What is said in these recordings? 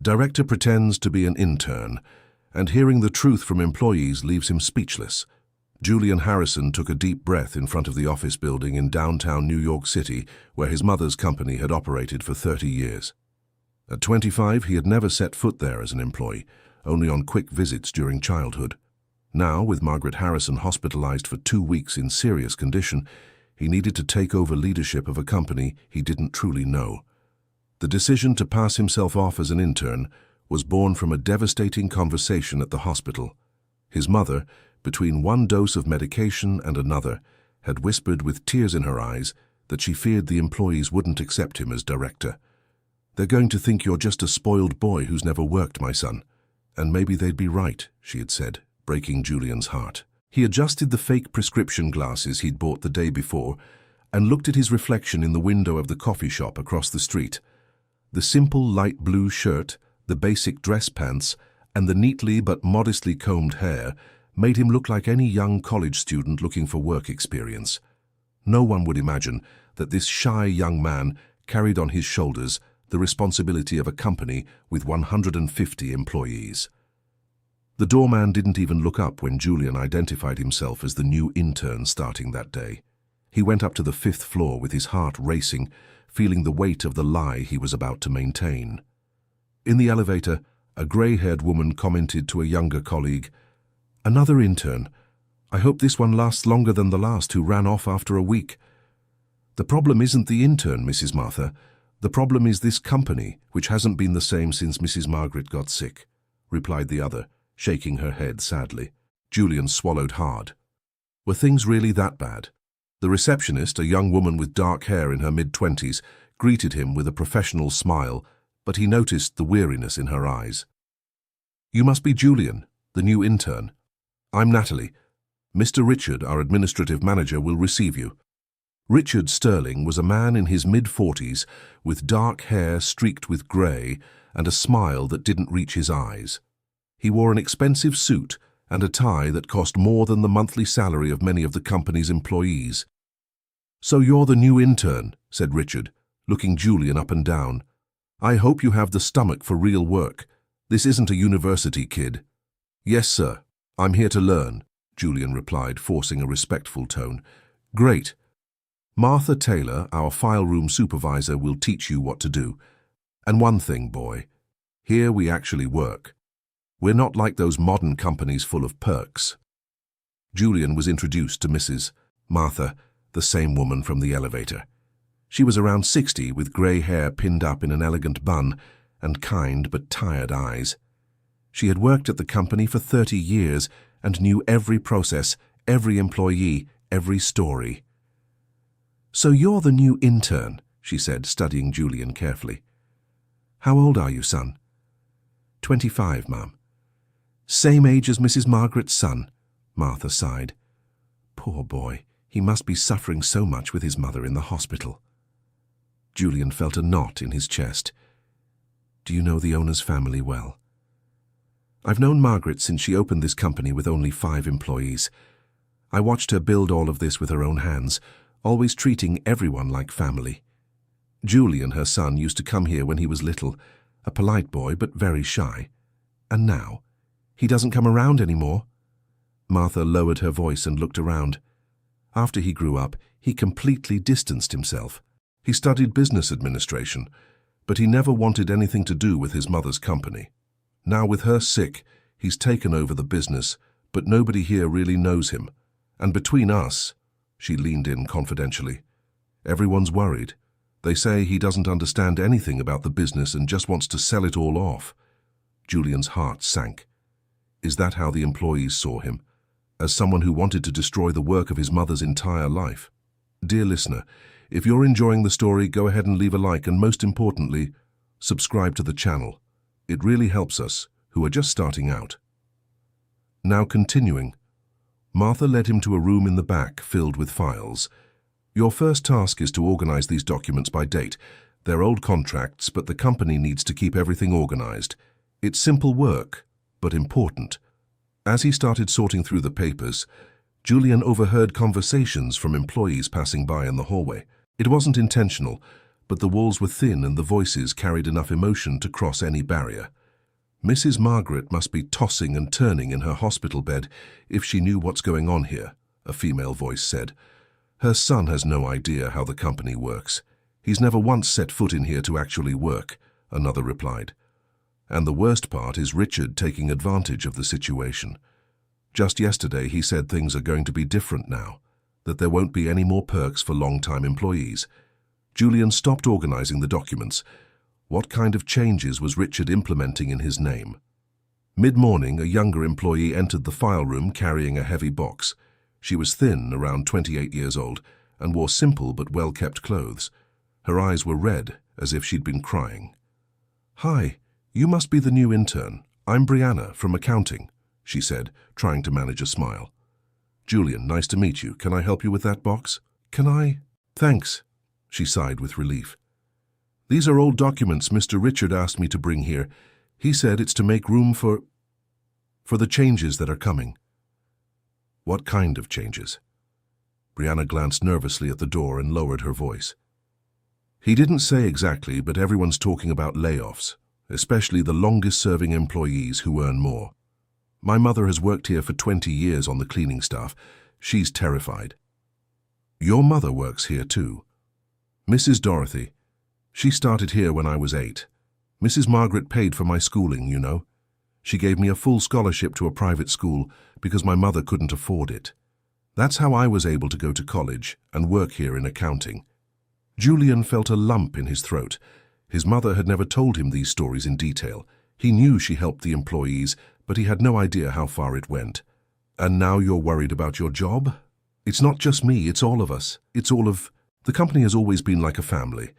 Director pretends to be an intern, and hearing the truth from employees leaves him speechless. Julian Harrison took a deep breath in front of the office building in downtown New York City, where his mother's company had operated for 30 years. At 25, he had never set foot there as an employee, only on quick visits during childhood. Now, with Margaret Harrison hospitalized for 2 weeks in serious condition, he needed to take over leadership of a company he didn't truly know. The decision to pass himself off as an intern was born from a devastating conversation at the hospital. His mother, between one dose of medication and another, had whispered with tears in her eyes that she feared the employees wouldn't accept him as director. "They're going to think you're just a spoiled boy who's never worked, my son." And maybe they'd be right, she had said, breaking Julian's heart. He adjusted the fake prescription glasses he'd bought the day before and looked at his reflection in the window of the coffee shop across the street. The simple light blue shirt, the basic dress pants, and the neatly but modestly combed hair made him look like any young college student looking for work experience. No one would imagine that this shy young man carried on his shoulders the responsibility of a company with 150 employees. The doorman didn't even look up when Julian identified himself as the new intern starting that day. He went up to the 5th floor with his heart racing, feeling the weight of the lie he was about to maintain. In the elevator, a grey-haired woman commented to a younger colleague, "Another intern. I hope this one lasts longer than the last who ran off after a week." "The problem isn't the intern, Mrs. Martha. The problem is this company, which hasn't been the same since Mrs. Margaret got sick," replied the other, shaking her head sadly. Julian swallowed hard. Were things really that bad? The receptionist, a young woman with dark hair in her mid-20s, greeted him with a professional smile, but he noticed the weariness in her eyes. "You must be Julian, the new intern. I'm Natalie. Mr. Richard, our administrative manager, will receive you." Richard Sterling was a man in his mid-40s with dark hair streaked with grey and a smile that didn't reach his eyes. He wore an expensive suit and a tie that cost more than the monthly salary of many of the company's employees. "So you're the new intern," said Richard, looking Julian up and down. "I hope you have the stomach for real work. This isn't a university kid." "Yes, sir. I'm here to learn," Julian replied, forcing a respectful tone. "Great. Martha Taylor, our file room supervisor, will teach you what to do. And one thing, boy, here we actually work. We're not like those modern companies full of perks." Julian was introduced to Mrs. Martha, the same woman from the elevator. She was around 60, with grey hair pinned up in an elegant bun and kind but tired eyes. She had worked at the company for 30 years and knew every process, every employee, every story. "So you're the new intern," she said, studying Julian carefully. "How old are you, son?" 25, Ma'am." "Same age as Mrs. Margaret's son," Martha sighed. "Poor boy, he must be suffering so much with his mother in the hospital." Julian felt a knot in his chest. "Do you know the owner's family well?" "I've known Margaret since she opened this company with only 5 employees. I watched her build all of this with her own hands, always treating everyone like family. Julian, her son, used to come here when he was little, a polite boy but very shy. And now, he doesn't come around anymore." Martha lowered her voice and looked around. "After he grew up, he completely distanced himself. He studied business administration, but he never wanted anything to do with his mother's company. Now with her sick, he's taken over the business, but nobody here really knows him. And between us," she leaned in confidentially, "everyone's worried. They say he doesn't understand anything about the business and just wants to sell it all off." Julian's heart sank. Is that how the employees saw him? As someone who wanted to destroy the work of his mother's entire life? Dear listener, if you're enjoying the story, go ahead and leave a like and, most importantly, subscribe to the channel. It really helps us, who are just starting out. Now continuing. Martha led him to a room in the back filled with files. "Your first task is to organize these documents by date. They're old contracts, but the company needs to keep everything organized. It's simple work, but important." As he started sorting through the papers, Julian overheard conversations from employees passing by in the hallway. It wasn't intentional, but the walls were thin and the voices carried enough emotion to cross any barrier. Mrs. Margaret must be tossing and turning in her hospital bed if she knew what's going on here, a female voice said. Her son has no idea how the company works. He's never once set foot in here to actually work, another replied. And the worst part is Richard taking advantage of the situation. Just yesterday he said things are going to be different now, that there won't be any more perks for long-time employees. Julian stopped organizing the documents. What kind of changes was Richard implementing in his name? Mid-morning, a younger employee entered the file room carrying a heavy box. She was thin, around 28 years old, and wore simple but well-kept clothes. Her eyes were red, as if she'd been crying. "Hi, you must be the new intern. I'm Brianna, from accounting," she said, trying to manage a smile. "Julian, nice to meet you. Can I help you with that box?" "Can I?" "Thanks," she sighed with relief. "These are old documents Mr. Richard asked me to bring here. He said it's to make room for the changes that are coming." "What kind of changes?" Brianna glanced nervously at the door and lowered her voice. "He didn't say exactly, but everyone's talking about layoffs, especially the longest-serving employees who earn more. My mother has worked here for 20 years on the cleaning staff. She's terrified." "Your mother works here too?" "Mrs. Dorothy. She started here when I was 8. Mrs. Margaret paid for my schooling, you know. She gave me a full scholarship to a private school because my mother couldn't afford it. That's how I was able to go to college and work here in accounting." Julian felt a lump in his throat. His mother had never told him these stories in detail. He knew she helped the employees, but he had no idea how far it went. "And now you're worried about your job?" "It's not just me, it's all of us. It's all of... The company has always been like a family.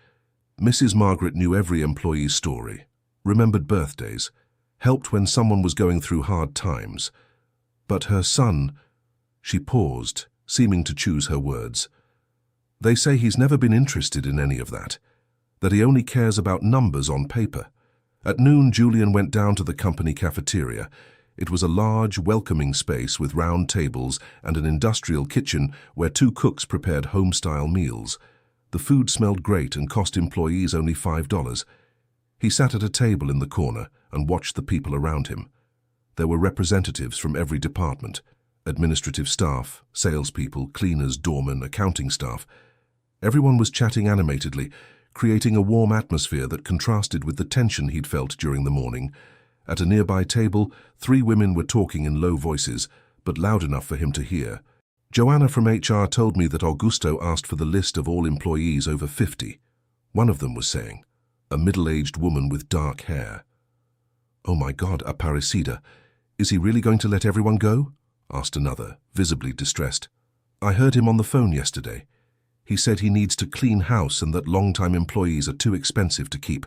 Mrs. Margaret knew every employee's story, remembered birthdays, helped when someone was going through hard times. But her son..." She paused, seeming to choose her words. "They say he's never been interested in any of that, that he only cares about numbers on paper." At noon, Julian went down to the company cafeteria. It was a large, welcoming space with round tables and an industrial kitchen where 2 cooks prepared home-style meals. The food smelled great and cost employees only $5. He sat at a table in the corner and watched the people around him. There were representatives from every department: administrative staff, salespeople, cleaners, doormen, accounting staff. Everyone was chatting animatedly, creating a warm atmosphere that contrasted with the tension he'd felt during the morning. At a nearby table, 3 women were talking in low voices, but loud enough for him to hear. "Joanna from HR told me that Augusto asked for the list of all employees over 50. One of them was saying, a middle-aged woman with dark hair. "Oh my God, Aparecida. Is he really going to let everyone go?" asked another, visibly distressed. "I heard him on the phone yesterday. He said he needs to clean house and that long-time employees are too expensive to keep."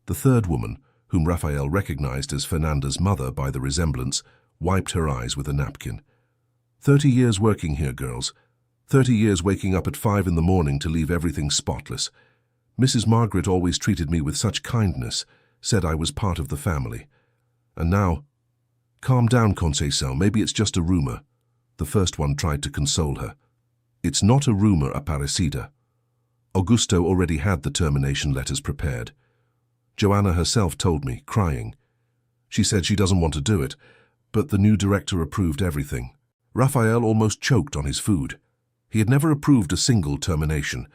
The third woman, whom Raphael recognized as Fernanda's mother by the resemblance, wiped her eyes with a napkin. 30 years working here, girls. 30 years waking up at 5 in the morning to leave everything spotless. Mrs. Margaret always treated me with such kindness, said I was part of the family. And now..." "Calm down, Conceição, maybe it's just a rumor." The first one tried to console her. "It's not a rumor, Aparecida. Augusto already had the termination letters prepared. Joanna herself told me, crying. She said she doesn't want to do it, but the new director approved everything." Raphael almost choked on his food. He had never approved a single termination.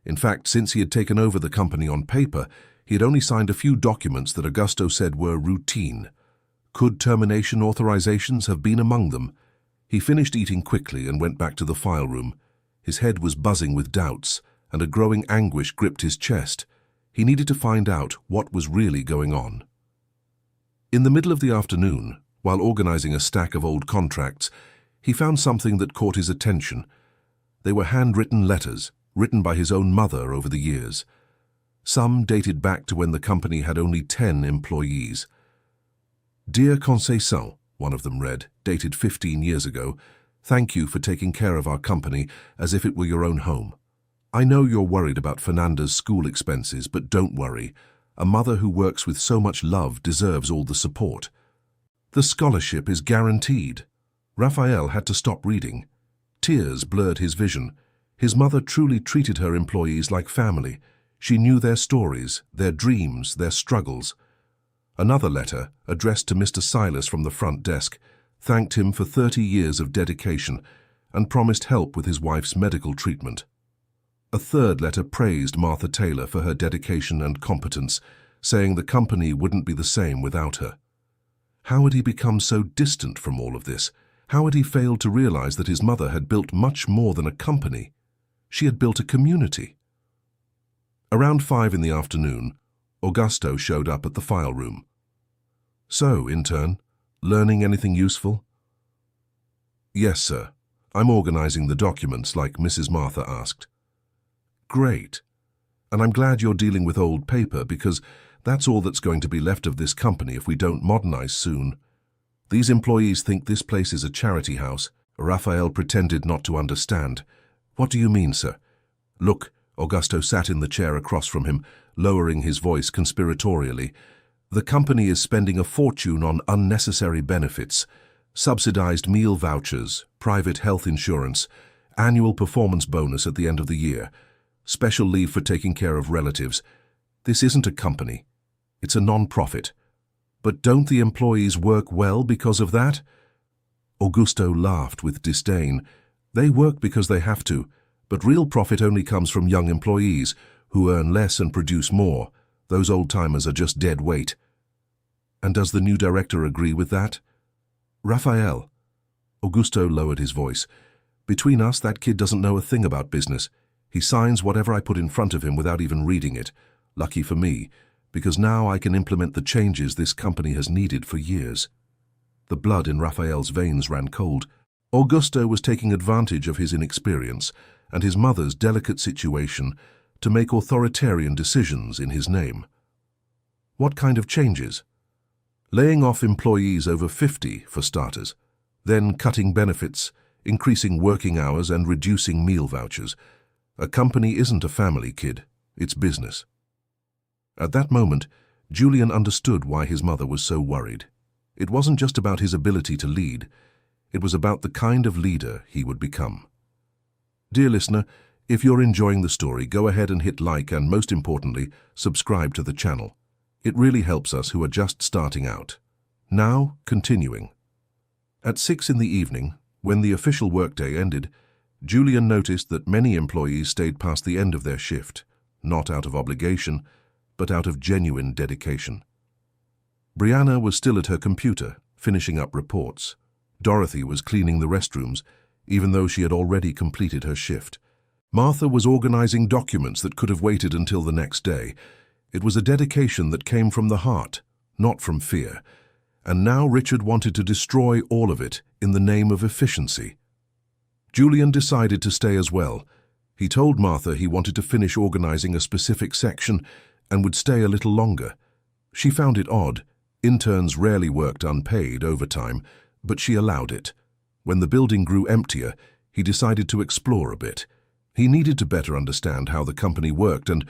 In fact, since he had taken over the company on paper, he had only signed a few documents that Augusto said were routine. Could termination authorizations have been among them? He finished eating quickly and went back to the file room. His head was buzzing with doubts, and a growing anguish gripped his chest. He needed to find out what was really going on. In the middle of the afternoon, while organizing a stack of old contracts, he found something that caught his attention. They were handwritten letters, written by his own mother over the years. Some dated back to when the company had only 10 employees. "Dear Conceição," one of them read, dated 15 years ago, "thank you for taking care of our company as if it were your own home. I know you're worried about Fernanda's school expenses, but don't worry. A mother who works with so much love deserves all the support. The scholarship is guaranteed." Raphael had to stop reading. Tears blurred his vision. His mother truly treated her employees like family. She knew their stories, their dreams, their struggles. Another letter, addressed to Mr. Silas from the front desk, thanked him for 30 years of dedication and promised help with his wife's medical treatment. A third letter praised Martha Taylor for her dedication and competence, saying the company wouldn't be the same without her. How had he become so distant from all of this? How had he failed to realize that his mother had built much more than a company? She had built a community. Around 5 in the afternoon, Augusto showed up at the file room. "So, intern, learning anything useful?" "Yes, sir. I'm organizing the documents like Mrs. Martha asked." "Great. And I'm glad you're dealing with old paper because that's all that's going to be left of this company if we don't modernize soon. These employees think this place is a charity house." Raphael pretended not to understand. "What do you mean, sir?" "Look," Augusto sat in the chair across from him, lowering his voice conspiratorially. "The company is spending a fortune on unnecessary benefits, subsidized meal vouchers, private health insurance, annual performance bonus at the end of the year, special leave for taking care of relatives. This isn't a company. It's a non-profit. But don't the employees work well because of that?" Augusto laughed with disdain. "They work because they have to, but real profit only comes from young employees who earn less and produce more. Those old-timers are just dead weight." "And does the new director agree with that?" "Raphael." Augusto lowered his voice. "Between us, that kid doesn't know a thing about business. He signs whatever I put in front of him without even reading it. Lucky for me, because now I can implement the changes this company has needed for years." The blood in Raphael's veins ran cold. Augusto was taking advantage of his inexperience and his mother's delicate situation to make authoritarian decisions in his name. What kind of changes? Laying off employees over 50, for starters, then cutting benefits, increasing working hours and reducing meal vouchers. A company isn't a family, kid. It's business. At that moment, Julian understood why his mother was so worried. It wasn't just about his ability to lead. It was about the kind of leader he would become. Dear listener, if you're enjoying the story, go ahead and hit like and, most importantly, subscribe to the channel. It really helps us who are just starting out. Now, continuing. At 6 in the evening, when the official workday ended, Julian noticed that many employees stayed past the end of their shift, not out of obligation, but out of genuine dedication. Brianna was still at her computer, finishing up reports. Dorothy was cleaning the restrooms, even though she had already completed her shift. Martha was organizing documents that could have waited until the next day. It was a dedication that came from the heart, not from fear. And now Richard wanted to destroy all of it in the name of efficiency. Julian decided to stay as well. He told Martha he wanted to finish organizing a specific section and would stay a little longer. She found it odd. Interns rarely worked unpaid overtime, but she allowed it. When the building grew emptier, he decided to explore a bit. He needed to better understand how the company worked and,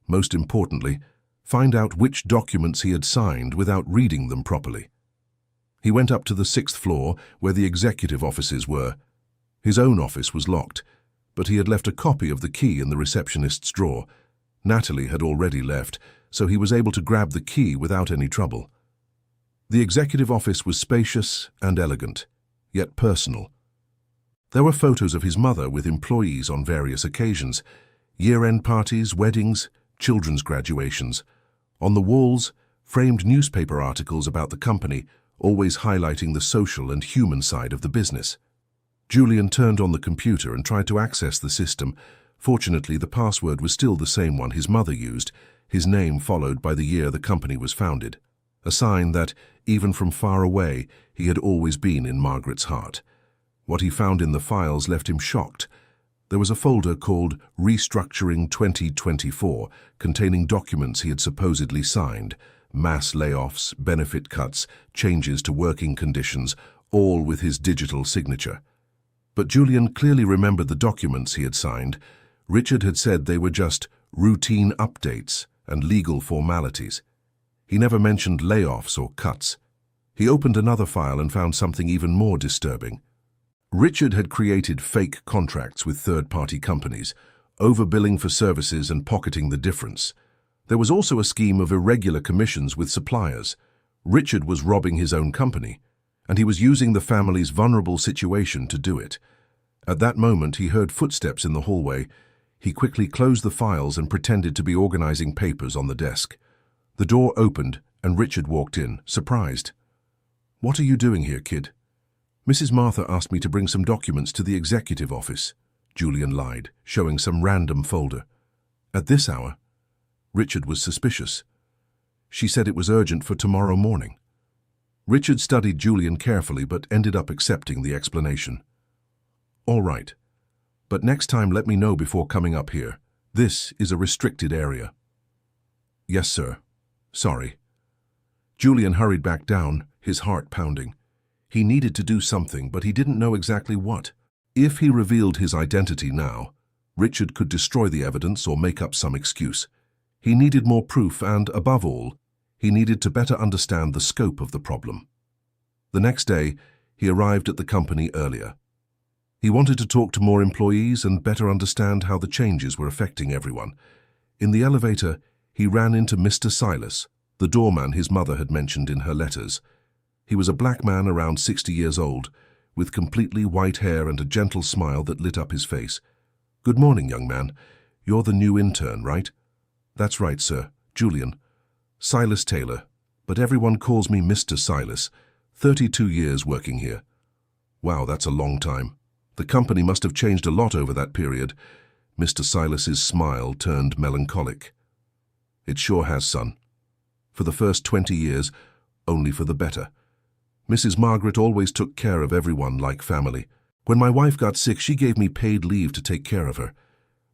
most importantly, find out which documents he had signed without reading them properly. He went up to the 6th floor, where the executive offices were. His own office was locked, but he had left a copy of the key in the receptionist's drawer. Natalie had already left, so he was able to grab the key without any trouble. The executive office was spacious and elegant, yet personal. There were photos of his mother with employees on various occasions, year-end parties, weddings, children's graduations. On the walls, framed newspaper articles about the company, always highlighting the social and human side of the business. Julian turned on the computer and tried to access the system. Fortunately, the password was still the same one his mother used, his name followed by the year the company was founded. A sign that, even from far away, he had always been in Margaret's heart. What he found in the files left him shocked. There was a folder called Restructuring 2024, containing documents he had supposedly signed, mass layoffs, benefit cuts, changes to working conditions, all with his digital signature. But Julian clearly remembered the documents he had signed. Richard had said they were just routine updates and legal formalities. He never mentioned layoffs or cuts. He opened another file and found something even more disturbing. Richard had created fake contracts with third-party companies, overbilling for services and pocketing the difference. There was also a scheme of irregular commissions with suppliers. Richard was robbing his own company, and he was using the family's vulnerable situation to do it. At that moment, he heard footsteps in the hallway. He quickly closed the files and pretended to be organizing papers on the desk. The door opened, and Richard walked in, surprised. "What are you doing here, kid?" "Mrs. Martha asked me to bring some documents to the executive office," Julian lied, showing some random folder. "At this hour?" Richard was suspicious. "She said it was urgent for tomorrow morning." Richard studied Julian carefully but ended up accepting the explanation. "All right. But next time let me know before coming up here. This is a restricted area." "Yes, sir. Sorry." Julian hurried back down, his heart pounding. He needed to do something, but he didn't know exactly what. If he revealed his identity now, Richard could destroy the evidence or make up some excuse. He needed more proof and, above all, he needed to better understand the scope of the problem. The next day, he arrived at the company earlier. He wanted to talk to more employees and better understand how the changes were affecting everyone. In the elevator, he ran into Mr. Silas, the doorman his mother had mentioned in her letters. He was a black man around 60 years old, with completely white hair and a gentle smile that lit up his face. "Good morning, young man. You're the new intern, right?" "That's right, sir. Julian. Silas Taylor, but everyone calls me Mr. Silas. 32 years working here." "Wow, that's a long time. The company must have changed a lot over that period." Mr. Silas's smile turned melancholic. "It sure has, son. For the first 20 years, only for the better. Mrs. Margaret always took care of everyone like family. When my wife got sick, she gave me paid leave to take care of her.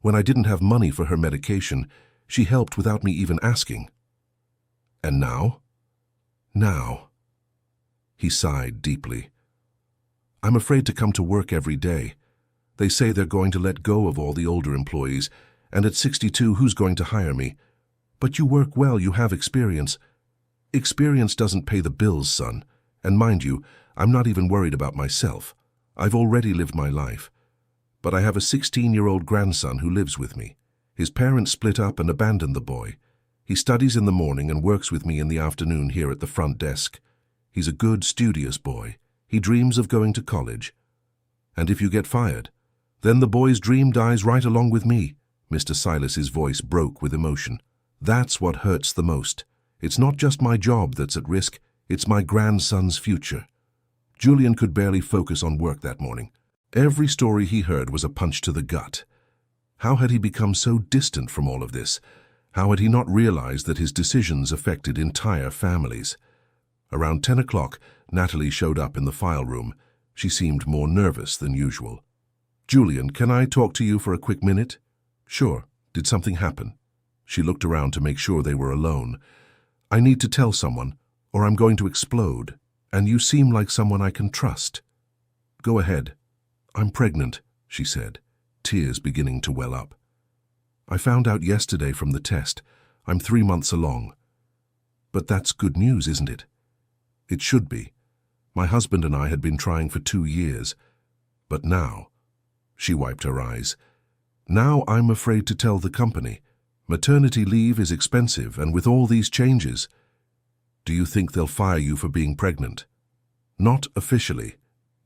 When I didn't have money for her medication, she helped without me even asking. And now? Now." He sighed deeply. "I'm afraid to come to work every day. They say they're going to let go of all the older employees, and at 62, who's going to hire me? But you work well, you have experience." "Experience doesn't pay the bills, son. And mind you, I'm not even worried about myself. I've already lived my life. But I have a 16-year-old grandson who lives with me. His parents split up and abandoned the boy. He studies in the morning and works with me in the afternoon here at the front desk. He's a good, studious boy. He dreams of going to college. And if you get fired, then the boy's dream dies right along with me." Mr. Silas's voice broke with emotion. "That's what hurts the most. It's not just my job that's at risk, it's my grandson's future." Julian could barely focus on work that morning. Every story he heard was a punch to the gut. How had he become so distant from all of this? How had he not realized that his decisions affected entire families? Around 10 o'clock, Natalie showed up in the file room. She seemed more nervous than usual. "Julian, can I talk to you for a quick minute?" "Sure. Did something happen?" She looked around to make sure they were alone. "I need to tell someone, or I'm going to explode, and you seem like someone I can trust." "Go ahead." "I'm pregnant," she said, tears beginning to well up. "I found out yesterday from the test. I'm 3 months along." "But that's good news, isn't it?" "It should be. My husband and I had been trying for 2 years. But now," she wiped her eyes, "now I'm afraid to tell the company. Maternity leave is expensive, and with all these changes..." "Do you think they'll fire you for being pregnant?" "Not officially,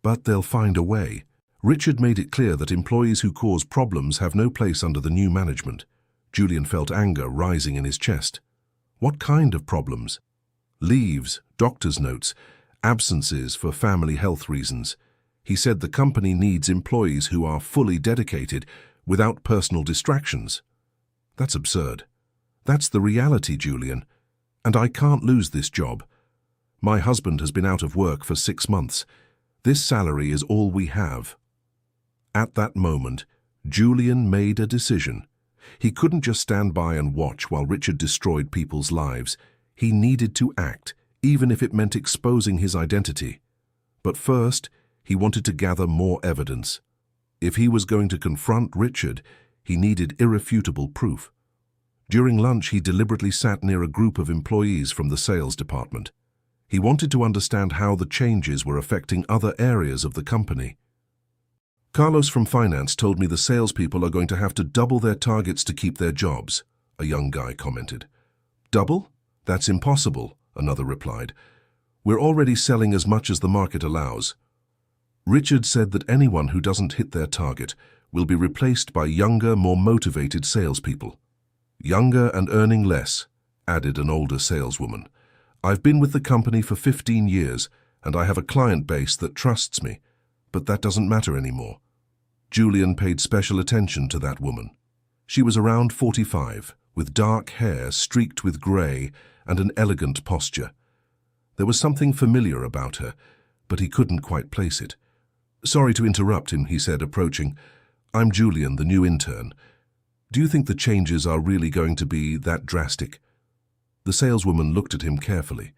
but they'll find a way." Richard made it clear that employees who cause problems have no place under the new management. Julian felt anger rising in his chest. What kind of problems? Leaves, doctor's notes, absences for family health reasons. He said the company needs employees who are fully dedicated, without personal distractions. That's absurd. That's the reality, Julian. And I can't lose this job. My husband has been out of work for 6 months. This salary is all we have. At that moment, Julian made a decision. He couldn't just stand by and watch while Richard destroyed people's lives. He needed to act, even if it meant exposing his identity. But first, he wanted to gather more evidence. If he was going to confront Richard, he needed irrefutable proof. During lunch, he deliberately sat near a group of employees from the sales department. He wanted to understand how the changes were affecting other areas of the company. Carlos from finance told me the salespeople are going to have to double their targets to keep their jobs, a young guy commented. Double? That's impossible, another replied. We're already selling as much as the market allows. Richard said that anyone who doesn't hit their target will be replaced by younger, more motivated salespeople. Younger and earning less, added an older saleswoman. I've been with the company for 15 years, and I have a client base that trusts me, but that doesn't matter anymore. Julian paid special attention to that woman. She was around 45, with dark hair streaked with grey and an elegant posture. There was something familiar about her, but he couldn't quite place it. Sorry to interrupt him, he said, approaching. I'm Julian, the new intern. Do you think the changes are really going to be that drastic? The saleswoman looked at him carefully.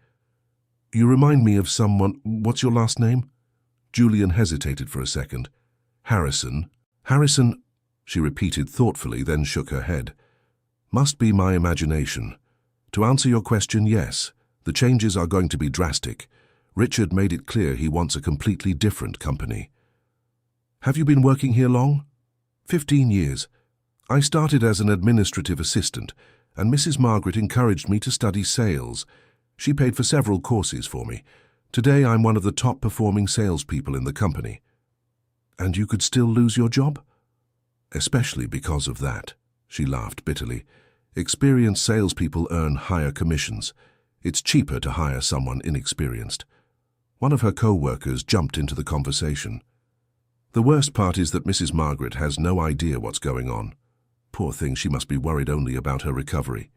You remind me of someone. What's your last name? Julian hesitated for a second. Harrison. Harrison, she repeated thoughtfully, then shook her head. Must be my imagination. To answer your question, yes, the changes are going to be drastic. Richard made it clear he wants a completely different company. Have you been working here long? 15 years. I started as an administrative assistant, and Mrs. Margaret encouraged me to study sales. She paid for several courses for me. Today I'm one of the top-performing salespeople in the company. And you could still lose your job? Especially because of that, she laughed bitterly. Experienced salespeople earn higher commissions. It's cheaper to hire someone inexperienced. One of her co-workers jumped into the conversation. The worst part is that Mrs. Margaret has no idea what's going on. Poor thing, she must be worried only about her recovery.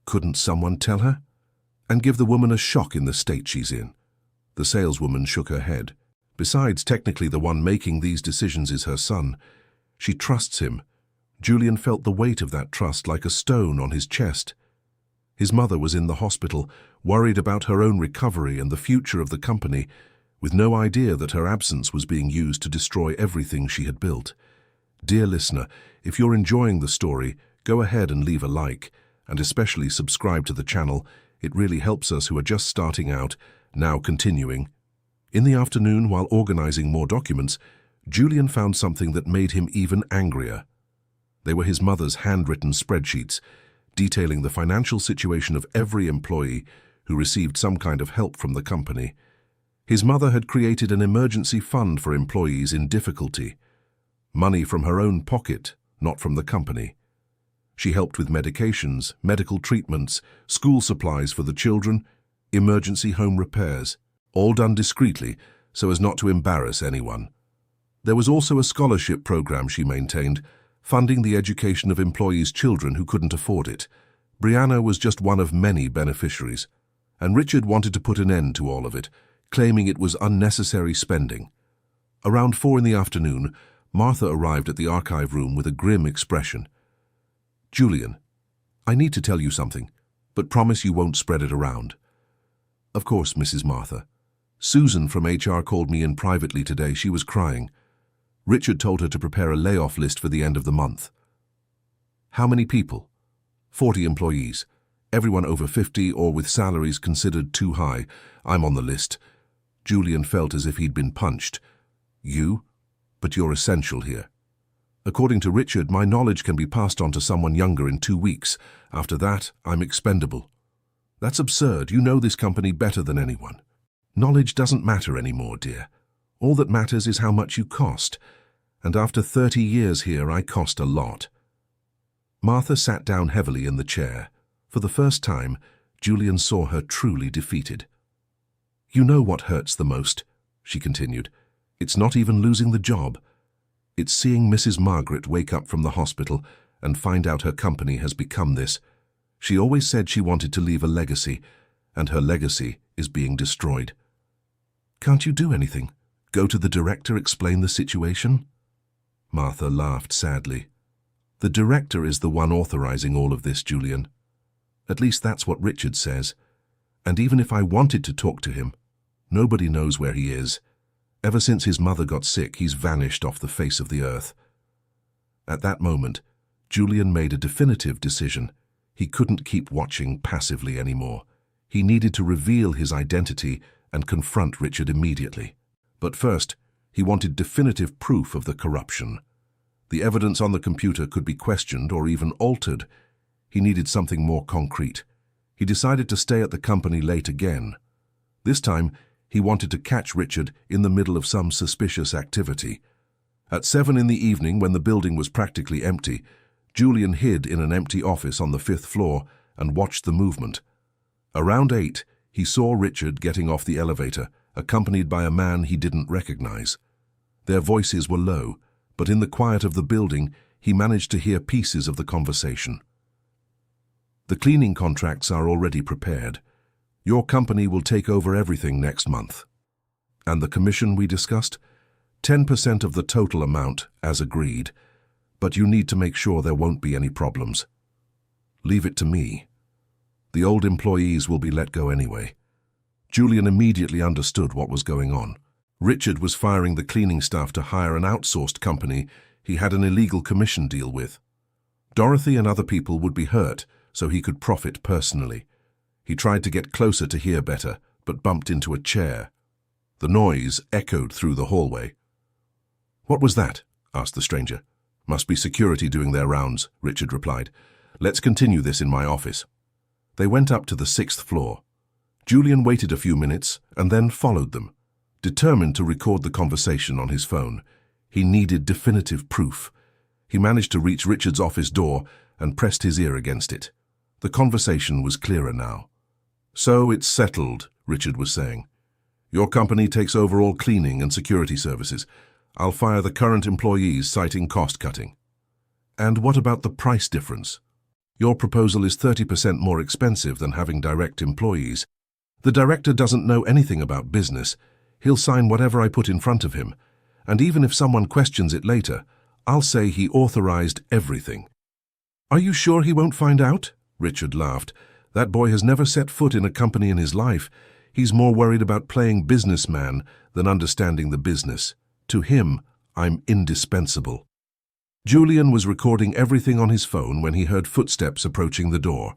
Couldn't someone tell her? And give the woman a shock in the state she's in? The saleswoman shook her head. Besides, technically the one making these decisions is her son. She trusts him. Julian felt the weight of that trust like a stone on his chest. His mother was in the hospital, worried about her own recovery and the future of the company, with no idea that her absence was being used to destroy everything she had built. Dear listener, if you're enjoying the story, go ahead and leave a like, and especially subscribe to the channel. It really helps us who are just starting out. Now continuing. In the afternoon, while organizing more documents, Julian found something that made him even angrier. They were his mother's handwritten spreadsheets, detailing the financial situation of every employee who received some kind of help from the company. His mother had created an emergency fund for employees in difficulty. Money from her own pocket, not from the company. She helped with medications, medical treatments, school supplies for the children, emergency home repairs, all done discreetly so as not to embarrass anyone. There was also a scholarship program she maintained, funding the education of employees' children who couldn't afford it. Brianna was just one of many beneficiaries, and Richard wanted to put an end to all of it, claiming it was unnecessary spending. Around 4 in the afternoon, Martha arrived at the archive room with a grim expression. Julian, I need to tell you something, but promise you won't spread it around. Of course, Mrs. Martha. Susan from HR called me in privately today. She was crying. Richard told her to prepare a layoff list for the end of the month. How many people? 40 employees. Everyone over 50 or with salaries considered too high. I'm on the list. Julian felt as if he'd been punched. You? But you're essential here. According to Richard, my knowledge can be passed on to someone younger in 2 weeks. After that, I'm expendable. That's absurd. You know this company better than anyone. Knowledge doesn't matter anymore, dear. All that matters is how much you cost. And after 30 years here, I cost a lot. Martha sat down heavily in the chair. For the first time, Julian saw her truly defeated. You know what hurts the most, she continued. It's not even losing the job. It's seeing Mrs. Margaret wake up from the hospital and find out her company has become this. She always said she wanted to leave a legacy, and her legacy is being destroyed. Can't you do anything? Go to the director, explain the situation? Martha laughed sadly. The director is the one authorizing all of this, Julian. At least that's what Richard says. And even if I wanted to talk to him, nobody knows where he is. Ever since his mother got sick, he's vanished off the face of the earth. At that moment, Julian made a definitive decision. He couldn't keep watching passively anymore. He needed to reveal his identity and confront Richard immediately. But first, He wanted definitive proof of the corruption. The evidence on the computer could be questioned or even altered. He needed something more concrete. He decided to stay at the company late again. This time, he wanted to catch Richard in the middle of some suspicious activity. At 7 in the evening, when the building was practically empty, Julian hid in an empty office on the 5th floor and watched the movement. Around 8, he saw Richard getting off the elevator, accompanied by a man he didn't recognize. Their voices were low, but in the quiet of the building, he managed to hear pieces of the conversation. "The cleaning contracts are already prepared. Your company will take over everything next month. And the commission we discussed? 10% of the total amount, as agreed. But you need to make sure there won't be any problems. Leave it to me. The old employees will be let go anyway." Julian immediately understood what was going on. Richard was firing the cleaning staff to hire an outsourced company he had an illegal commission deal with. Dorothy and other people would be hurt, so he could profit personally. He tried to get closer to hear better, but bumped into a chair. The noise echoed through the hallway. "What was that?" asked the stranger. "Must be security doing their rounds," Richard replied. "Let's continue this in my office." They went up to the 6th floor. Julian waited a few minutes and then followed them, determined to record the conversation on his phone. He needed definitive proof. He managed to reach Richard's office door and pressed his ear against it. The conversation was clearer now. "So it's settled," Richard was saying. "Your company takes over all cleaning and security services. I'll fire the current employees, citing cost-cutting." "And what about the price difference? Your proposal is 30% more expensive than having direct employees. The director doesn't know anything about business. He'll sign whatever I put in front of him. And even if someone questions it later, I'll say he authorized everything." "Are you sure he won't find out?" Richard laughed. "That boy has never set foot in a company in his life. He's more worried about playing businessman than understanding the business. To him, I'm indispensable." Julian was recording everything on his phone when he heard footsteps approaching the door.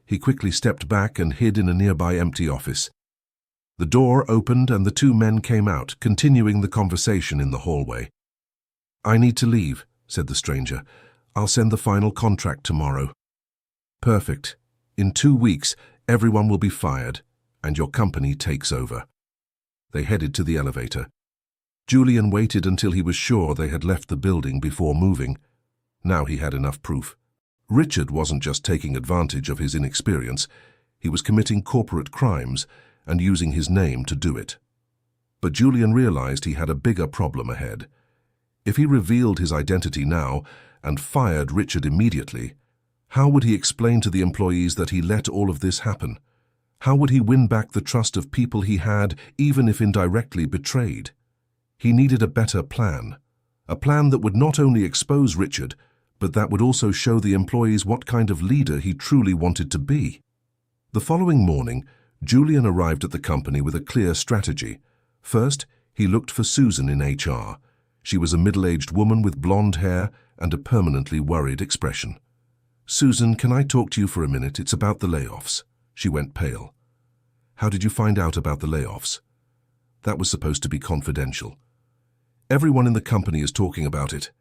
He quickly stepped back and hid in a nearby empty office. The door opened and the two men came out, continuing the conversation in the hallway. "I need to leave," said the stranger. "I'll send the final contract tomorrow." "Perfect. In 2 weeks, everyone will be fired, and your company takes over." They headed to the elevator. Julian waited until he was sure they had left the building before moving. Now he had enough proof. Richard wasn't just taking advantage of his inexperience. He was committing corporate crimes and using his name to do it. But Julian realized he had a bigger problem ahead. If he revealed his identity now and fired Richard immediately, how would he explain to the employees that he let all of this happen? How would he win back the trust of people he had, even if indirectly betrayed? He needed a better plan. A plan that would not only expose Richard, but that would also show the employees what kind of leader he truly wanted to be. The following morning, Julian arrived at the company with a clear strategy. First, he looked for Susan in HR. She was a middle-aged woman with blonde hair and a permanently worried expression. "Susan, can I talk to you for a minute? It's about the layoffs." She went pale. "How did you find out about the layoffs?" "That was supposed to be confidential. Everyone in the company is talking about it,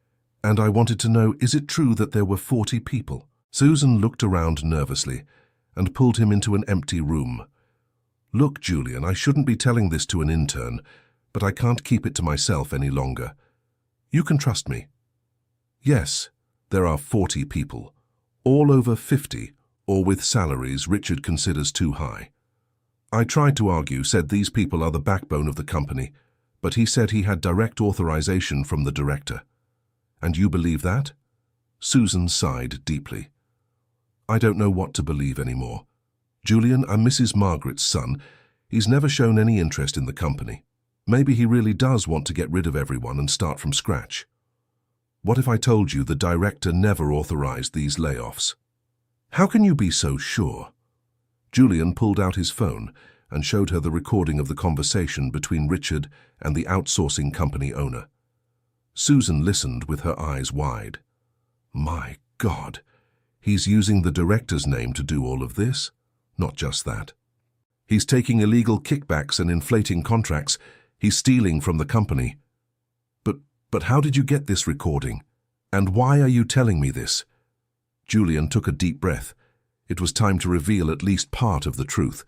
and I wanted to know, is it true that there were 40 people? Susan looked around nervously and pulled him into an empty room. "Look, Julian, I shouldn't be telling this to an intern, but I can't keep it to myself any longer. You can trust me. Yes, there are 40 people, all over 50, or with salaries Richard considers too high. I tried to argue, said these people are the backbone of the company, but he said he had direct authorization from the director. And you believe that?" Susan sighed deeply. "I don't know what to believe anymore. Julian, I'm Mrs. Margaret's son. He's never shown any interest in the company. Maybe he really does want to get rid of everyone and start from scratch. What if I told you the director never authorized these layoffs?" "How can you be so sure?" Julian pulled out his phone and showed her the recording of the conversation between Richard and the outsourcing company owner. Susan listened with her eyes wide. My God, he's using the director's name to do all of this? Not just that. He's taking illegal kickbacks and inflating contracts. He's stealing from the company. But how did you get this recording? And why are you telling me this? Julian took a deep breath. It was time to reveal at least part of the truth.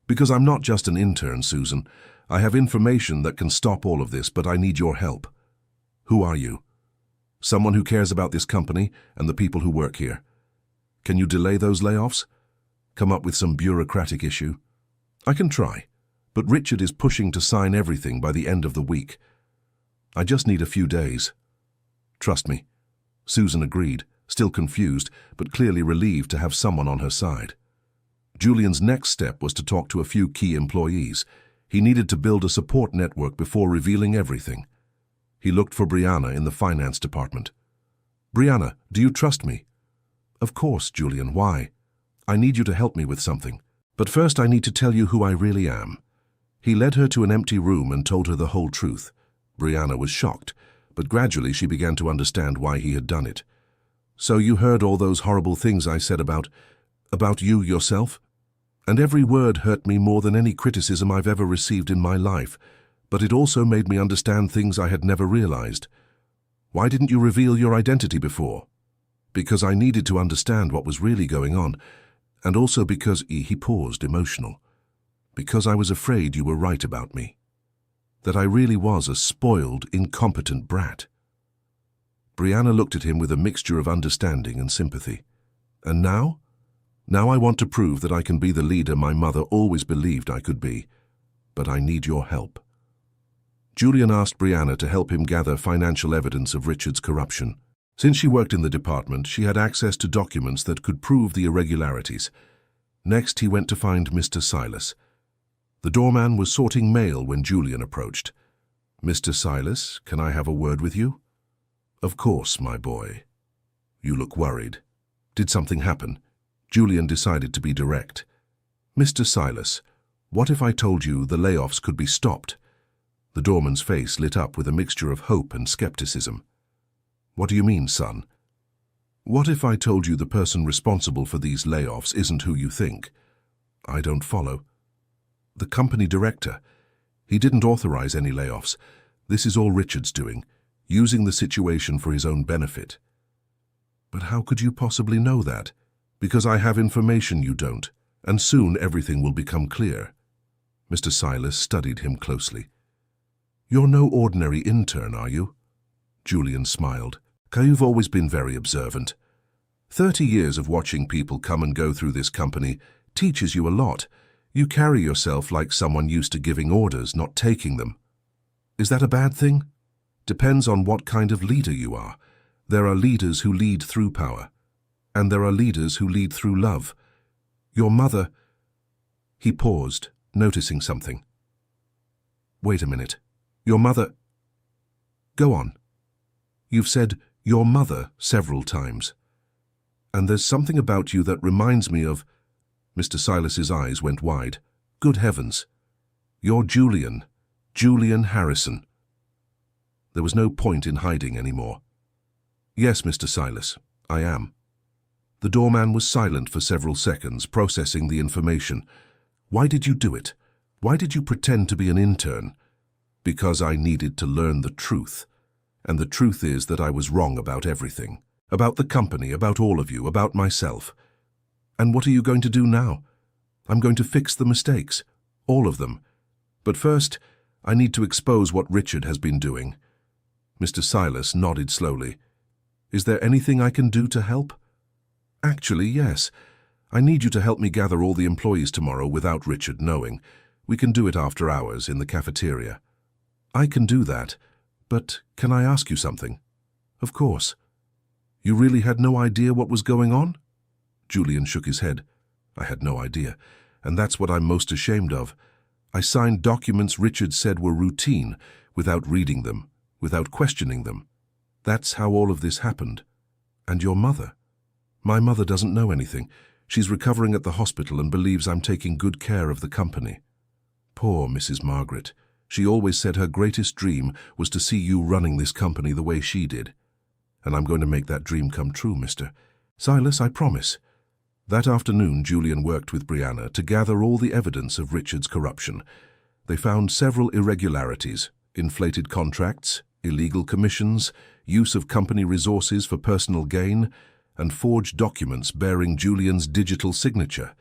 Because I'm not just an intern, Susan. I have information that can stop all of this, but I need your help. Who are you? Someone who cares about this company and the people who work here. Can you delay those layoffs? Come up with some bureaucratic issue? I can try, but Richard is pushing to sign everything by the end of the week. I just need a few days. Trust me. Susan agreed, still confused, but clearly relieved to have someone on her side. Julian's next step was to talk to a few key employees. He needed to build a support network before revealing everything. He looked for Brianna in the finance department. Brianna, do you trust me? Of course, Julian, why? I need you to help me with something. But first I need to tell you who I really am. He led her to an empty room and told her the whole truth. Brianna was shocked, but gradually she began to understand why he had done it. So you heard all those horrible things I said about you yourself? And every word hurt me more than any criticism I've ever received in my life, but it also made me understand things I had never realized. Why didn't you reveal your identity before? Because I needed to understand what was really going on, and also because he paused, emotional. Because I was afraid you were right about me. That I really was a spoiled, incompetent brat. Brianna looked at him with a mixture of understanding and sympathy. And now? Now I want to prove that I can be the leader my mother always believed I could be. But I need your help. Julian asked Brianna to help him gather financial evidence of Richard's corruption. Since she worked in the department, she had access to documents that could prove the irregularities. Next, he went to find Mr. Silas. The doorman was sorting mail when Julian approached. Mr. Silas, can I have a word with you? Of course, my boy. You look worried. Did something happen? Julian decided to be direct. Mr. Silas, what if I told you the layoffs could be stopped? The doorman's face lit up with a mixture of hope and skepticism. What do you mean, son? What if I told you the person responsible for these layoffs isn't who you think? I don't follow. The company director. He didn't authorize any layoffs. This is all Richard's doing, using the situation for his own benefit. But how could you possibly know that? Because I have information you don't, and soon everything will become clear. Mr. Silas studied him closely. You're no ordinary intern, are you? Julian smiled. You've always been very observant. 30 years of watching people come and go through this company teaches you a lot. You carry yourself like someone used to giving orders, not taking them. Is that a bad thing? Depends on what kind of leader you are. There are leaders who lead through power, and there are leaders who lead through love. Your mother... He paused, noticing something. Wait a minute. Your mother... Go on. You've said your mother several times. And there's something about you that reminds me of... Mr. Silas's eyes went wide. Good heavens. You're Julian. Julian Harrison. There was no point in hiding anymore. Yes, Mr. Silas, I am. The doorman was silent for several seconds, processing the information. Why did you do it? Why did you pretend to be an intern? Because I needed to learn the truth. And the truth is that I was wrong about everything. About the company, about all of you, about myself. And what are you going to do now? I'm going to fix the mistakes. All of them. But first, I need to expose what Richard has been doing. Mr. Silas nodded slowly. Is there anything I can do to help? Actually, yes. I need you to help me gather all the employees tomorrow without Richard knowing. We can do it after hours in the cafeteria. I can do that, but can I ask you something? Of course. You really had no idea what was going on? Julian shook his head. I had no idea, and that's what I'm most ashamed of. I signed documents Richard said were routine, without reading them, without questioning them. That's how all of this happened. And your mother? My mother doesn't know anything. She's recovering at the hospital and believes I'm taking good care of the company. Poor Mrs. Margaret. She always said her greatest dream was to see you running this company the way she did. And I'm going to make that dream come true, Mr. Silas, I promise. That afternoon, Julian worked with Brianna to gather all the evidence of Richard's corruption. They found several irregularities, inflated contracts, illegal commissions, use of company resources for personal gain, and forged documents bearing Julian's digital signature.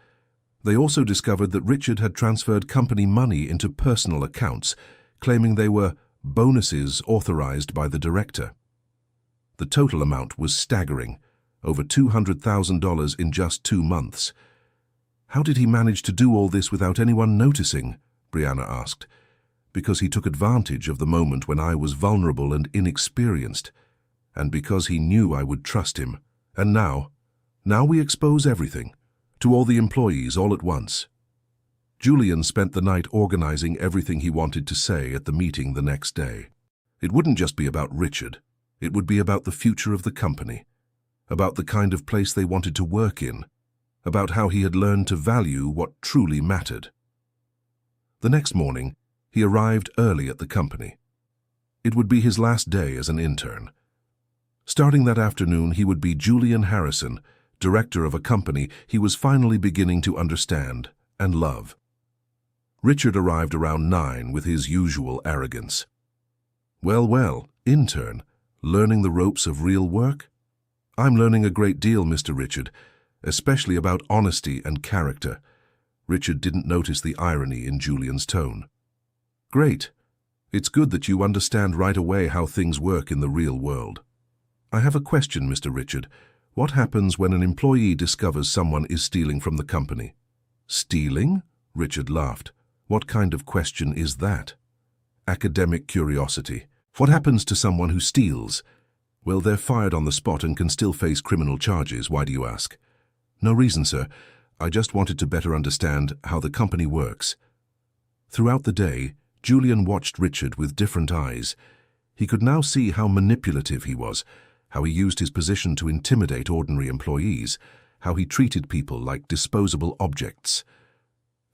They also discovered that Richard had transferred company money into personal accounts, claiming they were bonuses authorized by the director. The total amount was staggering, over $200,000 in just 2 months. "How did he manage to do all this without anyone noticing?" Brianna asked. "Because he took advantage of the moment when I was vulnerable and inexperienced, and because he knew I would trust him. And now we expose everything, to all the employees all at once." Julian spent the night organizing everything he wanted to say at the meeting the next day. It wouldn't just be about Richard. It would be about the future of the company, about the kind of place they wanted to work in, about how he had learned to value what truly mattered. The next morning, he arrived early at the company. It would be his last day as an intern. Starting that afternoon, he would be Julian Harrison, director of a company he was finally beginning to understand and love. Richard arrived around 9 with his usual arrogance. Well, intern, learning the ropes of real work? I'm learning a great deal, Mr. Richard, especially about honesty and character." Richard didn't notice the irony in Julian's tone. "Great. It's good that you understand right away how things work in the real world. I have a question, Mr. Richard. What happens when an employee discovers someone is stealing from the company?" "Stealing?" Richard laughed. "What kind of question is that?" "Academic curiosity. What happens to someone who steals?" "Well, they're fired on the spot and can still face criminal charges. Why do you ask?" "No reason, sir. I just wanted to better understand how the company works." Throughout the day, Julian watched Richard with different eyes. He could now see how manipulative he was, how he used his position to intimidate ordinary employees, how he treated people like disposable objects.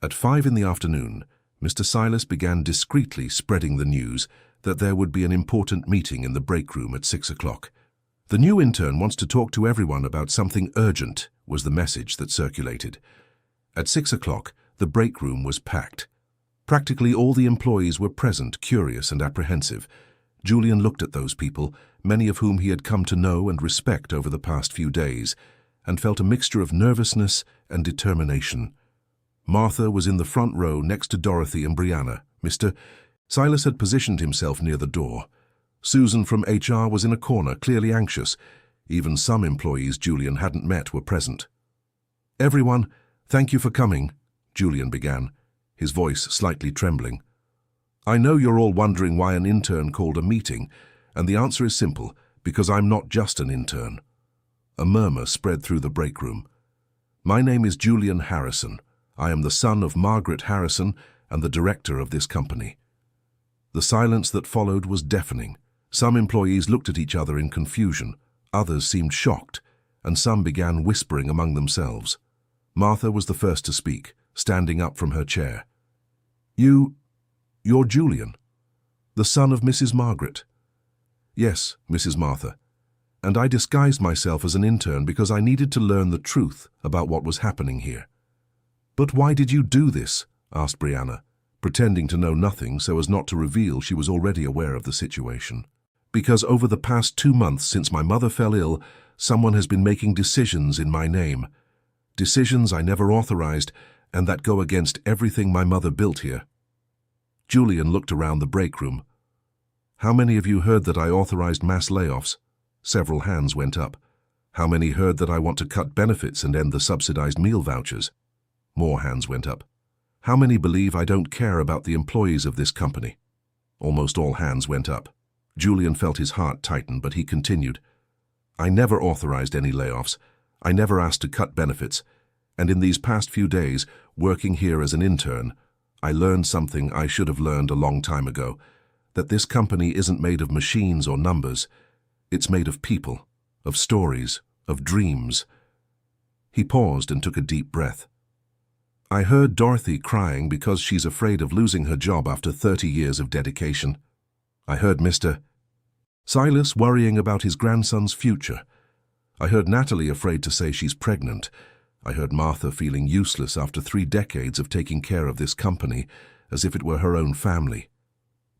At 5 in the afternoon, Mr. Silas began discreetly spreading the news that there would be an important meeting in the break room at 6 o'clock. "The new intern wants to talk to everyone about something urgent," was the message that circulated. At 6 o'clock, the break room was packed. Practically all the employees were present, curious and apprehensive. Julian looked at those people, many of whom he had come to know and respect over the past few days, and felt a mixture of nervousness and determination. Martha was in the front row next to Dorothy and Brianna. Mr. Silas had positioned himself near the door. Susan from HR was in a corner, clearly anxious. Even some employees Julian hadn't met were present. "Everyone, thank you for coming," Julian began, his voice slightly trembling. "I know you're all wondering why an intern called a meeting, and the answer is simple, because I'm not just an intern." A murmur spread through the break room. "My name is Julian Harrison. I am the son of Margaret Harrison and the director of this company." The silence that followed was deafening. Some employees looked at each other in confusion, others seemed shocked, and some began whispering among themselves. Martha was the first to speak, standing up from her chair. You're Julian, the son of Mrs. Margaret." "Yes, Mrs. Martha. And I disguised myself as an intern because I needed to learn the truth about what was happening here." "But why did you do this?" asked Brianna, pretending to know nothing so as not to reveal she was already aware of the situation. "Because over the past 2 months since my mother fell ill, someone has been making decisions in my name. Decisions I never authorized and that go against everything my mother built here." Julian looked around the break room. "How many of you heard that I authorized mass layoffs?" Several hands went up. "How many heard that I want to cut benefits and end the subsidized meal vouchers?" More hands went up. "How many believe I don't care about the employees of this company?" Almost all hands went up. Julian felt his heart tighten, but he continued. "I never authorized any layoffs. I never asked to cut benefits. And in these past few days, working here as an intern, I learned something I should have learned a long time ago, that this company isn't made of machines or numbers. It's made of people, of stories, of dreams." He paused and took a deep breath. "I heard Dorothy crying because she's afraid of losing her job after 30 years of dedication. I heard Mr. Silas worrying about his grandson's future. I heard Natalie afraid to say she's pregnant. I heard Martha feeling useless after 3 decades of taking care of this company as if it were her own family.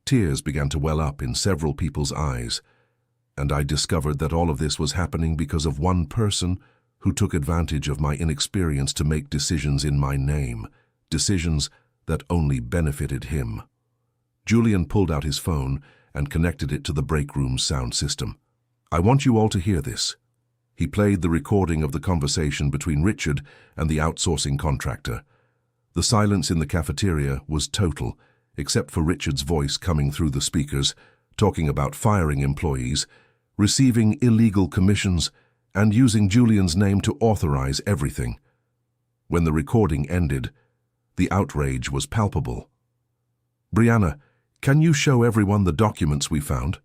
Tears began to well up in several people's eyes, and I discovered that all of this was happening because of one person who took advantage of my inexperience to make decisions in my name, decisions that only benefited him. Julian pulled out his phone and connected it to the break room's sound system. I want you all to hear this. He played the recording of the conversation between Richard and the outsourcing contractor. The silence in the cafeteria was total, except for Richard's voice coming through the speakers, talking about firing employees, receiving illegal commissions, and using Julian's name to authorize everything. When the recording ended, the outrage was palpable. "Brianna, can you show everyone the documents we found?"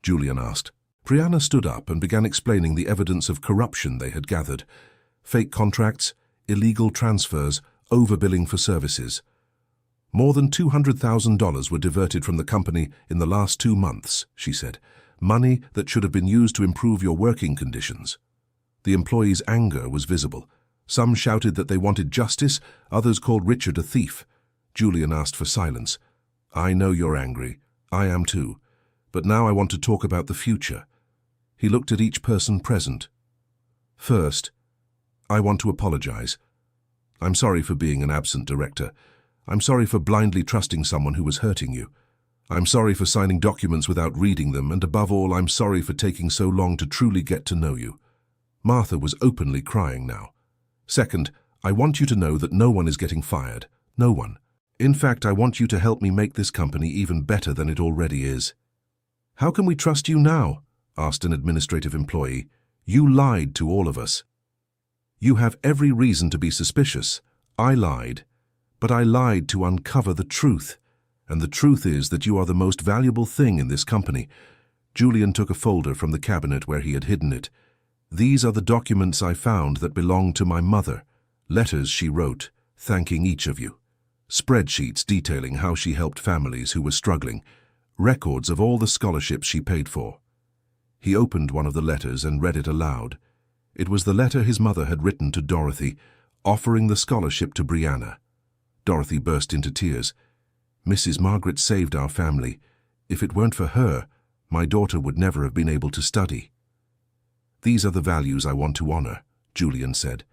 Julian asked. Brianna stood up and began explaining the evidence of corruption they had gathered. Fake contracts, illegal transfers, overbilling for services. More than $200,000 were diverted from the company in the last 2 months, she said. Money that should have been used to improve your working conditions. The employees' anger was visible. Some shouted that they wanted justice, others called Richard a thief. Julian asked for silence. I know you're angry. I am too. But now I want to talk about the future. He looked at each person present. First, I want to apologize. I'm sorry for being an absent director. I'm sorry for blindly trusting someone who was hurting you. I'm sorry for signing documents without reading them, and above all, I'm sorry for taking so long to truly get to know you. Martha was openly crying now. Second, I want you to know that no one is getting fired. No one. In fact, I want you to help me make this company even better than it already is. How can we trust you now? Asked an administrative employee. You lied to all of us. You have every reason to be suspicious. I lied. But I lied to uncover the truth. And the truth is that you are the most valuable thing in this company. Julian took a folder from the cabinet where he had hidden it. These are the documents I found that belong to my mother. Letters she wrote, thanking each of you. Spreadsheets detailing how she helped families who were struggling. Records of all the scholarships she paid for. He opened one of the letters and read it aloud. It was the letter his mother had written to Dorothy, offering the scholarship to Brianna. Dorothy burst into tears. Mrs. Margaret saved our family. If it weren't for her, my daughter would never have been able to study. These are the values I want to honor, Julian said.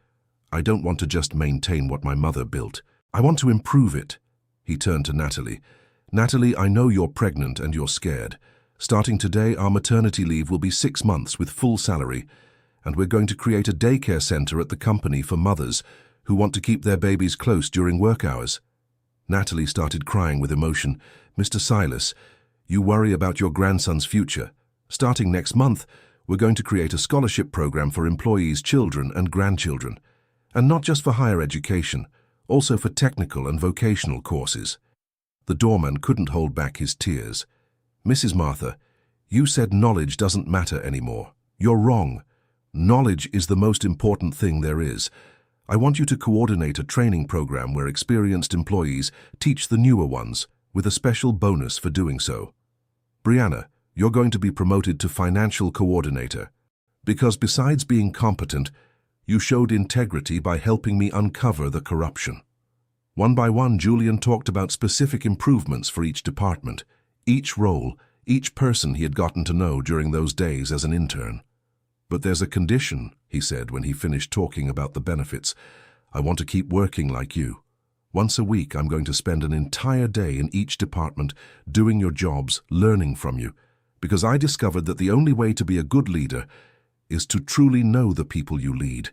I don't want to just maintain what my mother built. I want to improve it. He turned to Natalie. Natalie, I know you're pregnant and you're scared. Starting today, our maternity leave will be 6 months with full salary, and we're going to create a daycare center at the company for mothers who want to keep their babies close during work hours. Natalie started crying with emotion. Mr. Silas, you worry about your grandson's future. Starting next month, we're going to create a scholarship program for employees' children and grandchildren. And not just for higher education, also for technical and vocational courses. The doorman couldn't hold back his tears. Mrs. Martha, you said knowledge doesn't matter anymore. You're wrong. Knowledge is the most important thing there is. I want you to coordinate a training program where experienced employees teach the newer ones, with a special bonus for doing so. Brianna, you're going to be promoted to financial coordinator, because besides being competent, you showed integrity by helping me uncover the corruption. One by one, Julian talked about specific improvements for each department, each role, each person he had gotten to know during those days as an intern. But there's a condition, he said when he finished talking about the benefits. I want to keep working like you. Once a week, I'm going to spend an entire day in each department, doing your jobs, learning from you, because I discovered that the only way to be a good leader is to truly know the people you lead.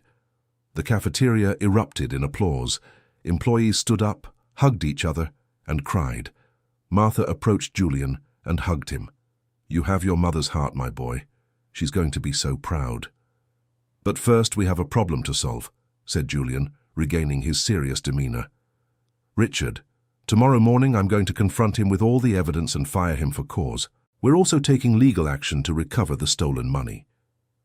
The cafeteria erupted in applause. Employees stood up, hugged each other, and cried. Martha approached Julian and hugged him. You have your mother's heart, my boy. She's going to be so proud. But first we have a problem to solve, said Julian, regaining his serious demeanor. Richard, tomorrow morning I'm going to confront him with all the evidence and fire him for cause. We're also taking legal action to recover the stolen money.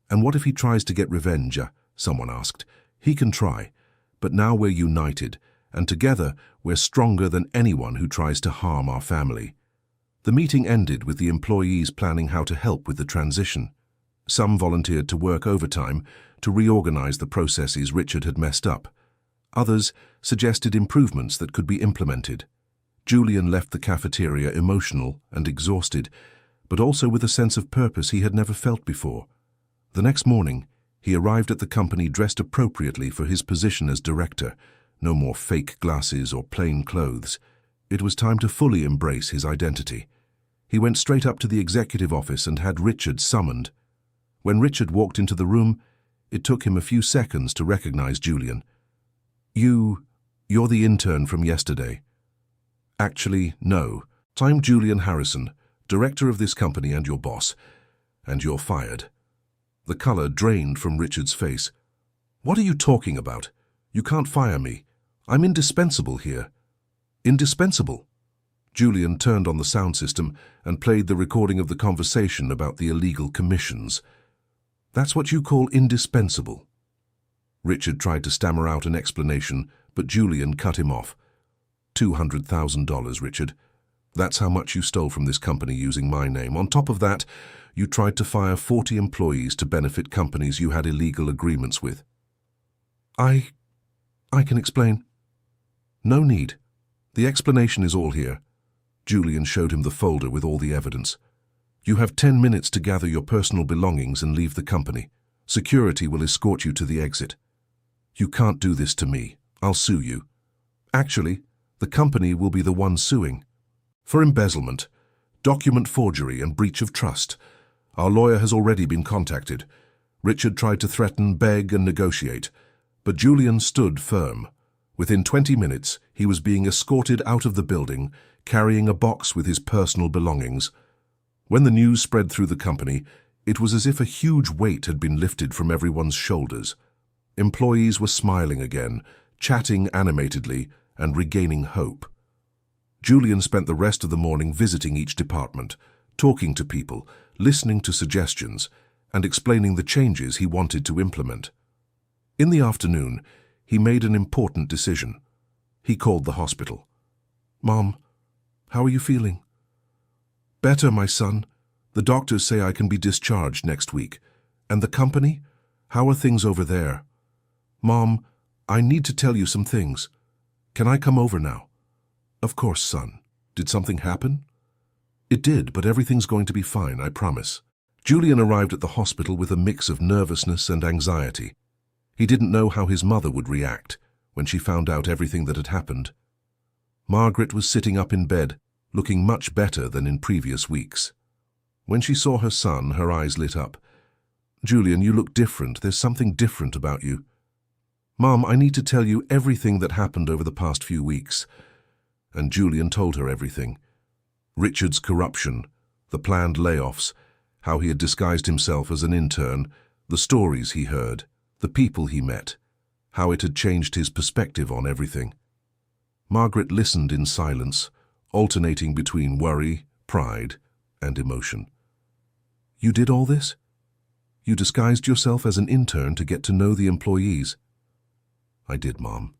And what if he tries to get revenge? Someone asked. He can try, but now we're united, and together we're stronger than anyone who tries to harm our family. The meeting ended with the employees planning how to help with the transition. Some volunteered to work overtime to reorganize the processes Richard had messed up. Others suggested improvements that could be implemented. Julian left the cafeteria emotional and exhausted, but also with a sense of purpose he had never felt before. The next morning, he arrived at the company dressed appropriately for his position as director. No more fake glasses or plain clothes. It was time to fully embrace his identity. He went straight up to the executive office and had Richard summoned. When Richard walked into the room, it took him a few seconds to recognize Julian. You're the intern from yesterday." "Actually, no. I'm Julian Harrison, director of this company and your boss. And you're fired." The color drained from Richard's face. "What are you talking about? You can't fire me. I'm indispensable here." "Indispensable?" Julian turned on the sound system and played the recording of the conversation about the illegal commissions. "That's what you call indispensable?" Richard tried to stammer out an explanation, but Julian cut him off. $200,000, Richard. That's how much you stole from this company using my name. On top of that, you tried to fire 40 employees to benefit companies you had illegal agreements with." I can explain." "No need. The explanation is all here." Julian showed him the folder with all the evidence. "You have 10 minutes to gather your personal belongings and leave the company. Security will escort you to the exit." "You can't do this to me. I'll sue you." "Actually, the company will be the one suing. For embezzlement, document forgery and breach of trust. Our lawyer has already been contacted." Richard tried to threaten, beg and negotiate, but Julian stood firm. Within 20 minutes, he was being escorted out of the building, carrying a box with his personal belongings. When the news spread through the company, it was as if a huge weight had been lifted from everyone's shoulders. Employees were smiling again, chatting animatedly, and regaining hope. Julian spent the rest of the morning visiting each department, talking to people, listening to suggestions, and explaining the changes he wanted to implement. In the afternoon, he made an important decision. He called the hospital. "Mom, how are you feeling?" "Better, my son. The doctors say I can be discharged next week. And the company? How are things over there?" "Mom, I need to tell you some things. Can I come over now?" "Of course, son. Did something happen?" "It did, but everything's going to be fine, I promise." Julian arrived at the hospital with a mix of nervousness and anxiety. He didn't know how his mother would react when she found out everything that had happened. Margaret was sitting up in bed, looking much better than in previous weeks. When she saw her son, her eyes lit up. "Julian, you look different. There's something different about you." "Mom, I need to tell you everything that happened over the past few weeks." And Julian told her everything. Richard's corruption, the planned layoffs, how he had disguised himself as an intern, the stories he heard, the people he met, how it had changed his perspective on everything. Margaret listened in silence, alternating between worry, pride, and emotion. "You did all this? You disguised yourself as an intern to get to know the employees?" "I did, Mom.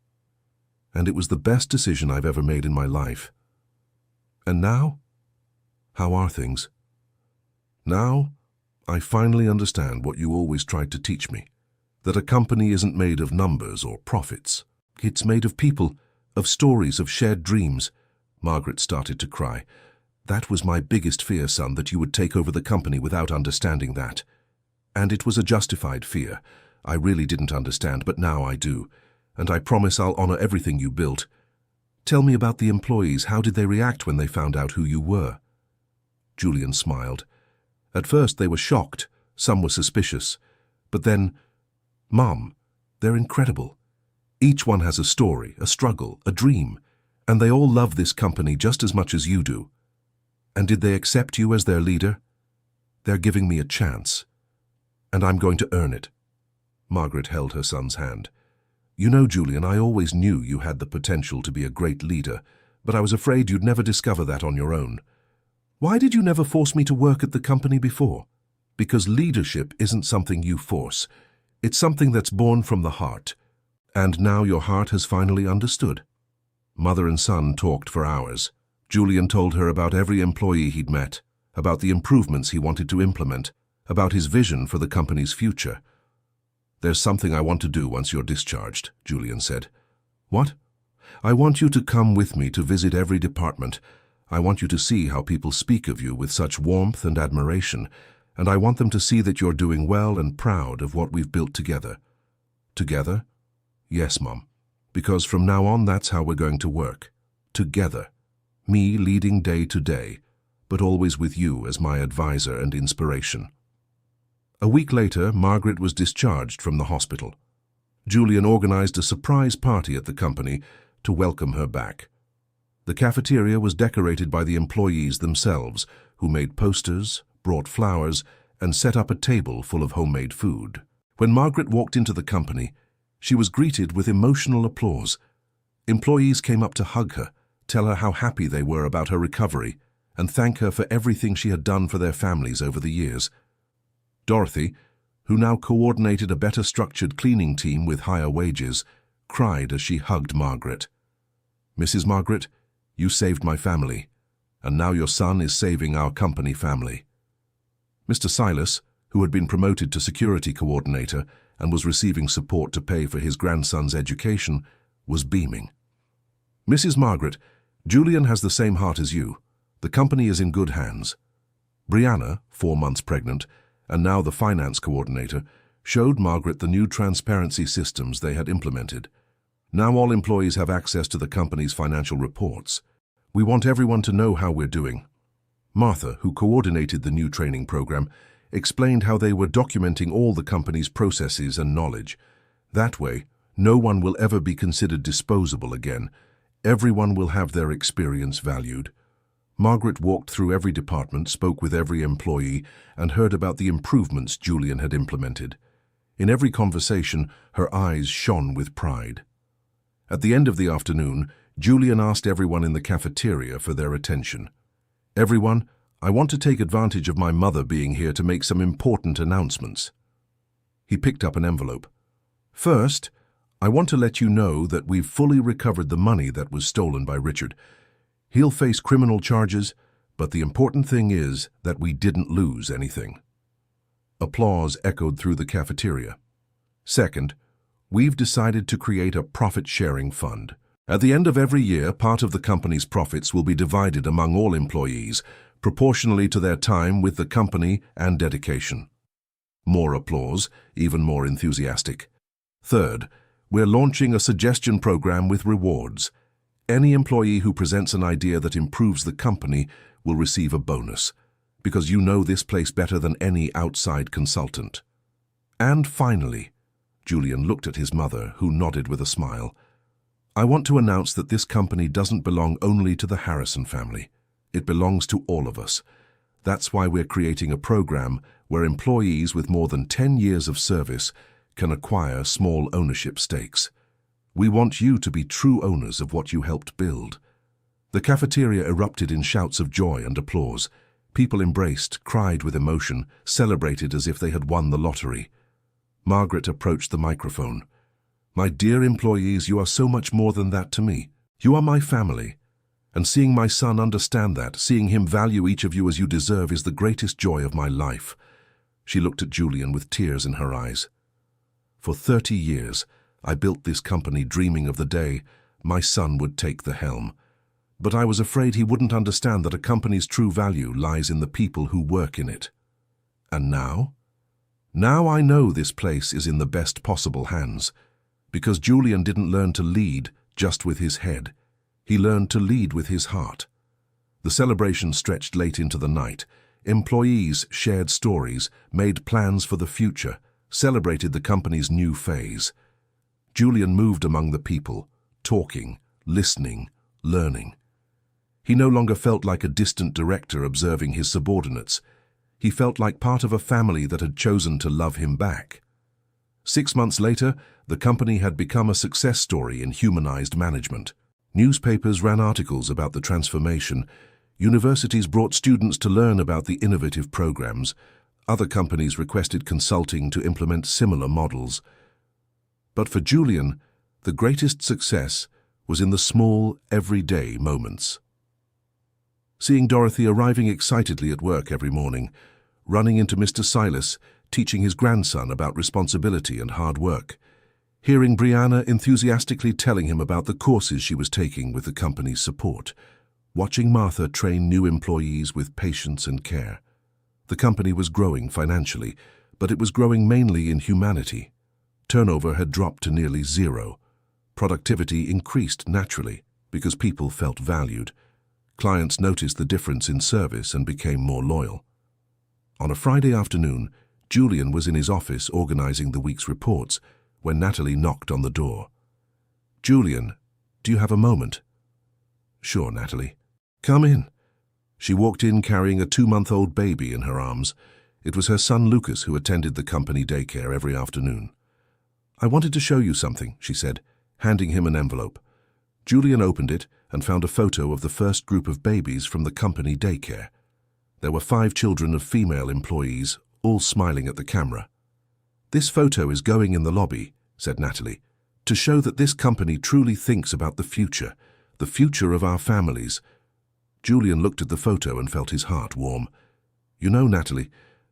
And it was the best decision I've ever made in my life." "And now? How are things?" "Now, I finally understand what you always tried to teach me, that a company isn't made of numbers or profits. It's made of people, of stories, of shared dreams." Margaret started to cry. "That was my biggest fear, son, that you would take over the company without understanding that. And it was a justified fear. I really didn't understand, but now I do. And I promise I'll honor everything you built. Tell me about the employees. How did they react when they found out who you were?" Julian smiled. At first they were shocked, some were suspicious. But then, "Mom, they're incredible. Each one has a story, a struggle, a dream, and they all love this company just as much as you do. And did they accept you as their leader? They're giving me a chance. And I'm going to earn it." Margaret held her son's hand. "You know, Julian, I always knew you had the potential to be a great leader, but I was afraid you'd never discover that on your own. Why did you never force me to work at the company before? Because leadership isn't something you force. It's something that's born from the heart. And now your heart has finally understood." Mother and son talked for hours. Julian told her about every employee he'd met, about the improvements he wanted to implement, about his vision for the company's future. "There's something I want to do once you're discharged," Julian said. "What?" I want you to come with me to visit every department. I want you to see how people speak of you with such warmth and admiration, and I want them to see that you're doing well and proud of what we've built together. Together? Yes, Mom. Because from now on, that's how we're going to work. Together. Me leading day to day, but always with you as my advisor and inspiration. A week later, Margaret was discharged from the hospital. Julian organized a surprise party at the company to welcome her back. The cafeteria was decorated by the employees themselves, who made posters, brought flowers, and set up a table full of homemade food. When Margaret walked into the company, she was greeted with emotional applause. Employees came up to hug her, tell her how happy they were about her recovery, and thank her for everything she had done for their families over the years. Dorothy, who now coordinated a better structured cleaning team with higher wages, cried as she hugged Margaret. "Mrs. Margaret, you saved my family, and now your son is saving our company family." Mr. Silas, who had been promoted to security coordinator and was receiving support to pay for his grandson's education, was beaming. "Mrs. Margaret, Julian has the same heart as you. The company is in good hands." Brianna, 4 months pregnant, and now the finance coordinator, showed Margaret the new transparency systems they had implemented. "Now all employees have access to the company's financial reports. We want everyone to know how we're doing." Martha, who coordinated the new training program, explained how they were documenting all the company's processes and knowledge. That way, no one will ever be considered disposable again. Everyone will have their experience valued. Margaret walked through every department, spoke with every employee, and heard about the improvements Julian had implemented. In every conversation, her eyes shone with pride. At the end of the afternoon, Julian asked everyone in the cafeteria for their attention. "Everyone, I want to take advantage of my mother being here to make some important announcements." He picked up an envelope. "First, I want to let you know that we've fully recovered the money that was stolen by Richard. He'll face criminal charges, but the important thing is that we didn't lose anything." Applause echoed through the cafeteria. "Second, we've decided to create a profit-sharing fund. At the end of every year, part of the company's profits will be divided among all employees, proportionally to their time with the company and dedication." More applause, even more enthusiastic. "Third, we're launching a suggestion program with rewards. Any employee who presents an idea that improves the company will receive a bonus, because you know this place better than any outside consultant." "And finally," Julian looked at his mother, who nodded with a smile, "I want to announce that this company doesn't belong only to the Harrison family. It belongs to all of us. That's why we're creating a program where employees with more than 10 years of service can acquire small ownership stakes. We want you to be true owners of what you helped build." The cafeteria erupted in shouts of joy and applause. People embraced, cried with emotion, celebrated as if they had won the lottery. Margaret approached the microphone. "My dear employees, you are so much more than that to me. You are my family. And seeing my son understand that, seeing him value each of you as you deserve, is the greatest joy of my life." She looked at Julian with tears in her eyes. "For 30 years, I built this company dreaming of the day my son would take the helm. But I was afraid he wouldn't understand that a company's true value lies in the people who work in it. And now? Now I know this place is in the best possible hands, because Julian didn't learn to lead just with his head. He learned to lead with his heart." The celebration stretched late into the night. Employees shared stories, made plans for the future, celebrated the company's new phase. Julian moved among the people, talking, listening, learning. He no longer felt like a distant director observing his subordinates. He felt like part of a family that had chosen to love him back. 6 months later, the company had become a success story in humanized management. Newspapers ran articles about the transformation. Universities brought students to learn about the innovative programs. Other companies requested consulting to implement similar models. But for Julian, the greatest success was in the small, everyday moments. Seeing Dorothy arriving excitedly at work every morning, running into Mr. Silas, teaching his grandson about responsibility and hard work. hearing Brianna enthusiastically telling him about the courses she was taking with the company's support, watching Martha train new employees with patience and care. The company was growing financially, but it was growing mainly in humanity. Turnover had dropped to nearly zero. Productivity increased naturally because people felt valued. Clients noticed the difference in service and became more loyal. On a Friday afternoon, Julian was in his office organizing the week's reports when Natalie knocked on the door. "Julian, do you have a moment?" "Sure, Natalie." "Come in." She walked in carrying a 2-month-old baby in her arms. It was her son Lucas who attended the company daycare every afternoon. "I wanted to show you something," she said, handing him an envelope. Julian opened it and found a photo of the first group of babies from the company daycare. There were 5 children of female employees, all smiling at the camera. "This photo is going in the lobby," said Natalie, "to show that this company truly thinks about the future of our families." Julian looked at the photo and felt his heart warm. "You know, Natalie,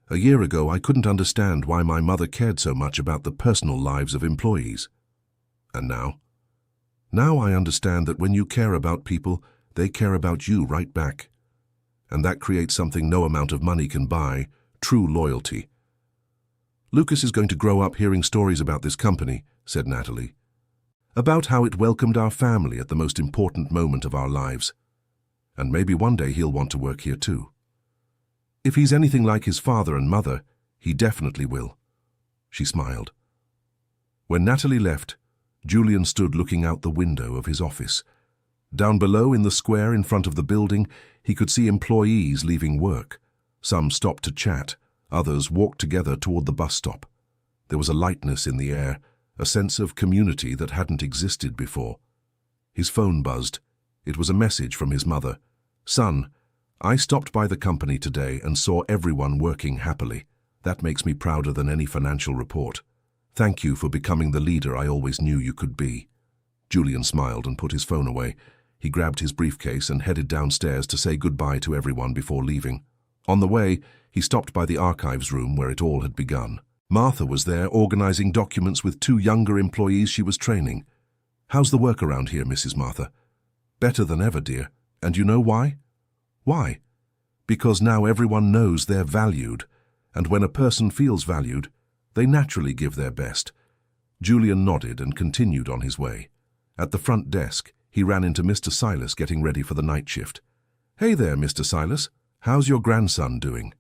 a year ago I couldn't understand why my mother cared so much about the personal lives of employees. And now? Now I understand that when you care about people, they care about you right back. And that creates something no amount of money can buy, true loyalty." "Lucas is going to grow up hearing stories about this company," said Natalie. "About how it welcomed our family at the most important moment of our lives. And maybe one day he'll want to work here too. If he's anything like his father and mother, he definitely will." She smiled. When Natalie left, Julian stood looking out the window of his office. Down below in the square in front of the building, he could see employees leaving work. Some stopped to chat, others walked together toward the bus stop. There was a lightness in the air, a sense of community that hadn't existed before. His phone buzzed. It was a message from his mother. "Son, I stopped by the company today and saw everyone working happily. That makes me prouder than any financial report. Thank you for becoming the leader I always knew you could be." Julian smiled and put his phone away. He grabbed his briefcase and headed downstairs to say goodbye to everyone before leaving. On the way, he stopped by the archives room where it all had begun. Martha was there organizing documents with 2 younger employees she was training. "How's the work around here, Mrs. Martha?" "Better than ever, dear. And you know why?" "Why?" "Because now everyone knows they're valued. And when a person feels valued, they naturally give their best." Julian nodded and continued on his way. At the front desk, he ran into Mr. Silas getting ready for the night shift. "Hey there, Mr. Silas. How's your grandson doing?"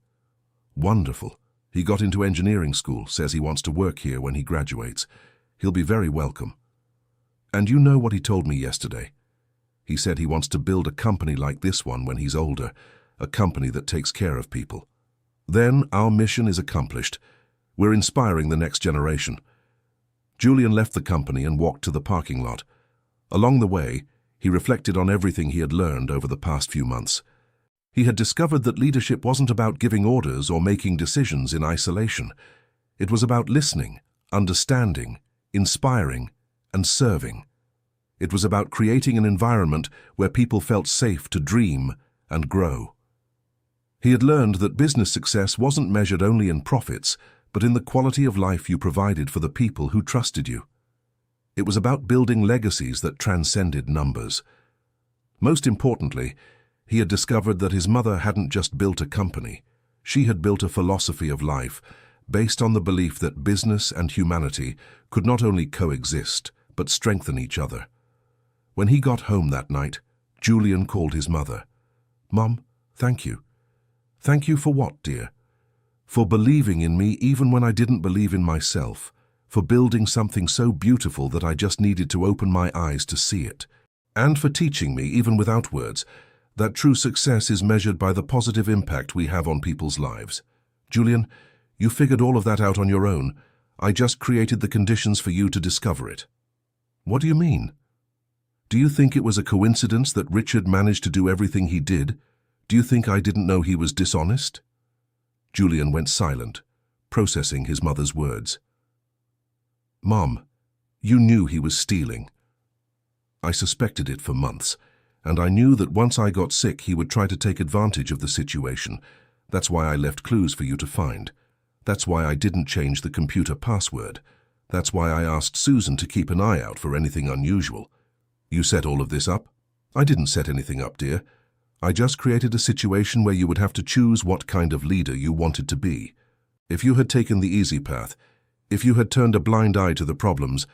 "Wonderful. He got into engineering school, says he wants to work here when he graduates. He'll be very welcome." "And you know what he told me yesterday? He said he wants to build a company like this one when he's older, a company that takes care of people. Then our mission is accomplished. We're inspiring the next generation." Julian left the company and walked to the parking lot. Along the way, he reflected on everything he had learned over the past few months. He had discovered that leadership wasn't about giving orders or making decisions in isolation. It was about listening, understanding, inspiring, and serving. It was about creating an environment where people felt safe to dream and grow. He had learned that business success wasn't measured only in profits, but in the quality of life you provided for the people who trusted you. It was about building legacies that transcended numbers. Most importantly, he had discovered that his mother hadn't just built a company. She had built a philosophy of life based on the belief that business and humanity could not only coexist, but strengthen each other. When he got home that night, Julian called his mother. "Mom, thank you." "Thank you for what, dear?" "For believing in me even when I didn't believe in myself, for building something so beautiful that I just needed to open my eyes to see it, and for teaching me, even without words, that true success is measured by the positive impact we have on people's lives. Julian, you figured all of that out on your own. I just created the conditions for you to discover it." "What do you mean? Do you think it was a coincidence that Richard managed to do everything he did? Do you think I didn't know he was dishonest?" Julian went silent, processing his mother's words. "Mom, you knew he was stealing." "I suspected it for months, and I knew that once I got sick he would try to take advantage of the situation. That's why I left clues for you to find. That's why I didn't change the computer password. That's why I asked Susan to keep an eye out for anything unusual. You set all of this up? I didn't set anything up, dear. I just created a situation where you would have to choose what kind of leader you wanted to be. If you had taken the easy path, if you had turned a blind eye to the problems,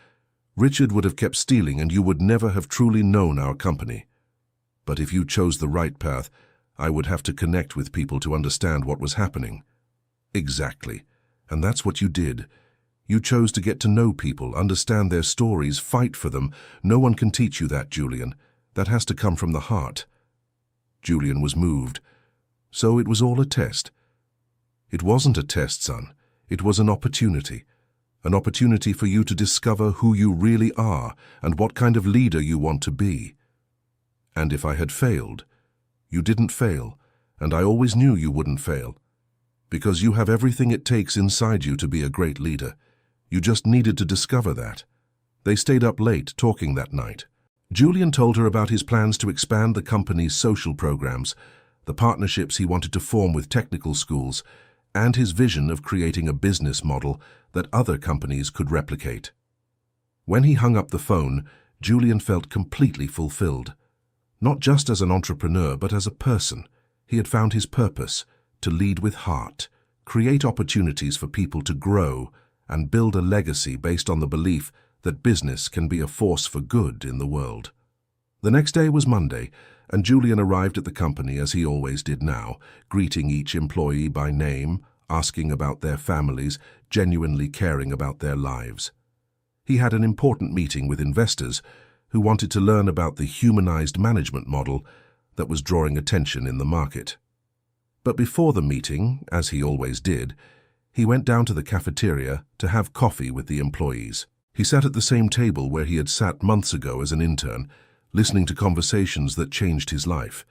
Richard would have kept stealing and you would never have truly known our company. But if you chose the right path, I would have to connect with people to understand what was happening. Exactly. And that's what you did. You chose to get to know people, understand their stories, fight for them. No one can teach you that, Julian. That has to come from the heart. Julian was moved. So it was all a test. It wasn't a test, son. It was an opportunity. An opportunity for you to discover who you really are and what kind of leader you want to be. And if I had failed, you didn't fail, and I always knew you wouldn't fail. Because you have everything it takes inside you to be a great leader. You just needed to discover that. They stayed up late talking that night. Julian told her about his plans to expand the company's social programs, the partnerships he wanted to form with technical schools, and his vision of creating a business model that other companies could replicate. When he hung up the phone, Julian felt completely fulfilled. Not just as an entrepreneur, but as a person. He had found his purpose, to lead with heart, create opportunities for people to grow, and build a legacy based on the belief that business can be a force for good in the world. The next day was Monday, and Julian arrived at the company as he always did now, greeting each employee by name, asking about their families, genuinely caring about their lives. He had an important meeting with investors who wanted to learn about the humanized management model that was drawing attention in the market. But before the meeting, as he always did, he went down to the cafeteria to have coffee with the employees. He sat at the same table where he had sat months ago as an intern, listening to conversations that changed his life.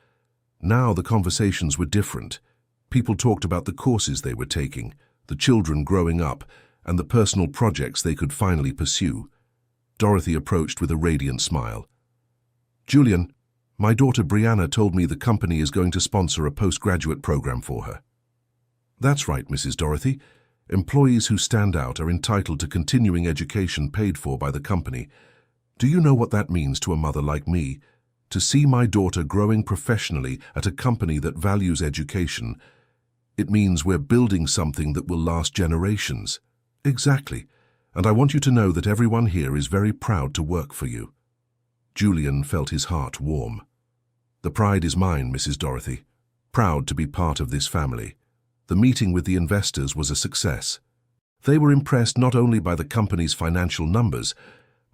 Now the conversations were different. People talked about the courses they were taking, the children growing up, and the personal projects they could finally pursue. Dorothy approached with a radiant smile. "Julian, my daughter Brianna told me the company is going to sponsor a postgraduate program for her." "That's right, Mrs. Dorothy. Employees who stand out are entitled to continuing education paid for by the company. Do you know what that means to a mother like me? To see my daughter growing professionally at a company that values education. It means we're building something that will last generations." "Exactly. And I want you to know that everyone here is very proud to work for you." Julian felt his heart warm. "The pride is mine, Mrs. Dorothy. Proud to be part of this family." The meeting with the investors was a success. They were impressed not only by the company's financial numbers,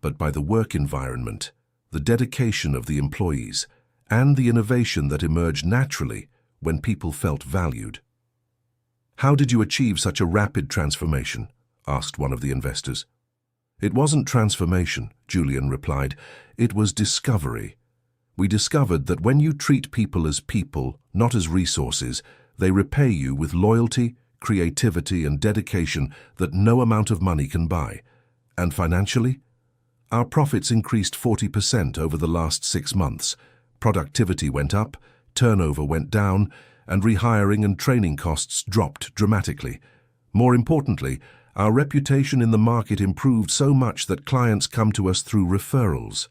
but by the work environment, the dedication of the employees, and the innovation that emerged naturally when people felt valued. "How did you achieve such a rapid transformation?" asked one of the investors. "It wasn't transformation," Julian replied. "It was discovery. We discovered that when you treat people as people, not as resources, they repay you with loyalty, creativity, and dedication that no amount of money can buy. And financially? Our profits increased 40% over the last 6 months. Productivity went up, turnover went down, and rehiring and training costs dropped dramatically. More importantly, our reputation in the market improved so much that clients come to us through referrals.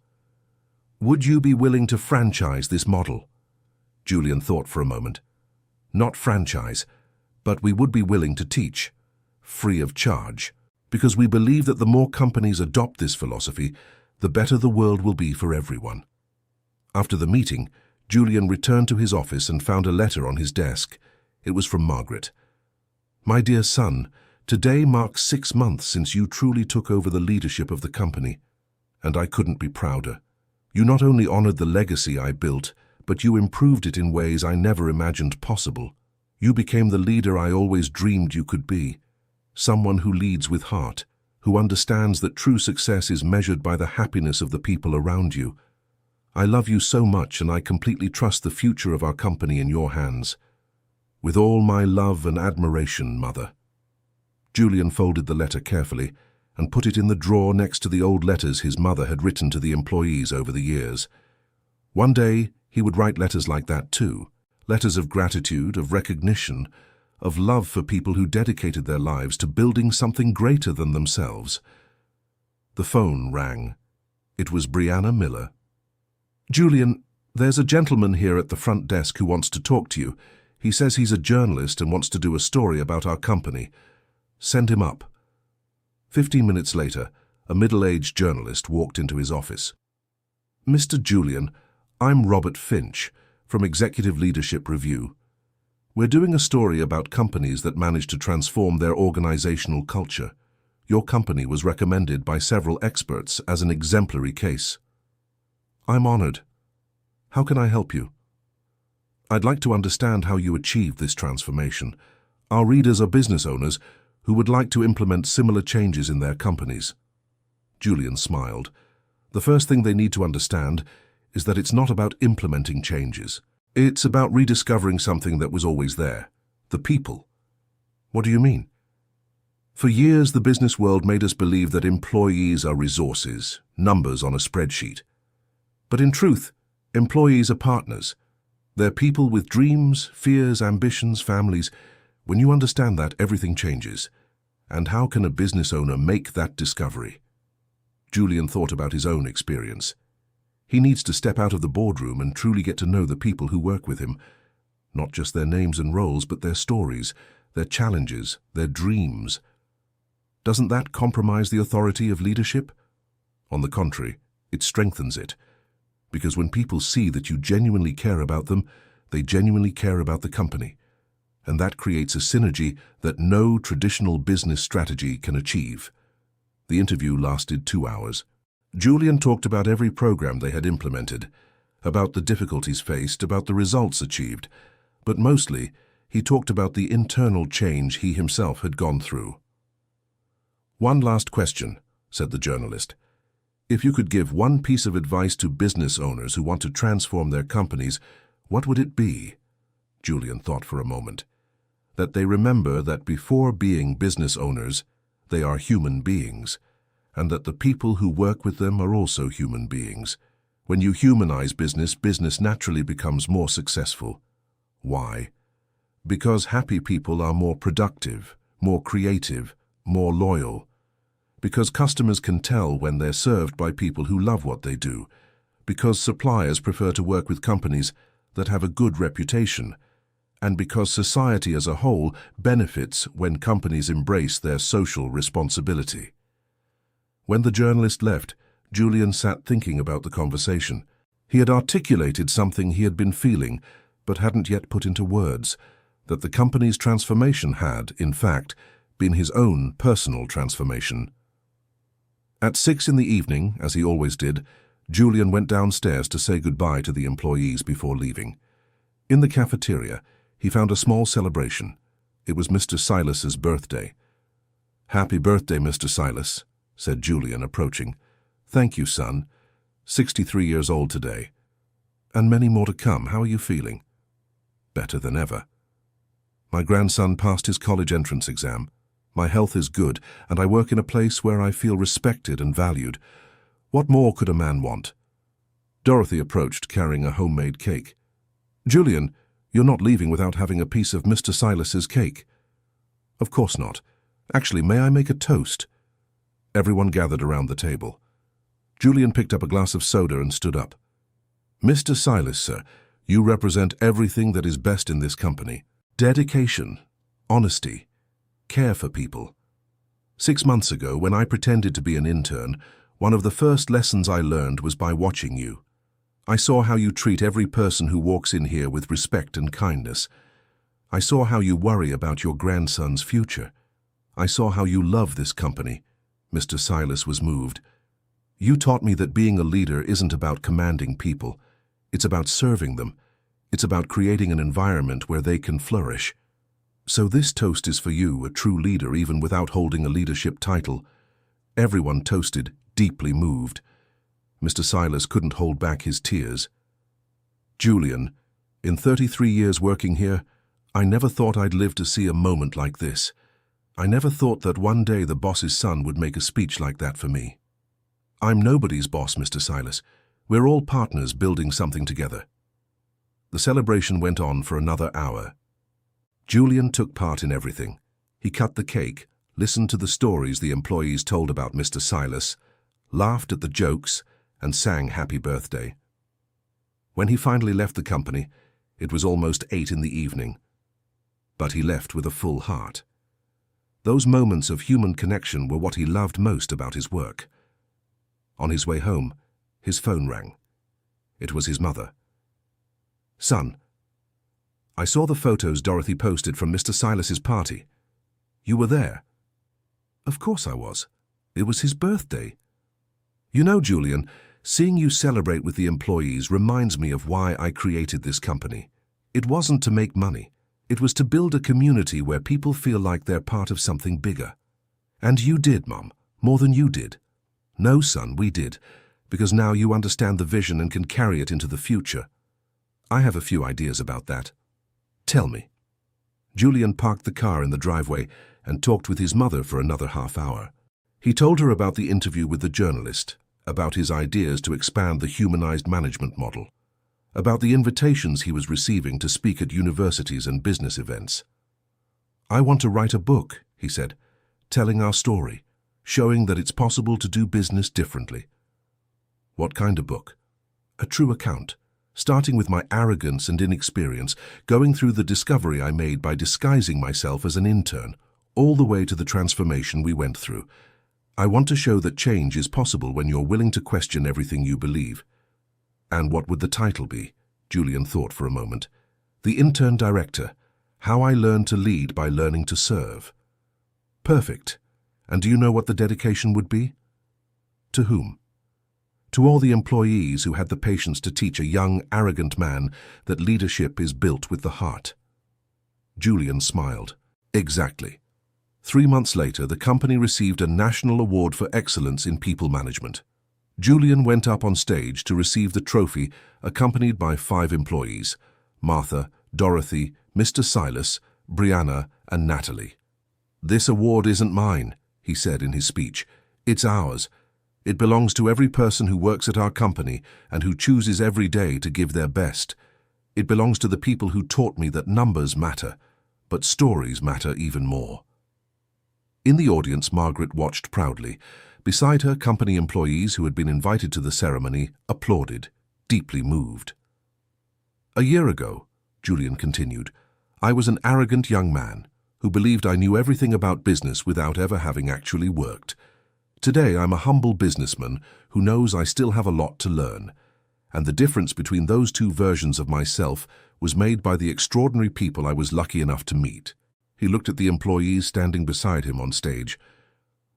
Would you be willing to franchise this model?" Julian thought for a moment. "Not franchise, but we would be willing to teach, free of charge, because we believe that the more companies adopt this philosophy, the better the world will be for everyone." After the meeting, Julian returned to his office and found a letter on his desk. It was from Margaret. "My dear son, today marks 6 months since you truly took over the leadership of the company, and I couldn't be prouder. You not only honored the legacy I built, but you improved it in ways I never imagined possible. You became the leader I always dreamed you could be, someone who leads with heart, who understands that true success is measured by the happiness of the people around you. I love you so much, and I completely trust the future of our company in your hands. With all my love and admiration, Mother." Julian folded the letter carefully and put it in the drawer next to the old letters his mother had written to the employees over the years. One day, he would write letters like that too, letters of gratitude, of recognition, of love for people who dedicated their lives to building something greater than themselves. The phone rang. It was Brianna Miller. "Julian, there's a gentleman here at the front desk who wants to talk to you. He says he's a journalist and wants to do a story about our company. Send him up." 15 minutes later, a middle-aged journalist walked into his office. "Mr. Julian, I'm Robert Finch from Executive Leadership Review. We're doing a story about companies that manage to transform their organizational culture. Your company was recommended by several experts as an exemplary case." "I'm honored. How can I help you?" "I'd like to understand how you achieved this transformation. Our readers are business owners who would like to implement similar changes in their companies." Julian smiled. "The first thing they need to understand is that it's not about implementing changes. It's about rediscovering something that was always there: the people." "What do you mean?" "For years, the business world made us believe that employees are resources, numbers on a spreadsheet. But in truth, employees are partners. They're people with dreams, fears, ambitions, families. When you understand that, everything changes. And how can a business owner make that discovery?" Julian thought about his own experience. He needs to step out of the boardroom and truly get to know the people who work with him. Not just their names and roles, but their stories, their challenges, their dreams. Doesn't that compromise the authority of leadership? On the contrary, it strengthens it. Because when people see that you genuinely care about them, they genuinely care about the company. And that creates a synergy that no traditional business strategy can achieve. The interview lasted 2 hours. Julian talked about every program they had implemented, about the difficulties faced, about the results achieved, but mostly he talked about the internal change he himself had gone through. "One last question," said the journalist. "If you could give one piece of advice to business owners who want to transform their companies, what would it be?" Julian thought for a moment. "That they remember that before being business owners, they are human beings, and that the people who work with them are also human beings. When you humanize business, business naturally becomes more successful. Why? Because happy people are more productive, more creative, more loyal. Because customers can tell when they're served by people who love what they do. Because suppliers prefer to work with companies that have a good reputation. And because society as a whole benefits when companies embrace their social responsibility." When the journalist left, Julian sat thinking about the conversation. He had articulated something he had been feeling, but hadn't yet put into words, that the company's transformation had, in fact, been his own personal transformation. At 6 in the evening, as he always did, Julian went downstairs to say goodbye to the employees before leaving. In the cafeteria, he found a small celebration. It was Mr. Silas's birthday. "Happy birthday, Mr. Silas," said Julian, approaching. "Thank you, son. 63 years old today. And many more to come. How are you feeling?" "Better than ever. My grandson passed his college entrance exam. My health is good, and I work in a place where I feel respected and valued. What more could a man want?" Dorothy approached, carrying a homemade cake. "Julian, you're not leaving without having a piece of Mr. Silas's cake." "Of course not. Actually, may I make a toast?" Everyone gathered around the table. Julian picked up a glass of soda and stood up. "Mr. Silas, sir, you represent everything that is best in this company. Dedication, honesty, care for people. 6 months ago, when I pretended to be an intern, one of the first lessons I learned was by watching you. I saw how you treat every person who walks in here with respect and kindness. I saw how you worry about your grandson's future. I saw how you love this company." Mr. Silas was moved. "You taught me that being a leader isn't about commanding people. It's about serving them. It's about creating an environment where they can flourish. So this toast is for you, a true leader, even without holding a leadership title." Everyone toasted, deeply moved. Mr. Silas couldn't hold back his tears. "Julian, in 33 years working here, I never thought I'd live to see a moment like this. I never thought that one day the boss's son would make a speech like that for me. I'm nobody's boss, Mr. Silas. We're all partners building something together." The celebration went on for another hour. Julian took part in everything. He cut the cake, listened to the stories the employees told about Mr. Silas, laughed at the jokes, and sang happy birthday. When he finally left the company, it was almost 8 in the evening. But he left with a full heart. Those moments of human connection were what he loved most about his work. On his way home, his phone rang. It was his mother. "Son, I saw the photos Dorothy posted from Mr. Silas's party. You were there." "Of course I was. It was his birthday." "You know, Julian, seeing you celebrate with the employees reminds me of why I created this company. It wasn't to make money. It was to build a community where people feel like they're part of something bigger. And you did, Mom, more than you did." "No, son, we did, because now you understand the vision and can carry it into the future." "I have a few ideas about that." "Tell me." Julian parked the car in the driveway and talked with his mother for another half-hour. He told her about the interview with the journalist, about his ideas to expand the humanized management model, about the invitations he was receiving to speak at universities and business events. "I want to write a book," he said, "telling our story, showing that it's possible to do business differently." "What kind of book?" "A true account, starting with my arrogance and inexperience, going through the discovery I made by disguising myself as an intern, all the way to the transformation we went through. I want to show that change is possible when you're willing to question everything you believe." "And what would the title be?" Julian thought for a moment. "The Intern Director, How I Learned to Lead by Learning to Serve." "Perfect. And do you know what the dedication would be?" "To whom?" "To all the employees who had the patience to teach a young, arrogant man that leadership is built with the heart." Julian smiled. "Exactly." 3 months later, the company received a national award for excellence in people management. Julian went up on stage to receive the trophy, accompanied by 5 employees: Martha, Dorothy, Mr. Silas, Brianna, and Natalie. "This award isn't mine," he said in his speech. "It's ours. It belongs to every person who works at our company and who chooses every day to give their best. It belongs to the people who taught me that numbers matter, but stories matter even more." In the audience, Margaret watched proudly. Beside her, company employees who had been invited to the ceremony applauded, deeply moved. "A year ago," Julian continued, "I was an arrogant young man who believed I knew everything about business without ever having actually worked. Today, I'm a humble businessman who knows I still have a lot to learn, and the difference between those two versions of myself was made by the extraordinary people I was lucky enough to meet." He looked at the employees standing beside him on stage.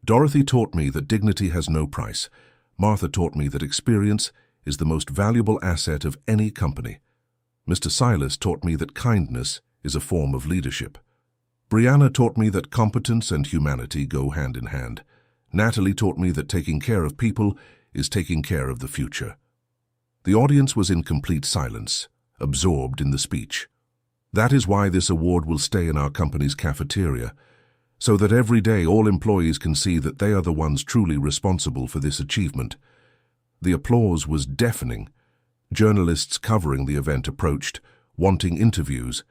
"Dorothy taught me that dignity has no price. Martha taught me that experience is the most valuable asset of any company. Mr. Silas taught me that kindness is a form of leadership. Brianna taught me that competence and humanity go hand in hand. Natalie taught me that taking care of people is taking care of the future." The audience was in complete silence, absorbed in the speech. "That is why this award will stay in our company's cafeteria, so that every day all employees can see that they are the ones truly responsible for this achievement." The applause was deafening. Journalists covering the event approached, wanting interviews.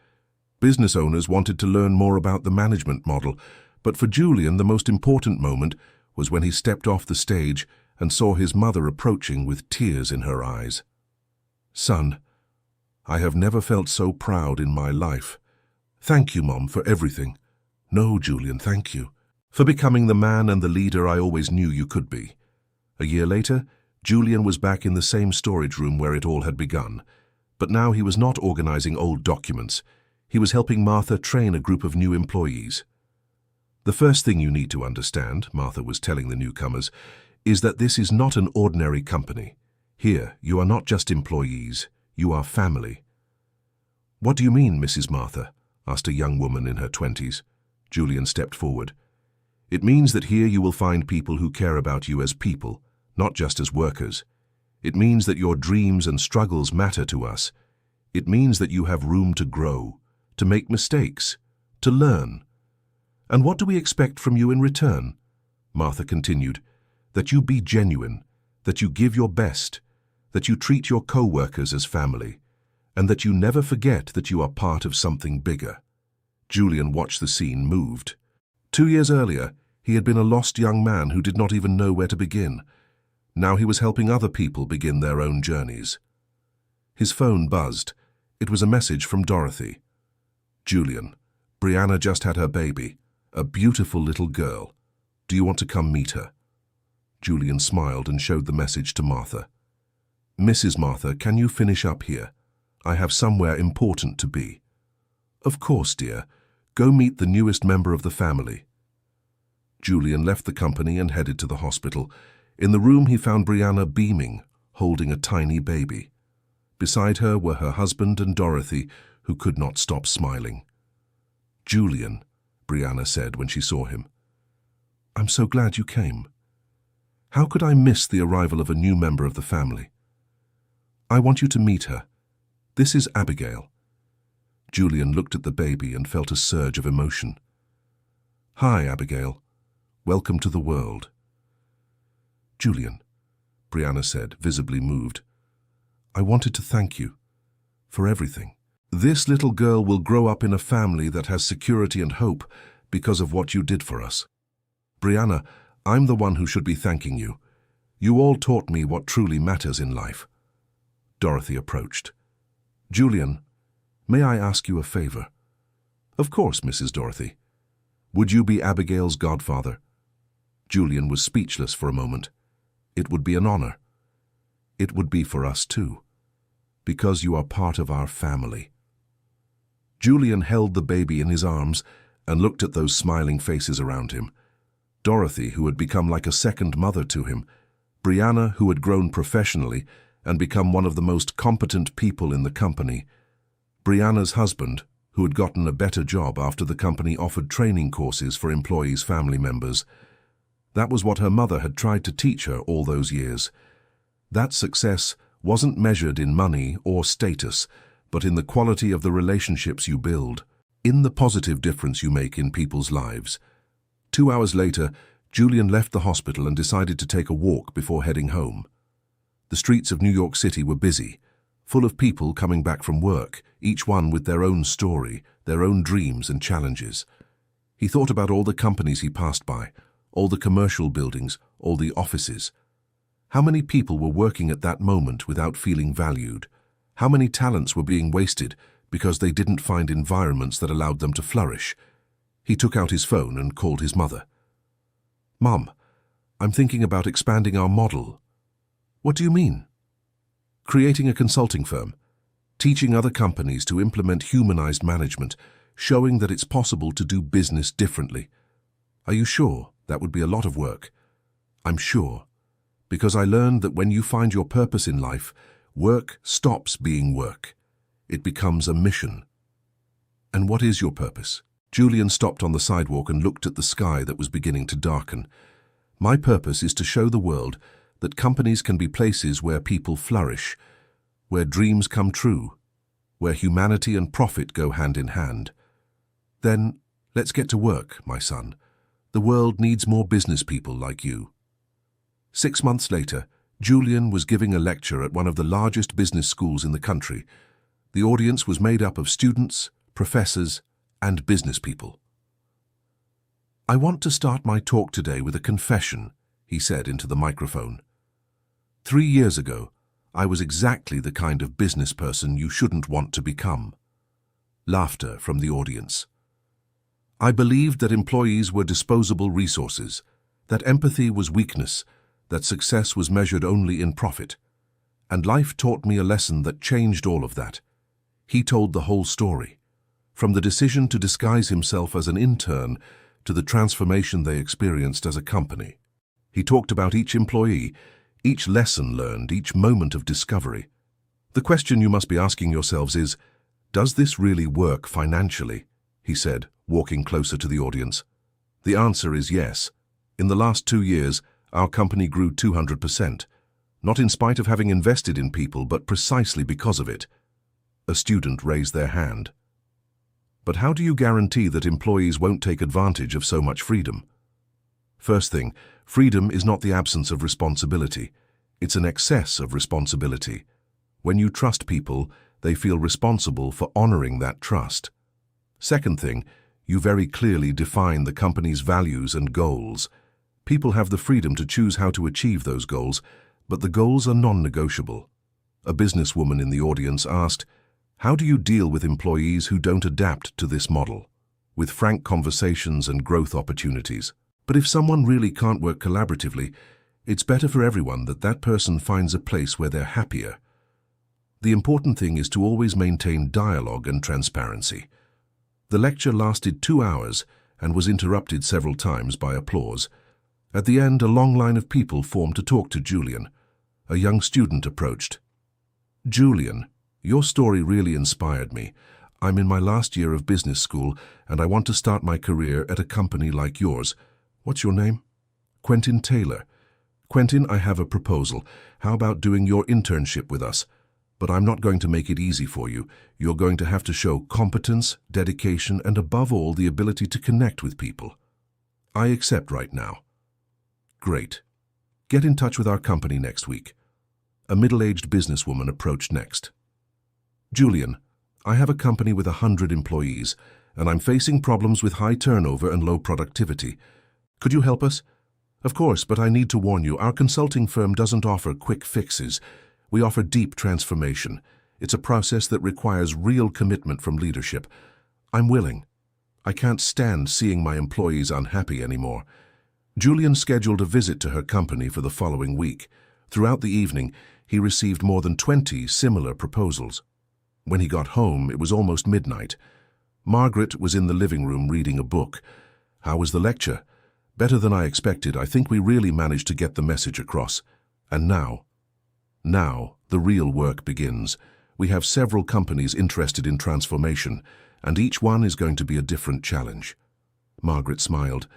Business owners wanted to learn more about the management model, but for Julian the most important moment was when he stepped off the stage and saw his mother approaching with tears in her eyes. "Son, I have never felt so proud in my life. Thank you, Mom, for everything." "No, Julian, thank you for becoming the man and the leader I always knew you could be." A year later, Julian was back in the same storage room where it all had begun. But now he was not organizing old documents. He was helping Martha train a group of new employees. "The first thing you need to understand," Martha was telling the newcomers, "is that this is not an ordinary company. Here, you are not just employees. You are family." "What do you mean, Mrs. Martha?" asked a young woman in her 20s. Julian stepped forward. "It means that here you will find people who care about you as people, not just as workers. It means that your dreams and struggles matter to us. It means that you have room to grow, to make mistakes, to learn. And what do we expect from you in return?" Martha continued. "That you be genuine, that you give your best, that you treat your co-workers as family, and that you never forget that you are part of something bigger." Julian watched the scene, moved. 2 years earlier, he had been a lost young man who did not even know where to begin. Now he was helping other people begin their own journeys. His phone buzzed. It was a message from Dorothy. Julian, Brianna just had her baby, a beautiful little girl. Do you want to come meet her? Julian smiled and showed the message to Martha. Mrs. Martha, can you finish up here? I have somewhere important to be. Of course, dear. Go meet the newest member of the family. Julian left the company and headed to the hospital. In the room he found Brianna beaming, holding a tiny baby. Beside her were her husband and Dorothy, who could not stop smiling. Julian, Brianna said when she saw him. I'm so glad you came. How could I miss the arrival of a new member of the family? I want you to meet her. This is Abigail. Julian looked at the baby and felt a surge of emotion. Hi, Abigail. Welcome to the world. Julian, Brianna said, visibly moved. I wanted to thank you for everything. This little girl will grow up in a family that has security and hope because of what you did for us. Brianna, I'm the one who should be thanking you. You all taught me what truly matters in life. Dorothy approached. Julian, may I ask you a favor? Of course, Mrs. Dorothy. Would you be Abigail's godfather? Julian was speechless for a moment. It would be an honor. It would be for us too, because you are part of our family. Julian held the baby in his arms and looked at those smiling faces around him. Dorothy, who had become like a second mother to him, Brianna, who had grown professionally and become one of the most competent people in the company, Brianna's husband, who had gotten a better job after the company offered training courses for employees' family members. That was what her mother had tried to teach her all those years. That success wasn't measured in money or status, but in the quality of the relationships you build, in the positive difference you make in people's lives. 2 hours later, Julian left the hospital and decided to take a walk before heading home. The streets of New York City were busy, full of people coming back from work, each one with their own story, their own dreams and challenges. He thought about all the companies he passed by, all the commercial buildings, all the offices. How many people were working at that moment without feeling valued? How many talents were being wasted because they didn't find environments that allowed them to flourish? He took out his phone and called his mother. Mom, I'm thinking about expanding our model. What do you mean? Creating a consulting firm, teaching other companies to implement humanized management, showing that it's possible to do business differently. Are you sure? That would be a lot of work. I'm sure, because I learned that when you find your purpose in life, work stops being work. It becomes a mission. And what is your purpose? Julian stopped on the sidewalk and looked at the sky that was beginning to darken. My purpose is to show the world that companies can be places where people flourish, where dreams come true, where humanity and profit go hand in hand. Then, let's get to work, my son. The world needs more business people like you. 6 months later, Julian was giving a lecture at one of the largest business schools in the country. The audience was made up of students, professors, and business people. I want to start my talk today with a confession, he said into the microphone. 3 years ago, I was exactly the kind of business person you shouldn't want to become. Laughter from the audience. I believed that employees were disposable resources, that empathy was weakness, that success was measured only in profit. And life taught me a lesson that changed all of that. He told the whole story, from the decision to disguise himself as an intern to the transformation they experienced as a company. He talked about each employee, each lesson learned, each moment of discovery. The question you must be asking yourselves is, does this really work financially? He said, walking closer to the audience. The answer is yes. In the last 2 years, our company grew 200%, not in spite of having invested in people, but precisely because of it. A student raised their hand. But how do you guarantee that employees won't take advantage of so much freedom? First thing, freedom is not the absence of responsibility. It's an excess of responsibility. When you trust people, they feel responsible for honoring that trust. Second thing, you very clearly define the company's values and goals. People have the freedom to choose how to achieve those goals, But the goals are non-negotiable. A businesswoman in the audience asked, "How do you deal with employees who don't adapt to this model?" With frank conversations and growth opportunities. But if someone really can't work collaboratively, it's better for everyone that that person finds a place where they're happier. The important thing is to always maintain dialogue and transparency. The lecture lasted 2 hours and was interrupted several times by applause. At the end, a long line of people formed to talk to Julian. A young student approached. "Julian, your story really inspired me. I'm in my last year of business school and I want to start my career at a company like yours. What's your name?" "Quentin Taylor." "Quentin, I have a proposal. How about doing your internship with us? But I'm not going to make it easy for you. You're going to have to show competence, dedication, and above all, the ability to connect with people." "I accept right now." "Great. Get in touch with our company next week." A middle-aged businesswoman approached next. "Julian, I have a company with 100 employees, and I'm facing problems with high turnover and low productivity. Could you help us?" "Of course, but I need to warn you, our consulting firm doesn't offer quick fixes. We offer deep transformation. It's a process that requires real commitment from leadership. I'm willing. I can't stand seeing my employees unhappy anymore." Julian scheduled a visit to her company for the following week. Throughout the evening, he received more than 20 similar proposals. When he got home, it was almost midnight. Margaret was in the living room reading a book. "How was the lecture?" "Better than I expected. I think we really managed to get the message across. And now, the real work begins. We have several companies interested in transformation, and each one is going to be a different challenge." Margaret smiled.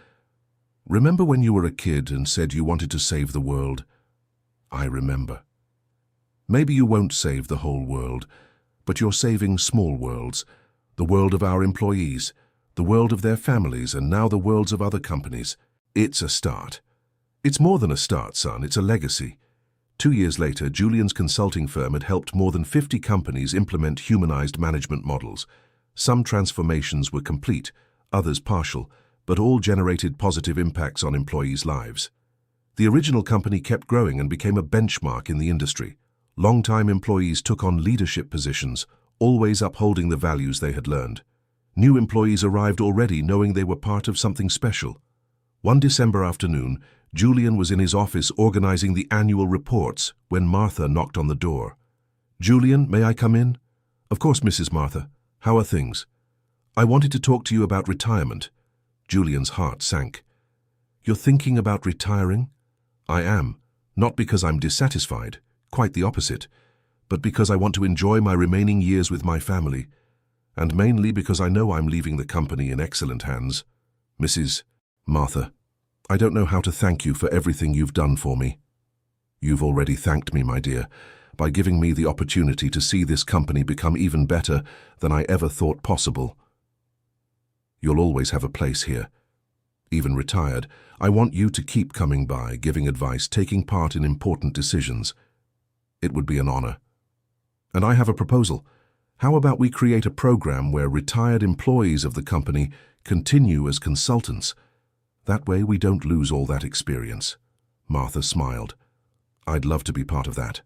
"Remember when you were a kid and said you wanted to save the world?" "I remember. Maybe you won't save the whole world, but you're saving small worlds. The world of our employees, the world of their families, and now the worlds of other companies. It's a start. It's more than a start, son. It's a legacy." 2 years later, Julian's consulting firm had helped more than 50 companies implement humanized management models. Some transformations were complete, others partial, but all generated positive impacts on employees' lives. The original company kept growing and became a benchmark in the industry. Long-time employees took on leadership positions, always upholding the values they had learned. New employees arrived already knowing they were part of something special. One December afternoon, Julian was in his office organizing the annual reports when Martha knocked on the door. "Julian, may I come in?" "Of course, Mrs. Martha. How are things?" "I wanted to talk to you about retirement." Julian's heart sank. "You're thinking about retiring?" "I am. Not because I'm dissatisfied, quite the opposite, but because I want to enjoy my remaining years with my family, and mainly because I know I'm leaving the company in excellent hands. Mrs. Martha, I don't know how to thank you for everything you've done for me." "You've already thanked me, my dear, by giving me the opportunity to see this company become even better than I ever thought possible. You'll always have a place here. Even retired, I want you to keep coming by, giving advice, taking part in important decisions. It would be an honor. And I have a proposal. How about we create a program where retired employees of the company continue as consultants? That way we don't lose all that experience." Martha smiled. "I'd love to be part of that."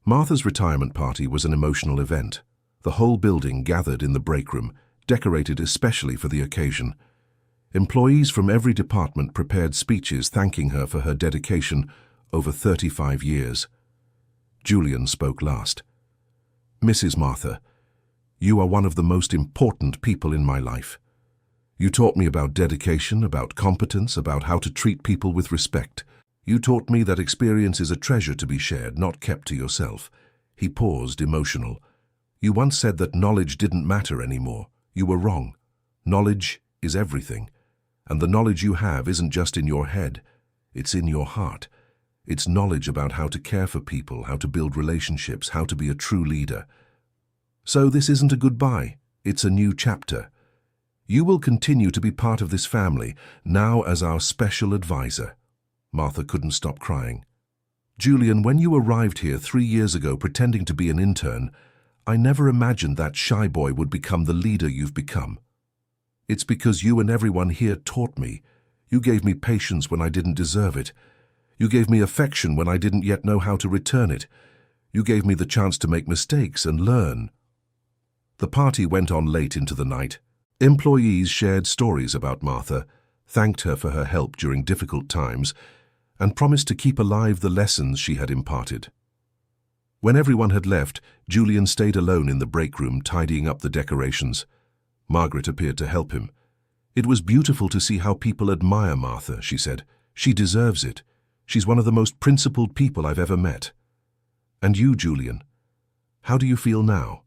Martha's retirement party was an emotional event. The whole building gathered in the break room, decorated especially for the occasion. Employees from every department prepared speeches thanking her for her dedication over 35 years. Julian spoke last. "Mrs. Martha, you are one of the most important people in my life. You taught me about dedication, about competence, about how to treat people with respect. You taught me that experience is a treasure to be shared, not kept to yourself." He paused, emotional. "You once said that knowledge didn't matter anymore. You were wrong. Knowledge is everything. And the knowledge you have isn't just in your head. It's in your heart. It's knowledge about how to care for people, how to build relationships, how to be a true leader. So this isn't a goodbye. It's a new chapter. You will continue to be part of this family, now as our special advisor." Martha couldn't stop crying. "Julian, when you arrived here 3 years ago pretending to be an intern, I never imagined that shy boy would become the leader you've become. It's because you and everyone here taught me. You gave me patience when I didn't deserve it. You gave me affection when I didn't yet know how to return it. You gave me the chance to make mistakes and learn. The party went on late into the night. Employees shared stories about Martha, thanked her for her help during difficult times, and promised to keep alive the lessons she had imparted. When everyone had left, Julian stayed alone in the break room tidying up the decorations. Margaret appeared to help him. "It was beautiful to see how people admire Martha," she said. "She deserves it. She's one of the most principled people I've ever met." "And you, Julian, how do you feel now?"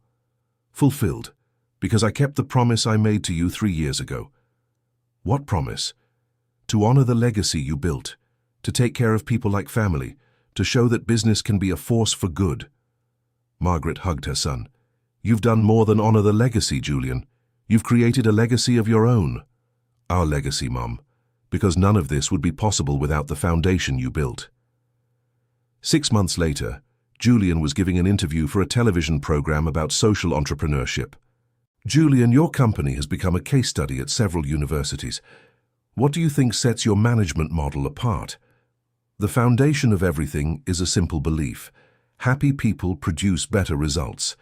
"Fulfilled, because I kept the promise I made to you 3 years ago." "What promise?" "To honor the legacy you built, to take care of people like family, to show that business can be a force for good." Margaret hugged her son. "You've done more than honor the legacy, Julian. You've created a legacy of your own." "Our legacy, Mum, because none of this would be possible without the foundation you built." 6 months later, Julian was giving an interview for a television program about social entrepreneurship. "Julian, your company has become a case study at several universities. What do you think sets your management model apart?" "The foundation of everything is a simple belief. Happy people produce better results.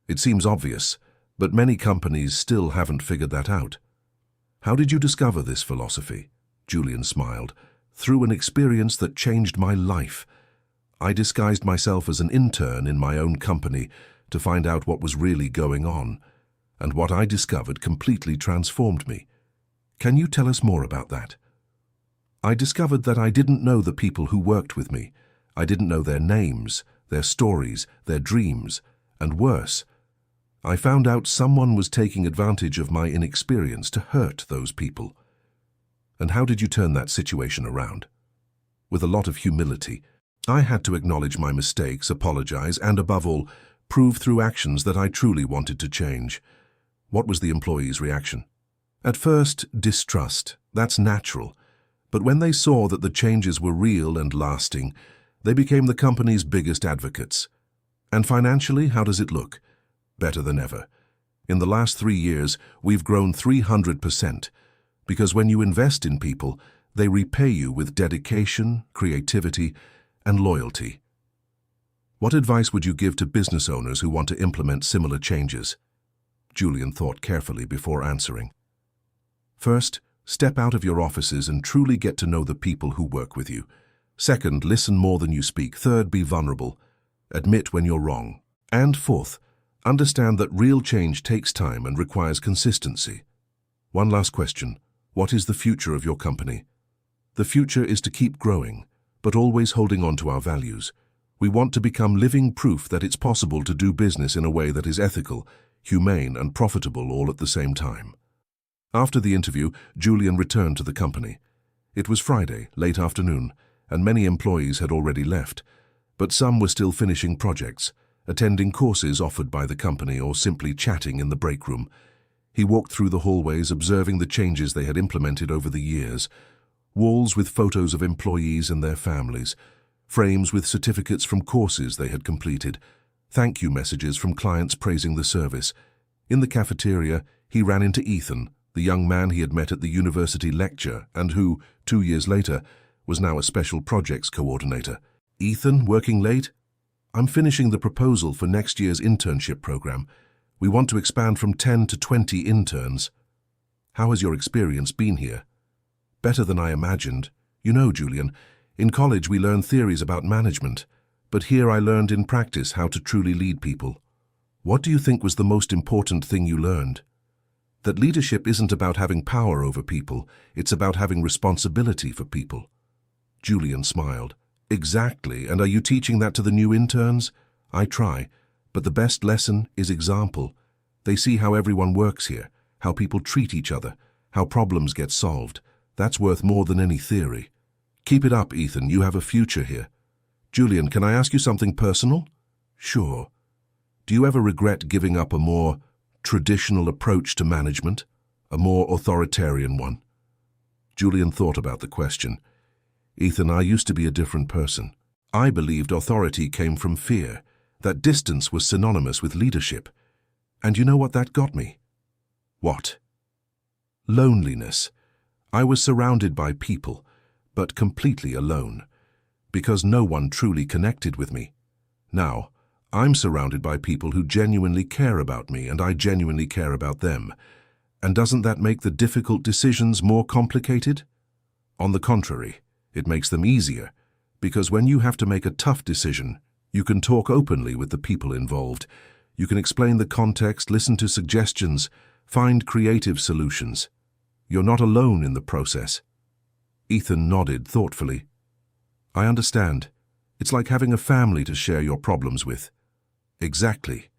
It seems obvious, but many companies still haven't figured that out." "How did you discover this philosophy?" Julian smiled. "Through an experience that changed my life. I disguised myself as an intern in my own company to find out what was really going on, and what I discovered completely transformed me. Can you tell us more about that?" "I discovered that I didn't know the people who worked with me. I didn't know their names, their stories, their dreams, and worse, I found out someone was taking advantage of my inexperience to hurt those people." "And how did you turn that situation around?" "With a lot of humility. I had to acknowledge my mistakes, apologize, and above all, prove through actions that I truly wanted to change." "What was the employees' reaction?" "At first, distrust. That's natural. But when they saw that the changes were real and lasting, they became the company's biggest advocates." "And financially, how does it look?" "Better than ever. In the last 3 years, we've grown 300%. Because when you invest in people, they repay you with dedication, creativity, and loyalty." "What advice would you give to business owners who want to implement similar changes?" Julian thought carefully before answering. "First, step out of your offices and truly get to know the people who work with you. Second, listen more than you speak. Third, be vulnerable. Admit when you're wrong. And fourth, understand that real change takes time and requires consistency." One last question. What is the future of your company? "The future is to keep growing, but always holding on to our values. We want to become living proof that it's possible to do business in a way that is ethical, humane, and profitable all at the same time." After the interview, Julian returned to the company. It was Friday, late afternoon, and many employees had already left, but some were still finishing projects, attending courses offered by the company, or simply chatting in the break room. He walked through the hallways, observing the changes they had implemented over the years. Walls with photos of employees and their families, frames with certificates from courses they had completed, thank you messages from clients praising the service. In the cafeteria, he ran into Ethan, the young man he had met at the university lecture and who, 2 years later, was now a special projects coordinator. "Ethan, working late?" "I'm finishing the proposal for next year's internship program. We want to expand from 10 to 20 interns." "How has your experience been here?" "Better than I imagined. You know, Julian, in college we learn theories about management, but here I learned in practice how to truly lead people." "What do you think was the most important thing you learned?" "That leadership isn't about having power over people, it's about having responsibility for people." Julian smiled. "Exactly, and are you teaching that to the new interns?" "I try, but the best lesson is example. They see how everyone works here, how people treat each other, how problems get solved. That's worth more than any theory." "Keep it up, Ethan, you have a future here." "Julian, can I ask you something personal?" "Sure. Do you ever regret giving up a more traditional approach to management, a more authoritarian one?" Julian thought about the question. "Ethan, I used to be a different person. I believed authority came from fear, that distance was synonymous with leadership. And you know what that got me?" "What?" "Loneliness. I was surrounded by people, but completely alone. because no one truly connected with me. Now, I'm surrounded by people who genuinely care about me, and I genuinely care about them. And doesn't that make the difficult decisions more complicated? On the contrary, it makes them easier, because when you have to make a tough decision, you can talk openly with the people involved. You can explain the context, listen to suggestions, find creative solutions. You're not alone in the process. Ethan nodded thoughtfully. I understand. It's like having a family to share your problems with. Exactly.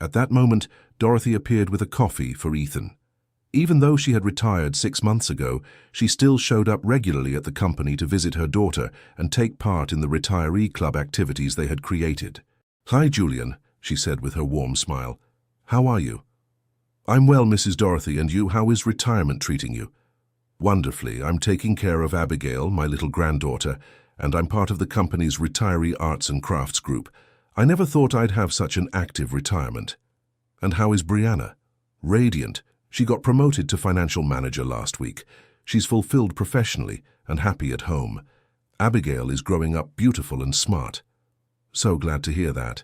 At that moment, Dorothy appeared with a coffee for Ethan. Even though she had retired 6 months ago, she still showed up regularly at the company to visit her daughter and take part in the retiree club activities they had created. Hi, Julian, she said with her warm smile. How are you? I'm well, Mrs. Dorothy, and you, how is retirement treating you? Wonderfully. I'm taking care of Abigail, my little granddaughter, and I'm part of the company's retiree arts and crafts group. I never thought I'd have such an active retirement. And how is Brianna? Radiant. She got promoted to financial manager last week. She's fulfilled professionally and happy at home. Abigail is growing up beautiful and smart. So glad to hear that.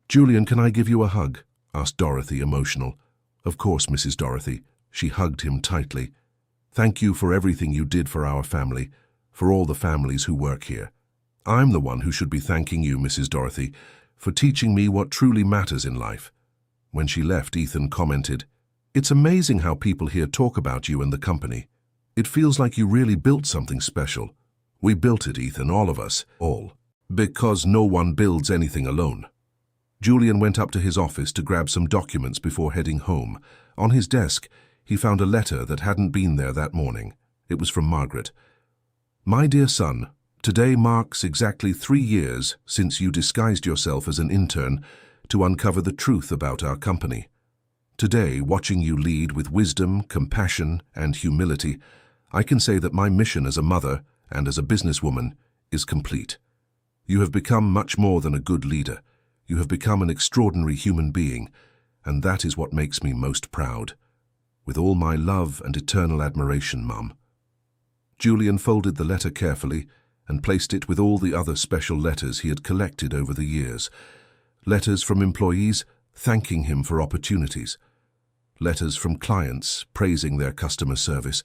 Julian, can I give you a hug? Asked Dorothy, emotional. Of course, Mrs. Dorothy. She hugged him tightly. Thank you for everything you did for our family, for all the families who work here. I'm the one who should be thanking you, Mrs. Dorothy, for teaching me what truly matters in life. When she left, Ethan commented, It's amazing how people here talk about you and the company. It feels like you really built something special. We built it, Ethan, all of us, all. Because no one builds anything alone. Julian went up to his office to grab some documents before heading home. On his desk, he found a letter that hadn't been there that morning. It was from Margaret. My dear son, today marks exactly 3 years since you disguised yourself as an intern to uncover the truth about our company. Today, watching you lead with wisdom, compassion, and humility, I can say that my mission as a mother and as a businesswoman is complete. You have become much more than a good leader. You have become an extraordinary human being, and that is what makes me most proud. With all my love and eternal admiration, Mum. Julian folded the letter carefully and placed it with all the other special letters he had collected over the years. Letters from employees thanking him for opportunities. Letters from clients praising their customer service.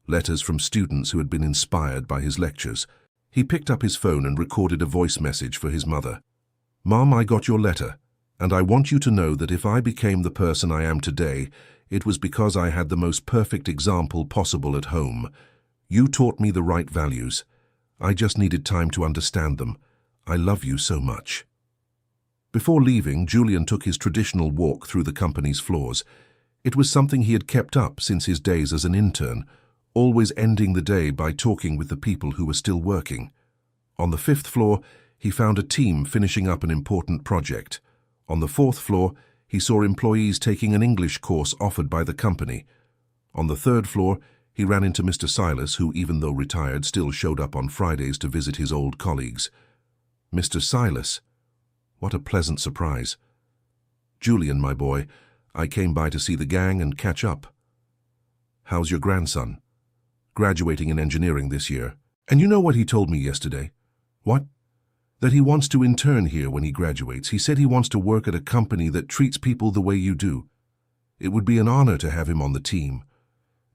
Letters from students who had been inspired by his lectures. He picked up his phone and recorded a voice message for his mother. Mom, I got your letter, and I want you to know that if I became the person I am today, it was because I had the most perfect example possible at home. You taught me the right values. I just needed time to understand them. I love you so much. Before leaving, Julian took his traditional walk through the company's floors. It was something he had kept up since his days as an intern, always ending the day by talking with the people who were still working. On the 5th floor, he found a team finishing up an important project. On the 4th floor, he saw employees taking an English course offered by the company. On the 3rd floor, he ran into Mr. Silas, who, even though retired, still showed up on Fridays to visit his old colleagues. Mr. Silas. What a pleasant surprise. Julian, my boy, I came by to see the gang and catch up. How's your grandson? Graduating in engineering this year. And you know what he told me yesterday? What? That he wants to intern here when he graduates. He said he wants to work at a company that treats people the way you do. It would be an honor to have him on the team.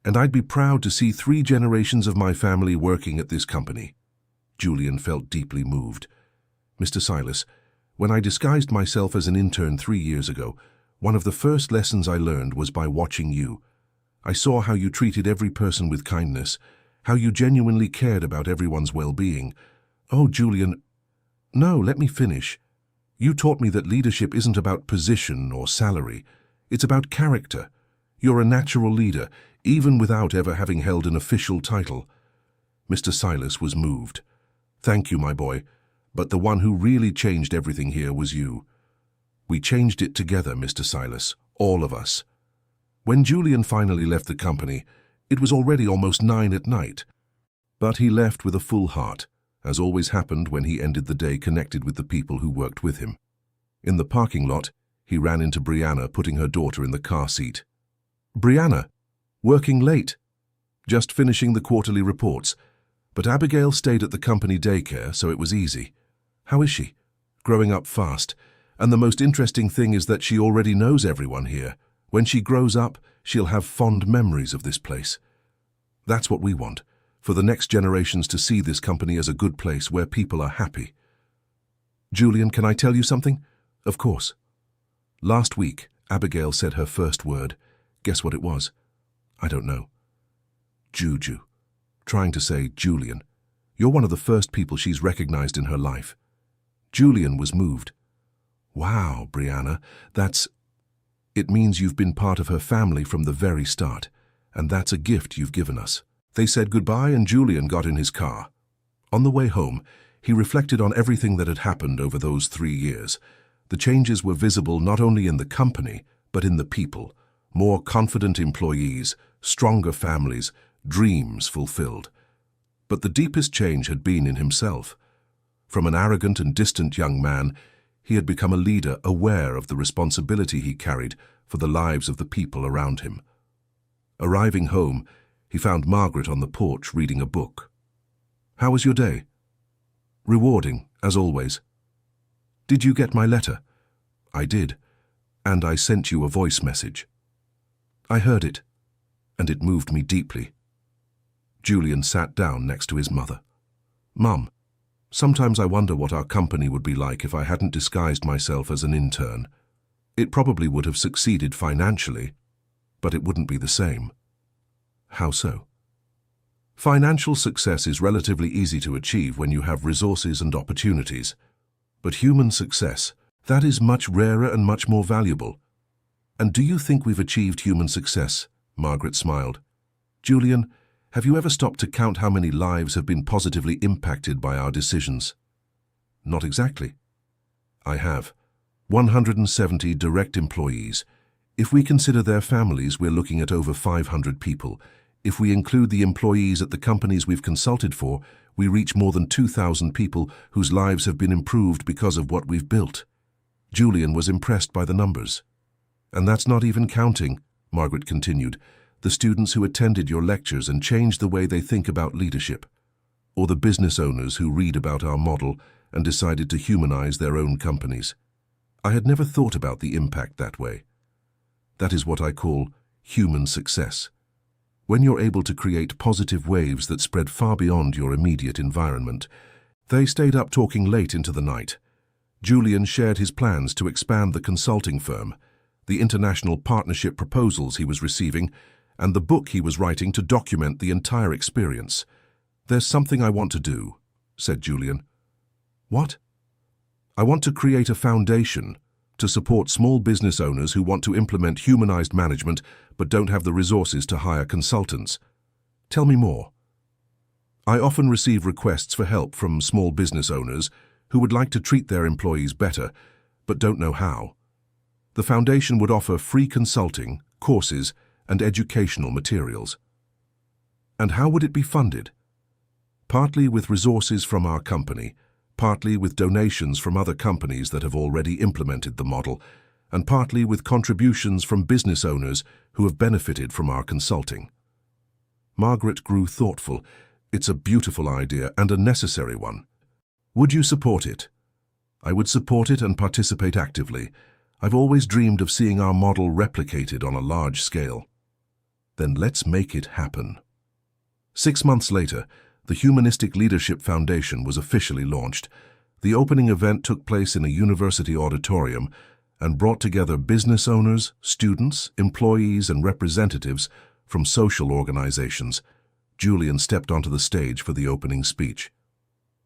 And I'd be proud to see 3 generations of my family working at this company. Julian felt deeply moved. Mr. Silas, when I disguised myself as an intern 3 years ago, one of the first lessons I learned was by watching you. I saw how you treated every person with kindness, how you genuinely cared about everyone's well-being. Oh, Julian, no, let me finish. You taught me that leadership isn't about position or salary. It's about character. You're a natural leader, even without ever having held an official title. Mr. Silas was moved. Thank you, my boy, but the one who really changed everything here was you. We changed it together, Mr. Silas, all of us. When Julian finally left the company, it was already almost 9 at night. But he left with a full heart, as always happened when he ended the day connected with the people who worked with him. In the parking lot, he ran into Brianna, putting her daughter in the car seat. Brianna, working late. Just finishing the quarterly reports. But Abigail stayed at the company daycare, so it was easy. How is she? Growing up fast. And the most interesting thing is that she already knows everyone here. When she grows up, she'll have fond memories of this place. That's what we want, for the next generations to see this company as a good place where people are happy. Julian, can I tell you something? Of course. Last week, Abigail said her first word. Guess what it was? I don't know. Juju. Trying to say Julian. You're one of the first people she's recognized in her life. Julian was moved. Wow, Brianna, It means you've been part of her family from the very start, and that's a gift you've given us. They said goodbye and Julian got in his car. On the way home, he reflected on everything that had happened over those 3 years. The changes were visible not only in the company, but in the people. More confident employees, stronger families, dreams fulfilled. But the deepest change had been in himself. From an arrogant and distant young man, he had become a leader aware of the responsibility he carried for the lives of the people around him. Arriving home, he found Margaret on the porch reading a book. How was your day? Rewarding, as always. Did you get my letter? I did, and I sent you a voice message. I heard it, and it moved me deeply. Julian sat down next to his mother. Mum, sometimes I wonder what our company would be like if I hadn't disguised myself as an intern. It probably would have succeeded financially, but it wouldn't be the same. How so? Financial success is relatively easy to achieve when you have resources and opportunities. But human success, that is much rarer and much more valuable. And do you think we've achieved human success? Margaret smiled. Julian, have you ever stopped to count how many lives have been positively impacted by our decisions? Not exactly. I have. 170 direct employees. If we consider their families, we're looking at over 500 people. If we include the employees at the companies we've consulted for, we reach more than 2,000 people whose lives have been improved because of what we've built. Julian was impressed by the numbers. And that's not even counting, Margaret continued, the students who attended your lectures and changed the way they think about leadership, or the business owners who read about our model and decided to humanize their own companies. I had never thought about the impact that way. That is what I call human success. When you're able to create positive waves that spread far beyond your immediate environment. They stayed up talking late into the night. Julian shared his plans to expand the consulting firm, the international partnership proposals he was receiving, and the book he was writing to document the entire experience. There's something I want to do, said Julian. What? I want to create a foundation to support small business owners who want to implement humanized management but don't have the resources to hire consultants. Tell me more. I often receive requests for help from small business owners who would like to treat their employees better but don't know how. The foundation would offer free consulting, courses, and educational materials. And how would it be funded? Partly with resources from our company, partly with donations from other companies that have already implemented the model, and partly with contributions from business owners who have benefited from our consulting. Margaret grew thoughtful. It's a beautiful idea and a necessary one. Would you support it? I would support it and participate actively. I've always dreamed of seeing our model replicated on a large scale. Then let's make it happen. 6 months later, the Humanistic Leadership Foundation was officially launched. The opening event took place in a university auditorium and brought together business owners, students, employees, and representatives from social organizations. Julian stepped onto the stage for the opening speech.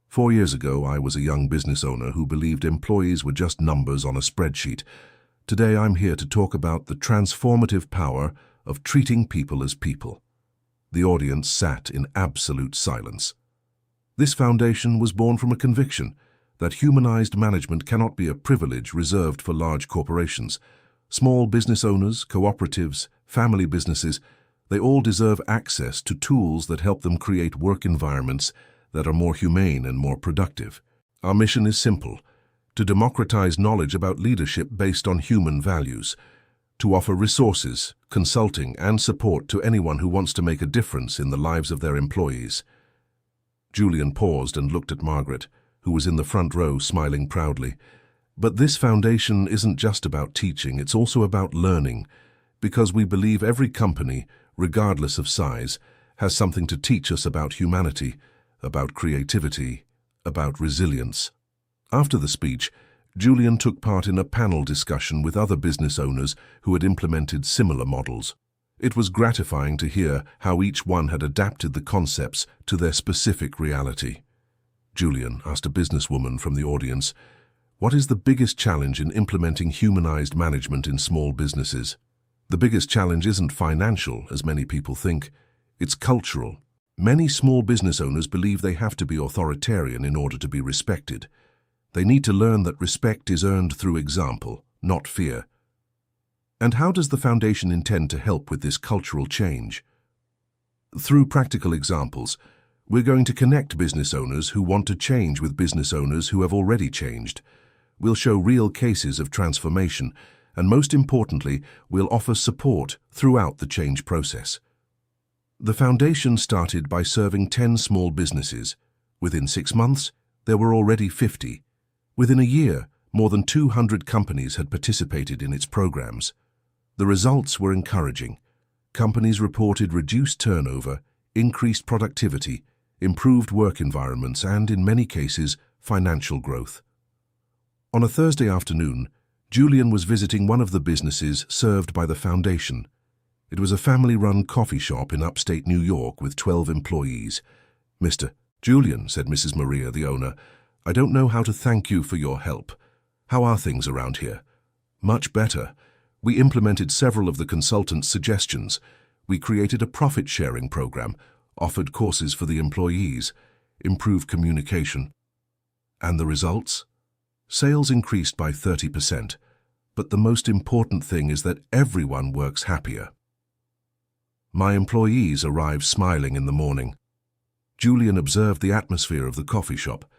4 years ago, I was a young business owner who believed employees were just numbers on a spreadsheet. Today, I'm here to talk about the transformative power of treating people as people. The audience sat in absolute silence. This foundation was born from a conviction that humanized management cannot be a privilege reserved for large corporations. Small business owners, cooperatives, family businesses, they all deserve access to tools that help them create work environments that are more humane and more productive. Our mission is simple: to democratize knowledge about leadership based on human values, to offer resources, consulting, and support to anyone who wants to make a difference in the lives of their employees. Julian paused and looked at Margaret, who was in the front row smiling proudly. But this foundation isn't just about teaching, it's also about learning, because we believe every company, regardless of size, has something to teach us about humanity, about creativity, about resilience. After the speech, Julian took part in a panel discussion with other business owners who had implemented similar models. It was gratifying to hear how each one had adapted the concepts to their specific reality. Julian asked a businesswoman from the audience, "What is the biggest challenge in implementing humanized management in small businesses?" The biggest challenge isn't financial, as many people think. It's cultural. Many small business owners believe they have to be authoritarian in order to be respected. They need to learn that respect is earned through example, not fear. And how does the foundation intend to help with this cultural change? Through practical examples, we're going to connect business owners who want to change with business owners who have already changed. We'll show real cases of transformation, and most importantly, we'll offer support throughout the change process. The foundation started by serving 10 small businesses. Within 6 months, there were already 50. Within a year, more than 200 companies had participated in its programs. The results were encouraging. Companies reported reduced turnover, increased productivity, improved work environments, and, in many cases, financial growth. On a Thursday afternoon, Julian was visiting one of the businesses served by the foundation. It was a family-run coffee shop in upstate New York with 12 employees. "Mr. Julian," said Mrs. Maria, the owner, "I don't know how to thank you for your help. How are things around here?" "Much better. We implemented several of the consultant's suggestions. We created a profit-sharing program, offered courses for the employees, improved communication." "And the results?" "Sales increased by 30%, but the most important thing is that everyone works happier. My employees arrived smiling in the morning." Julian observed the atmosphere of the coffee shop.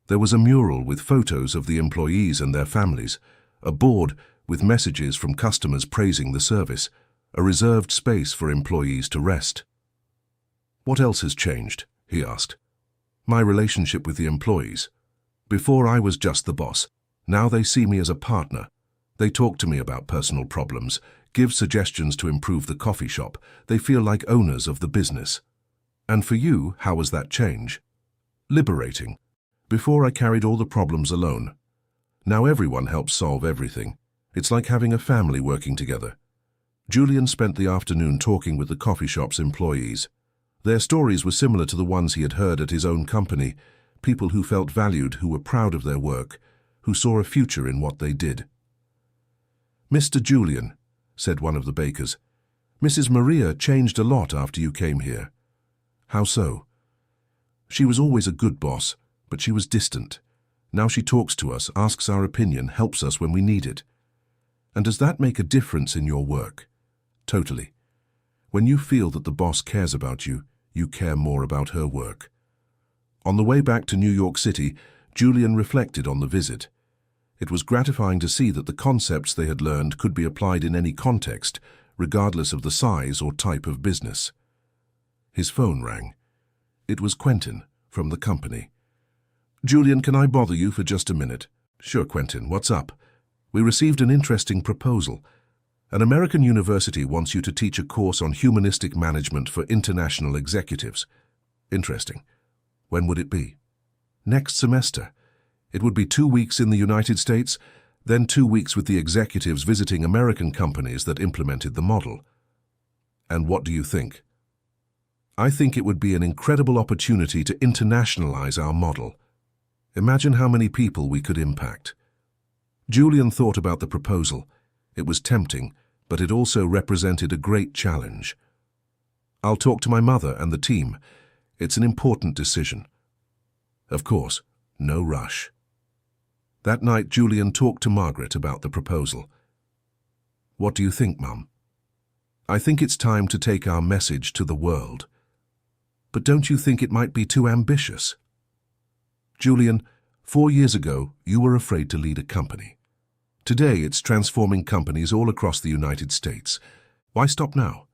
There was a mural with photos of the employees and their families, a board with messages from customers praising the service, a reserved space for employees to rest. "What else has changed?" he asked. "My relationship with the employees. Before I was just the boss. Now they see me as a partner. They talk to me about personal problems, give suggestions to improve the coffee shop. They feel like owners of the business." "And for you, how was that change?" "Liberating. Before I carried all the problems alone. Now everyone helps solve everything. It's like having a family working together." Julian spent the afternoon talking with the coffee shop's employees. Their stories were similar to the ones he had heard at his own company, people who felt valued, who were proud of their work, who saw a future in what they did. "Mr. Julian," said one of the bakers, "Mrs. Maria changed a lot after you came here." "How so?" "She was always a good boss, but she was distant. Now she talks to us, asks our opinion, helps us when we need it." "And does that make a difference in your work?" "Totally. When you feel that the boss cares about you, you care more about her work." On the way back to New York City, Julian reflected on the visit. It was gratifying to see that the concepts they had learned could be applied in any context, regardless of the size or type of business. His phone rang. It was Quentin, from the company. "Julian, can I bother you for just a minute?" "Sure, Quentin, what's up?" "We received an interesting proposal. An American university wants you to teach a course on humanistic management for international executives." "Interesting. When would it be?" "Next semester. It would be 2 weeks in the United States, then 2 weeks with the executives visiting American companies that implemented the model." "And what do you think?" "I think it would be an incredible opportunity to internationalize our model. Imagine how many people we could impact." Julian thought about the proposal. It was tempting, but it also represented a great challenge. "I'll talk to my mother and the team. It's an important decision." Of course, no rush. That night, Julian talked to Margaret about the proposal. "What do you think, Mum?" "I think it's time to take our message to the world." "But don't you think it might be too ambitious?" "Julian, 4 years ago, you were afraid to lead a company. Today, it's transforming companies all across the United States. Why stop now?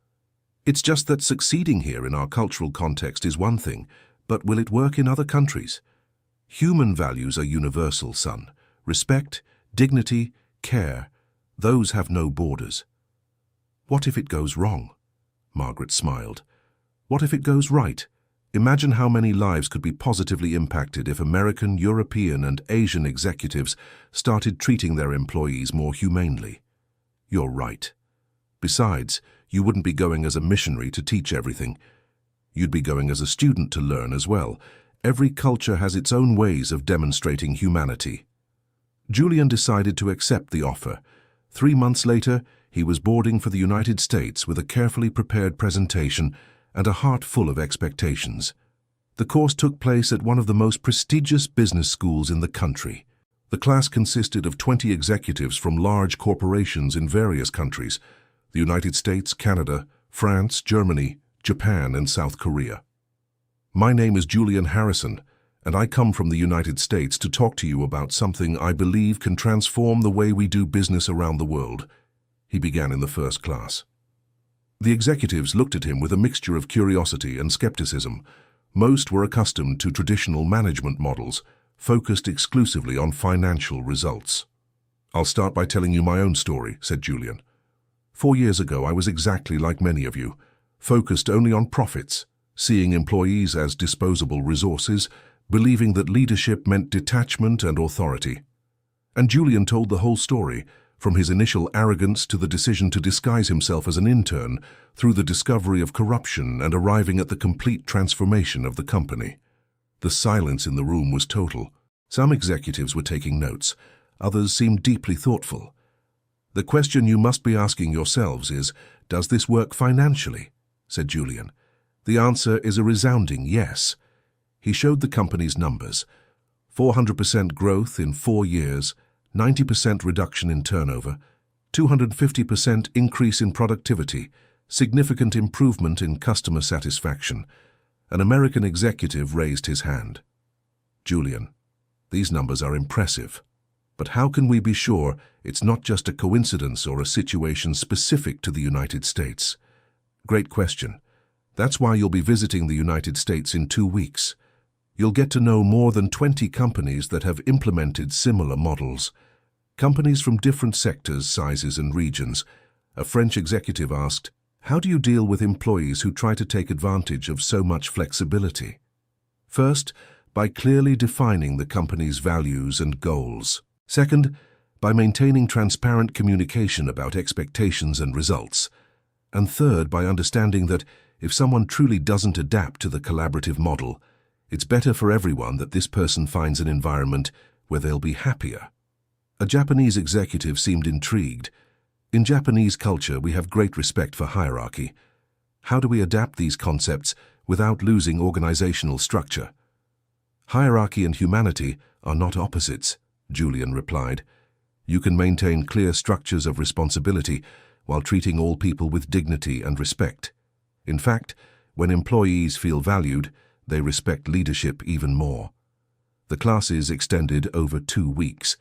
It's just that succeeding here in our cultural context is one thing, But will it work in other countries? Human values are universal, son. Respect, dignity, care, those have no borders. What if it goes wrong? Margaret smiled. What if it goes right? Imagine how many lives could be positively impacted if American, European, and Asian executives started treating their employees more humanely. You're right. Besides, you wouldn't be going as a missionary to teach everything. You'd be going as a student to learn as well. Every culture has its own ways of demonstrating humanity. Julian decided to accept the offer. 3 months later, he was boarding for the United States with a carefully prepared presentation and a heart full of expectations. The course took place at one of the most prestigious business schools in the country. The class consisted of 20 executives from large corporations in various countries: the United States, Canada, France, Germany, Japan, and South Korea. My name is Julian Harrison, and I come from the United States to talk to you about something I believe can transform the way we do business around the world. He began in the first class. The executives looked at him with a mixture of curiosity and skepticism. Most were accustomed to traditional management models, focused exclusively on financial results. I'll start by telling you my own story, said Julian. 4 years ago, I was exactly like many of you, focused only on profits, seeing employees as disposable resources, believing that leadership meant detachment and authority. And Julian told the whole story, from his initial arrogance to the decision to disguise himself as an intern, through the discovery of corruption and arriving at the complete transformation of the company. The silence in the room was total. Some executives were taking notes. Others seemed deeply thoughtful. The question you must be asking yourselves is, does this work financially? Said Julian. The answer is a resounding yes. He showed the company's numbers. 400% growth in 4 years, 90% reduction in turnover, 250% increase in productivity, significant improvement in customer satisfaction. An American executive raised his hand. Julian, these numbers are impressive. But how can we be sure it's not just a coincidence or a situation specific to the United States? Great question. That's why you'll be visiting the United States in 2 weeks. You'll get to know more than 20 companies that have implemented similar models. Companies from different sectors, sizes, and regions. A French executive asked, "How do you deal with employees who try to take advantage of so much flexibility?" First, by clearly defining the company's values and goals. Second, by maintaining transparent communication about expectations and results. And third, by understanding that if someone truly doesn't adapt to the collaborative model, it's better for everyone that this person finds an environment where they'll be happier. A Japanese executive seemed intrigued. In Japanese culture, we have great respect for hierarchy. How do we adapt these concepts without losing organizational structure? Hierarchy and humanity are not opposites, Julian replied. You can maintain clear structures of responsibility while treating all people with dignity and respect. In fact, when employees feel valued, they respect leadership even more. The classes extended over 2 weeks.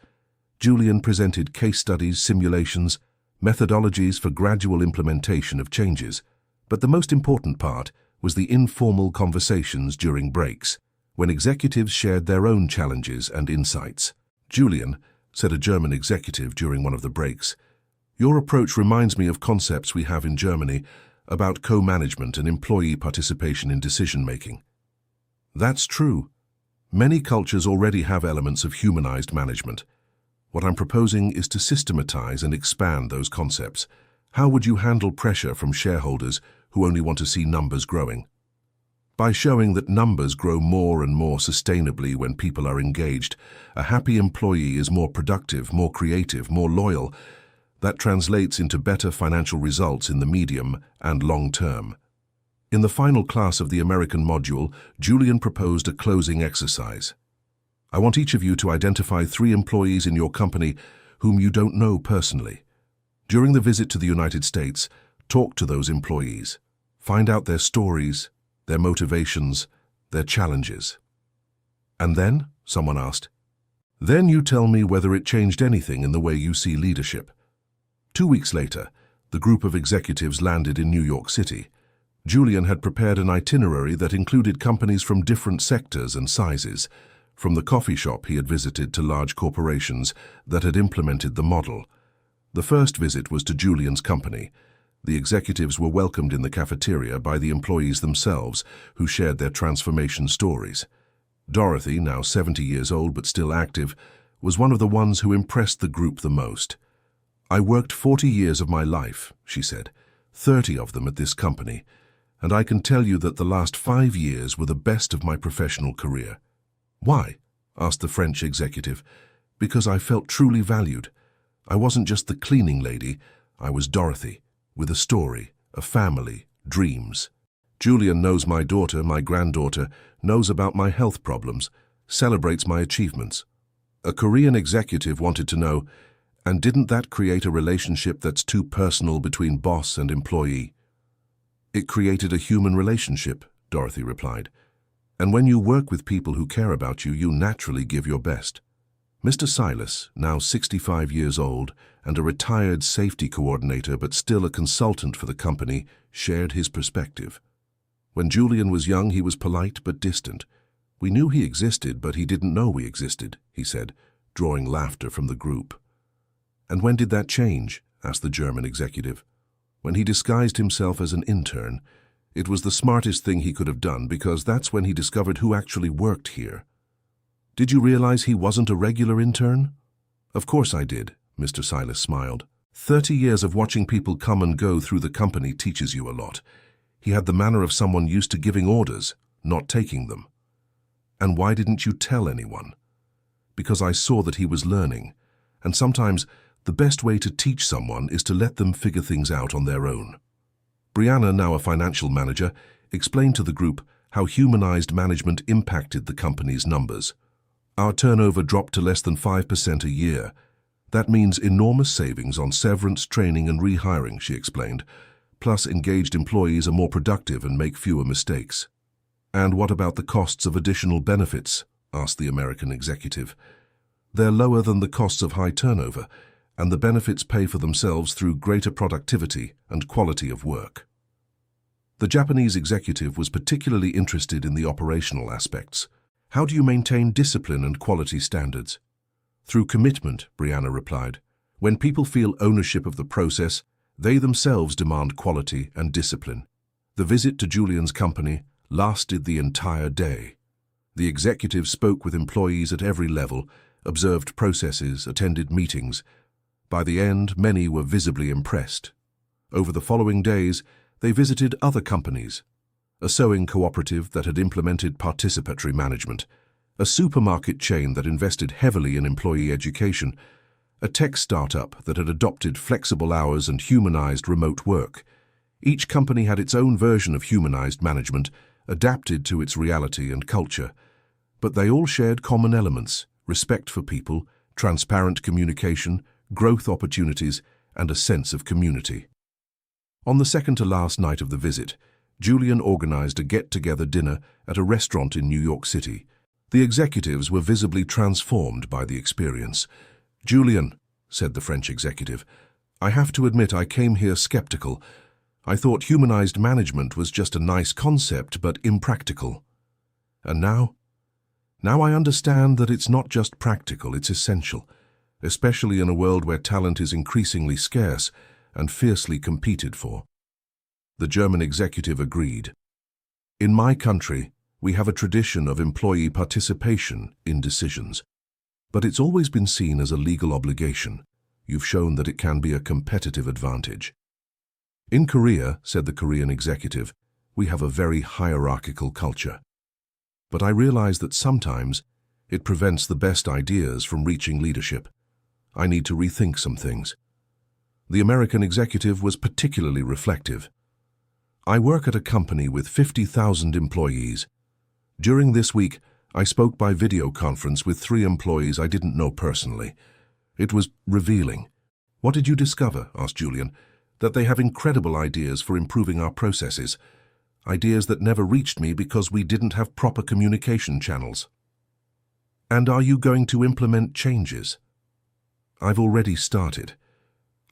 Julian presented case studies, simulations, methodologies for gradual implementation of changes. But the most important part was the informal conversations during breaks, when executives shared their own challenges and insights. Julian, said a German executive during one of the breaks, your approach reminds me of concepts we have in Germany about co-management and employee participation in decision-making. That's true. Many cultures already have elements of humanized management. What I'm proposing is to systematize and expand those concepts. How would you handle pressure from shareholders who only want to see numbers growing? By showing that numbers grow more and more sustainably when people are engaged, a happy employee is more productive, more creative, more loyal. That translates into better financial results in the medium and long term. In the final class of the American module, Julian proposed a closing exercise. I want each of you to identify 3 employees in your company whom you don't know personally. During the visit to the United States, talk to those employees. Find out their stories, their motivations, their challenges. And then, someone asked, then you tell me whether it changed anything in the way you see leadership. 2 weeks later, the group of executives landed in New York City. Julian had prepared an itinerary that included companies from different sectors and sizes, from the coffee shop he had visited to large corporations that had implemented the model. The first visit was to Julian's company. The executives were welcomed in the cafeteria by the employees themselves, who shared their transformation stories. Dorothy, now 70 years old but still active, was one of the ones who impressed the group the most. "I worked 40 years of my life," she said, 30 of them at this company, "and I can tell you that the last 5 years were the best of my professional career." "Why?" asked the French executive. "Because I felt truly valued. I wasn't just the cleaning lady, I was Dorothy, with a story, a family, dreams. Julian knows my daughter, my granddaughter, knows about my health problems, celebrates my achievements." A Korean executive wanted to know, "And didn't that create a relationship that's too personal between boss and employee?" "It created a human relationship," Dorothy replied. "And when you work with people who care about you, you naturally give your best." Mr. Silas, now 65 years old and a retired safety coordinator but still a consultant for the company, shared his perspective. "When Julian was young, he was polite but distant. We knew he existed, but he didn't know we existed," he said, drawing laughter from the group. "And when did that change?" asked the German executive. "When he disguised himself as an intern. It was the smartest thing he could have done because that's when he discovered who actually worked here." "Did you realize he wasn't a regular intern?" "Of course I did," Mr. Silas smiled. 30 years of watching people come and go through the company teaches you a lot. He had the manner of someone used to giving orders, not taking them." "And why didn't you tell anyone?" "Because I saw that he was learning, and sometimes the best way to teach someone is to let them figure things out on their own." Brianna, now a financial manager, explained to the group how humanized management impacted the company's numbers. "Our turnover dropped to less than 5% a year. That means enormous savings on severance, training and rehiring," she explained. "Plus, engaged employees are more productive and make fewer mistakes." "And what about the costs of additional benefits?" asked the American executive. "They're lower than the costs of high turnover, and the benefits pay for themselves through greater productivity and quality of work." The Japanese executive was particularly interested in the operational aspects. "How do you maintain discipline and quality standards?" "Through commitment," Brianna replied. "When people feel ownership of the process, they themselves demand quality and discipline." The visit to Julian's company lasted the entire day. The executive spoke with employees at every level, observed processes, attended meetings. By the end, many were visibly impressed. Over the following days, they visited other companies: a sewing cooperative that had implemented participatory management, a supermarket chain that invested heavily in employee education, a tech startup that had adopted flexible hours and humanized remote work. Each company had its own version of humanized management, adapted to its reality and culture. But they all shared common elements: respect for people, transparent communication, growth opportunities, and a sense of community. On the second-to-last night of the visit, Julian organized a get-together dinner at a restaurant in New York City. The executives were visibly transformed by the experience. "Julian," said the French executive, "I have to admit I came here skeptical. I thought humanized management was just a nice concept, but impractical. And now I understand that it's not just practical, it's essential, especially in a world where talent is increasingly scarce and fiercely competed for." The German executive agreed. "In my country, we have a tradition of employee participation in decisions, but it's always been seen as a legal obligation. You've shown that it can be a competitive advantage." "In Korea," said the Korean executive, "we have a very hierarchical culture. But I realize that sometimes it prevents the best ideas from reaching leadership. I need to rethink some things." The American executive was particularly reflective. "I work at a company with 50,000 employees. During this week, I spoke by video conference with 3 employees I didn't know personally. It was revealing." "What did you discover?" asked Julian. "That they have incredible ideas for improving our processes. Ideas that never reached me because we didn't have proper communication channels." "And are you going to implement changes?" "I've already started.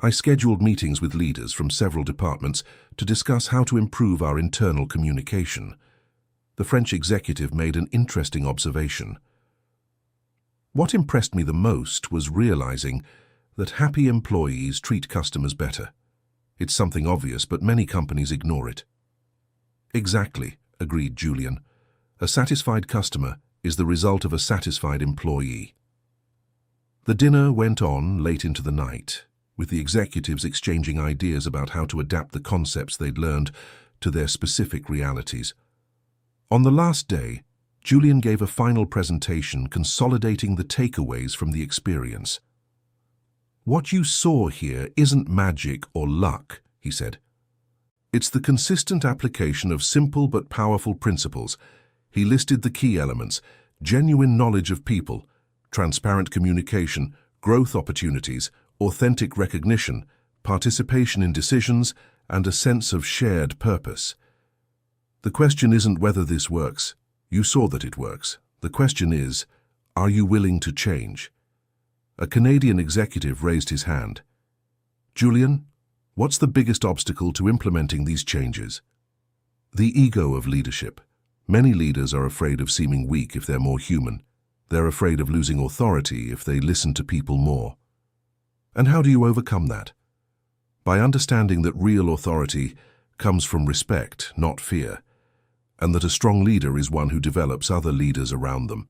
I scheduled meetings with leaders from several departments to discuss how to improve our internal communication. The French executive made an interesting observation. What impressed me the most was realizing that happy employees treat customers better. It's something obvious, but many companies ignore it. Exactly, agreed Julian. A satisfied customer is the result of a satisfied employee. The dinner went on late into the night, with the executives exchanging ideas about how to adapt the concepts they'd learned to their specific realities. On the last day, Julian gave a final presentation consolidating the takeaways from the experience. "What you saw here isn't magic or luck," he said. "It's the consistent application of simple but powerful principles." He listed the key elements: genuine knowledge of people, transparent communication, growth opportunities, authentic recognition, participation in decisions, and a sense of shared purpose. The question isn't whether this works. You saw that it works. The question is, are you willing to change? A Canadian executive raised his hand. "Julian, what's the biggest obstacle to implementing these changes?" "The ego of leadership. Many leaders are afraid of seeming weak if they're more human. They're afraid of losing authority if they listen to people more." "And how do you overcome that?" "By understanding that real authority comes from respect, not fear, and that a strong leader is one who develops other leaders around them."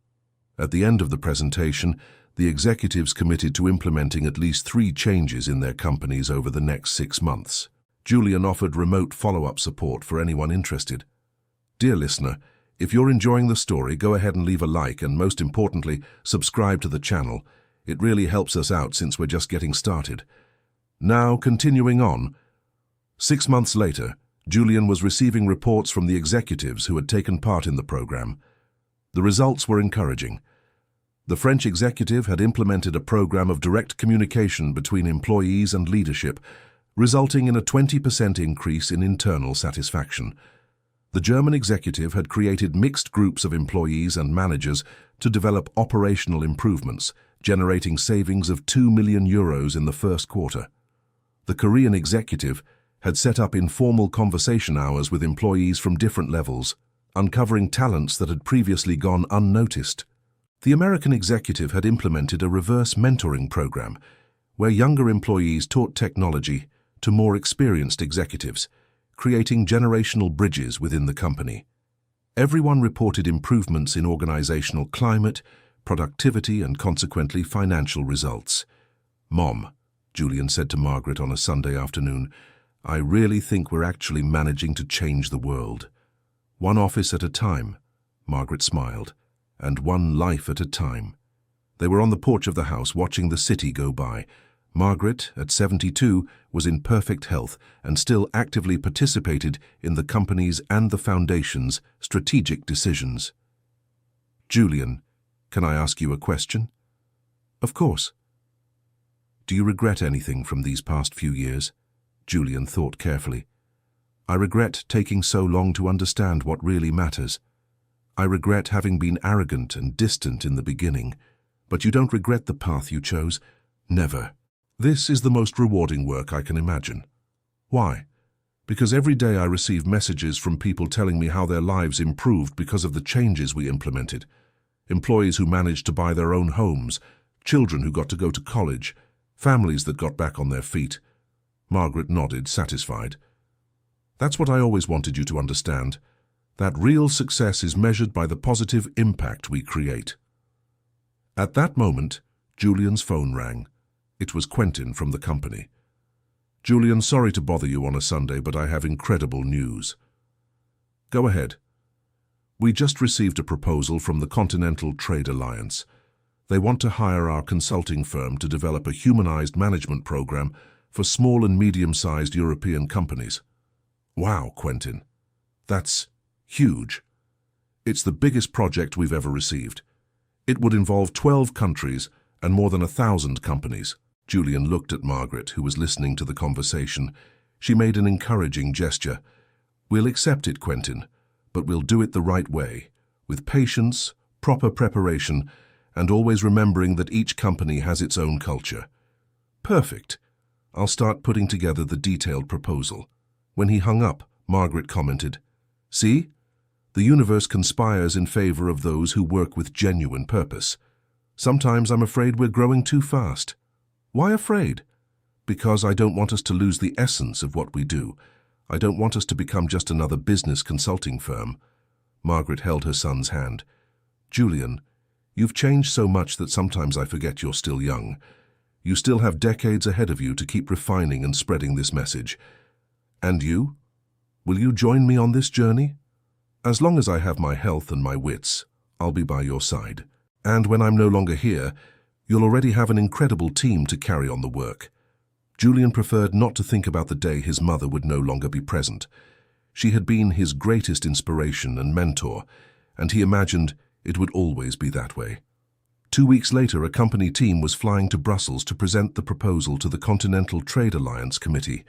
At the end of the presentation, the executives committed to implementing at least 3 changes in their companies over the next 6 months. Julian offered remote follow-up support for anyone interested. Dear listener, if you're enjoying the story, go ahead and leave a like and, most importantly, subscribe to the channel. It really helps us out since we're just getting started. Now, continuing on. 6 months later, Julian was receiving reports from the executives who had taken part in the program. The results were encouraging. The French executive had implemented a program of direct communication between employees and leadership, resulting in a 20% increase in internal satisfaction. The German executive had created mixed groups of employees and managers to develop operational improvements, generating savings of €2 million in the first quarter. The Korean executive had set up informal conversation hours with employees from different levels, uncovering talents that had previously gone unnoticed. The American executive had implemented a reverse mentoring program, where younger employees taught technology to more experienced executives, creating generational bridges within the company. Everyone reported improvements in organizational climate, productivity, and consequently financial results. "Mom," Julian said to Margaret on a Sunday afternoon, "I really think we're actually managing to change the world." "One office at a time," Margaret smiled, "and one life at a time." They were on the porch of the house watching the city go by. Margaret, at 72, was in perfect health and still actively participated in the company's and the foundation's strategic decisions. "Julian, can I ask you a question?" "Of course." "Do you regret anything from these past few years?" Julian thought carefully. "I regret taking so long to understand what really matters. I regret having been arrogant and distant in the beginning. But you don't regret the path you chose? Never. This is the most rewarding work I can imagine." "Why?" "Because every day I receive messages from people telling me how their lives improved because of the changes we implemented. Employees who managed to buy their own homes, children who got to go to college, families that got back on their feet." Margaret nodded, satisfied. "That's what I always wanted you to understand, that real success is measured by the positive impact we create." At that moment, Julian's phone rang. It was Quentin from the company. "Julian, sorry to bother you on a Sunday, but I have incredible news." "Go ahead." "We just received a proposal from the Continental Trade Alliance. They want to hire our consulting firm to develop a humanized management program for small and medium-sized European companies." "Wow, Quentin. That's huge. It's the biggest project we've ever received. It would involve 12 countries and more than 1,000 companies." Julian looked at Margaret, who was listening to the conversation. She made an encouraging gesture. "We'll accept it, Quentin, but we'll do it the right way, with patience, proper preparation, and always remembering that each company has its own culture." "Perfect. I'll start putting together the detailed proposal." When he hung up, Margaret commented, "See? The universe conspires in favor of those who work with genuine purpose. Sometimes I'm afraid we're growing too fast." "Why afraid?" "Because I don't want us to lose the essence of what we do. I don't want us to become just another business consulting firm." Margaret held her son's hand. "Julian, you've changed so much that sometimes I forget you're still young. You still have decades ahead of you to keep refining and spreading this message. And you? Will you join me on this journey? As long as I have my health and my wits, I'll be by your side. And when I'm no longer here, you'll already have an incredible team to carry on the work." Julian preferred not to think about the day his mother would no longer be present. She had been his greatest inspiration and mentor, and he imagined it would always be that way. 2 weeks later, a company team was flying to Brussels to present the proposal to the Continental Trade Alliance Committee.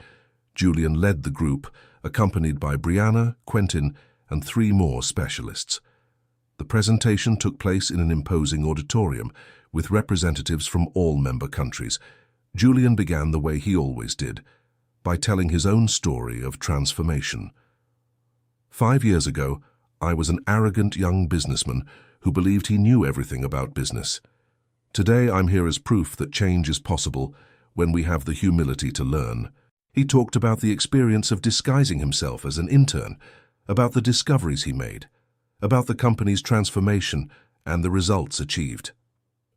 Julian led the group, accompanied by Brianna, Quentin, and 3 more specialists. The presentation took place in an imposing auditorium, with representatives from all member countries. Julian began the way he always did, by telling his own story of transformation. "5 years ago, I was an arrogant young businessman who believed he knew everything about business. Today, I'm here as proof that change is possible when we have the humility to learn." He talked about the experience of disguising himself as an intern, about the discoveries he made, about the company's transformation and the results achieved.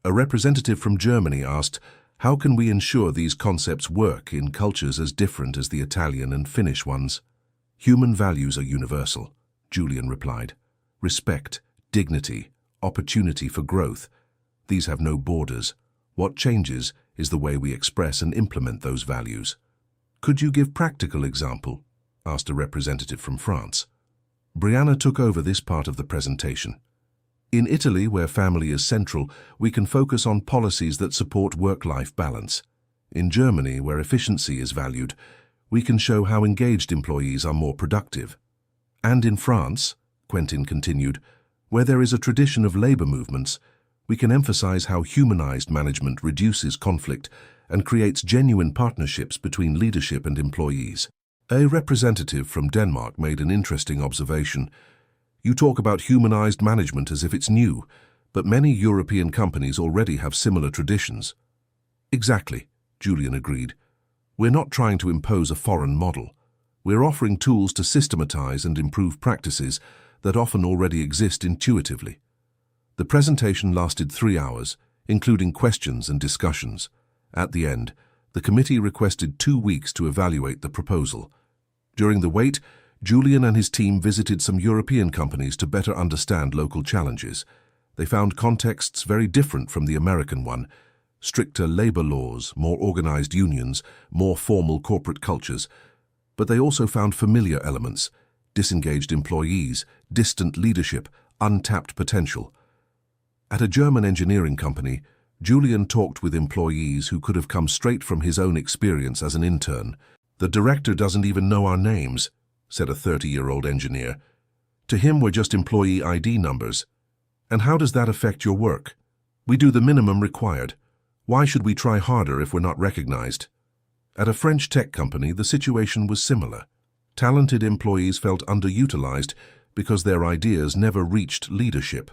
A representative from Germany asked, "How can we ensure these concepts work in cultures as different as the Italian and Finnish ones?" "Human values are universal," Julian replied. "Respect, dignity, opportunity for growth. These have no borders. What changes is the way we express and implement those values." "Could you give practical example?" asked a representative from France. Brianna took over this part of the presentation. "In Italy, where family is central, we can focus on policies that support work-life balance. In Germany, where efficiency is valued, we can show how engaged employees are more productive. And in France," Quentin continued, "where there is a tradition of labor movements, we can emphasize how humanized management reduces conflict and creates genuine partnerships between leadership and employees." A representative from Denmark made an interesting observation. "You talk about humanized management as if it's new, but many European companies already have similar traditions." "Exactly," Julian agreed. "We're not trying to impose a foreign model. We're offering tools to systematize and improve practices that often already exist intuitively." The presentation lasted 3 hours, including questions and discussions. At the end, the committee requested 2 weeks to evaluate the proposal. During the wait, Julian and his team visited some European companies to better understand local challenges. They found contexts very different from the American one: stricter labor laws, more organized unions, more formal corporate cultures. But they also found familiar elements: disengaged employees, distant leadership, untapped potential. At a German engineering company, Julian talked with employees who could have come straight from his own experience as an intern. "The director doesn't even know our names," said a 30-year-old engineer. "To him, we're just employee ID numbers." "And how does that affect your work?" "We do the minimum required. Why should we try harder if we're not recognized?" At a French tech company, the situation was similar. Talented employees felt underutilized because their ideas never reached leadership.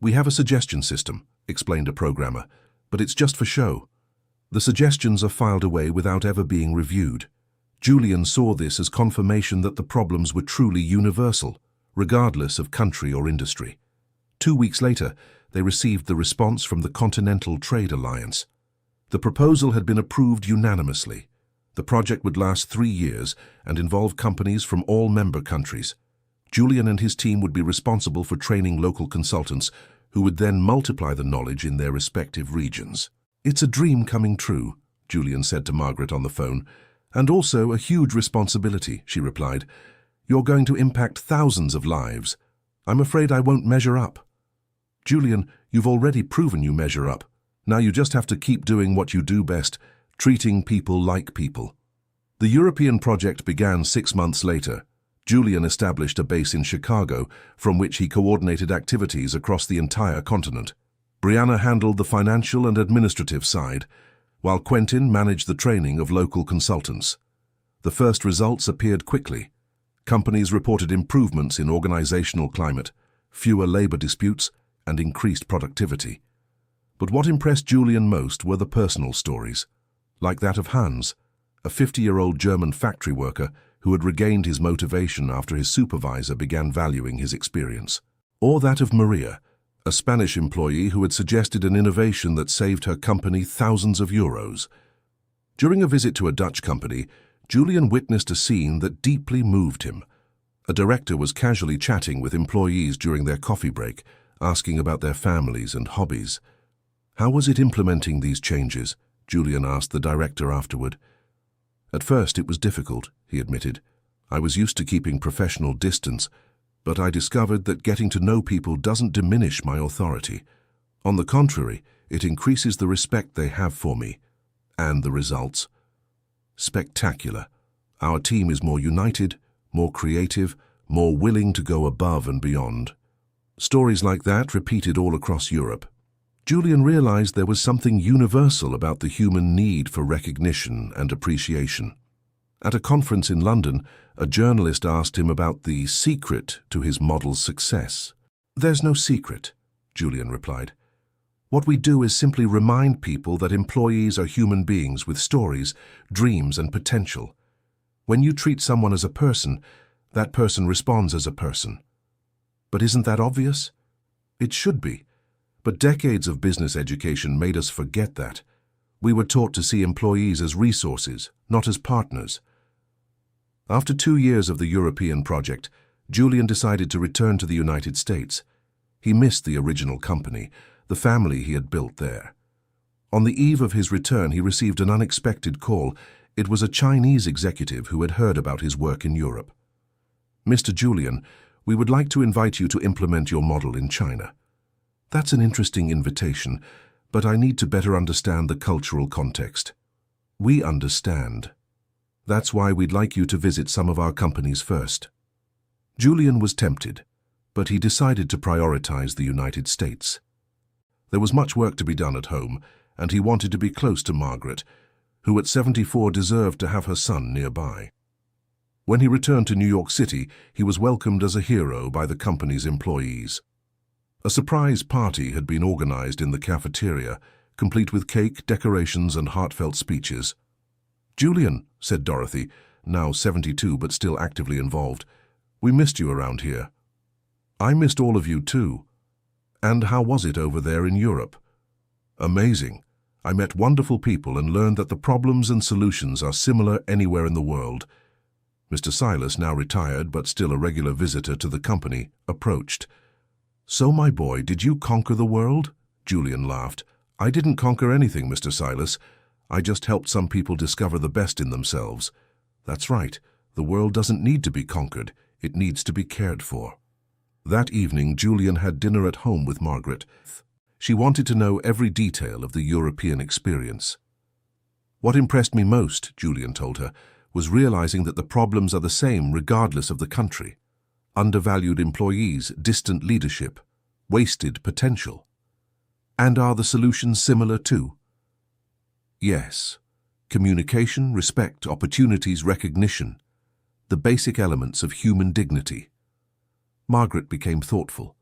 "We have a suggestion system," explained a programmer, "but it's just for show. The suggestions are filed away without ever being reviewed." Julian saw this as confirmation that the problems were truly universal, regardless of country or industry. 2 weeks later, they received the response from the Continental Trade Alliance. The proposal had been approved unanimously. The project would last 3 years and involve companies from all member countries. Julian and his team would be responsible for training local consultants who would then multiply the knowledge in their respective regions. "It's a dream coming true," Julian said to Margaret on the phone. "And also a huge responsibility," she replied. "You're going to impact thousands of lives. I'm afraid I won't measure up." "Julian, you've already proven you measure up. Now you just have to keep doing what you do best, treating people like people." The European project began 6 months later. Julian established a base in Chicago, from which he coordinated activities across the entire continent. Brianna handled the financial and administrative side. while Quentin managed the training of local consultants. The first results appeared quickly. Companies reported improvements in organizational climate, fewer labor disputes, and increased productivity. But what impressed Julian most were the personal stories, like that of Hans, a 50-year-old German factory worker who had regained his motivation after his supervisor began valuing his experience. Or that of Maria, a Spanish employee who had suggested an innovation that saved her company thousands of euros. During a visit to a Dutch company, Julian witnessed a scene that deeply moved him. A director was casually chatting with employees during their coffee break, asking about their families and hobbies. "How was it implementing these changes?" Julian asked the director afterward. "At first it was difficult," he admitted. "I was used to keeping professional distance, but I discovered that getting to know people doesn't diminish my authority. On the contrary, it increases the respect they have for me. And the results? Spectacular. Our team is more united, more creative, more willing to go above and beyond." Stories like that repeated all across Europe. Julian realized there was something universal about the human need for recognition and appreciation. At a conference in London, a journalist asked him about the secret to his model's success. "There's no secret," Julian replied. "What we do is simply remind people that employees are human beings with stories, dreams, and potential. When you treat someone as a person, that person responds as a person." But isn't that obvious? It should be. But decades of business education made us forget that. We were taught to see employees as resources, not as partners. After 2 years of the European project, Julian decided to return to the United States. He missed the original company, the family he had built there. On the eve of his return, he received an unexpected call. It was a Chinese executive who had heard about his work in Europe. "Mr. Julian, we would like to invite you to implement your model in China." "That's an interesting invitation, but I need to better understand the cultural context." "We understand. That's why we'd like you to visit some of our companies first." Julian was tempted, but he decided to prioritize the United States. There was much work to be done at home, and he wanted to be close to Margaret, who at 74 deserved to have her son nearby. When he returned to New York City, he was welcomed as a hero by the company's employees. A surprise party had been organized in the cafeteria, complete with cake, decorations, and heartfelt speeches. "Julian," said Dorothy, now 72 but still actively involved, "we missed you around here." "I missed all of you too." "And how was it over there in Europe?" "Amazing. I met wonderful people and learned that the problems and solutions are similar anywhere in the world." Mr. Silas, now retired but still a regular visitor to the company, approached. "So, my boy, did you conquer the world?" Julian laughed. "I didn't conquer anything, Mr. Silas. I just helped some people discover the best in themselves." "That's right. The world doesn't need to be conquered. It needs to be cared for." That evening, Julian had dinner at home with Margaret. She wanted to know every detail of the European experience. "What impressed me most," Julian told her, "was realizing that the problems are the same regardless of the country. Undervalued employees, distant leadership, wasted potential. And are the solutions similar too?" "Yes. Communication, respect, opportunities, recognition. The basic elements of human dignity." Margaret became thoughtful.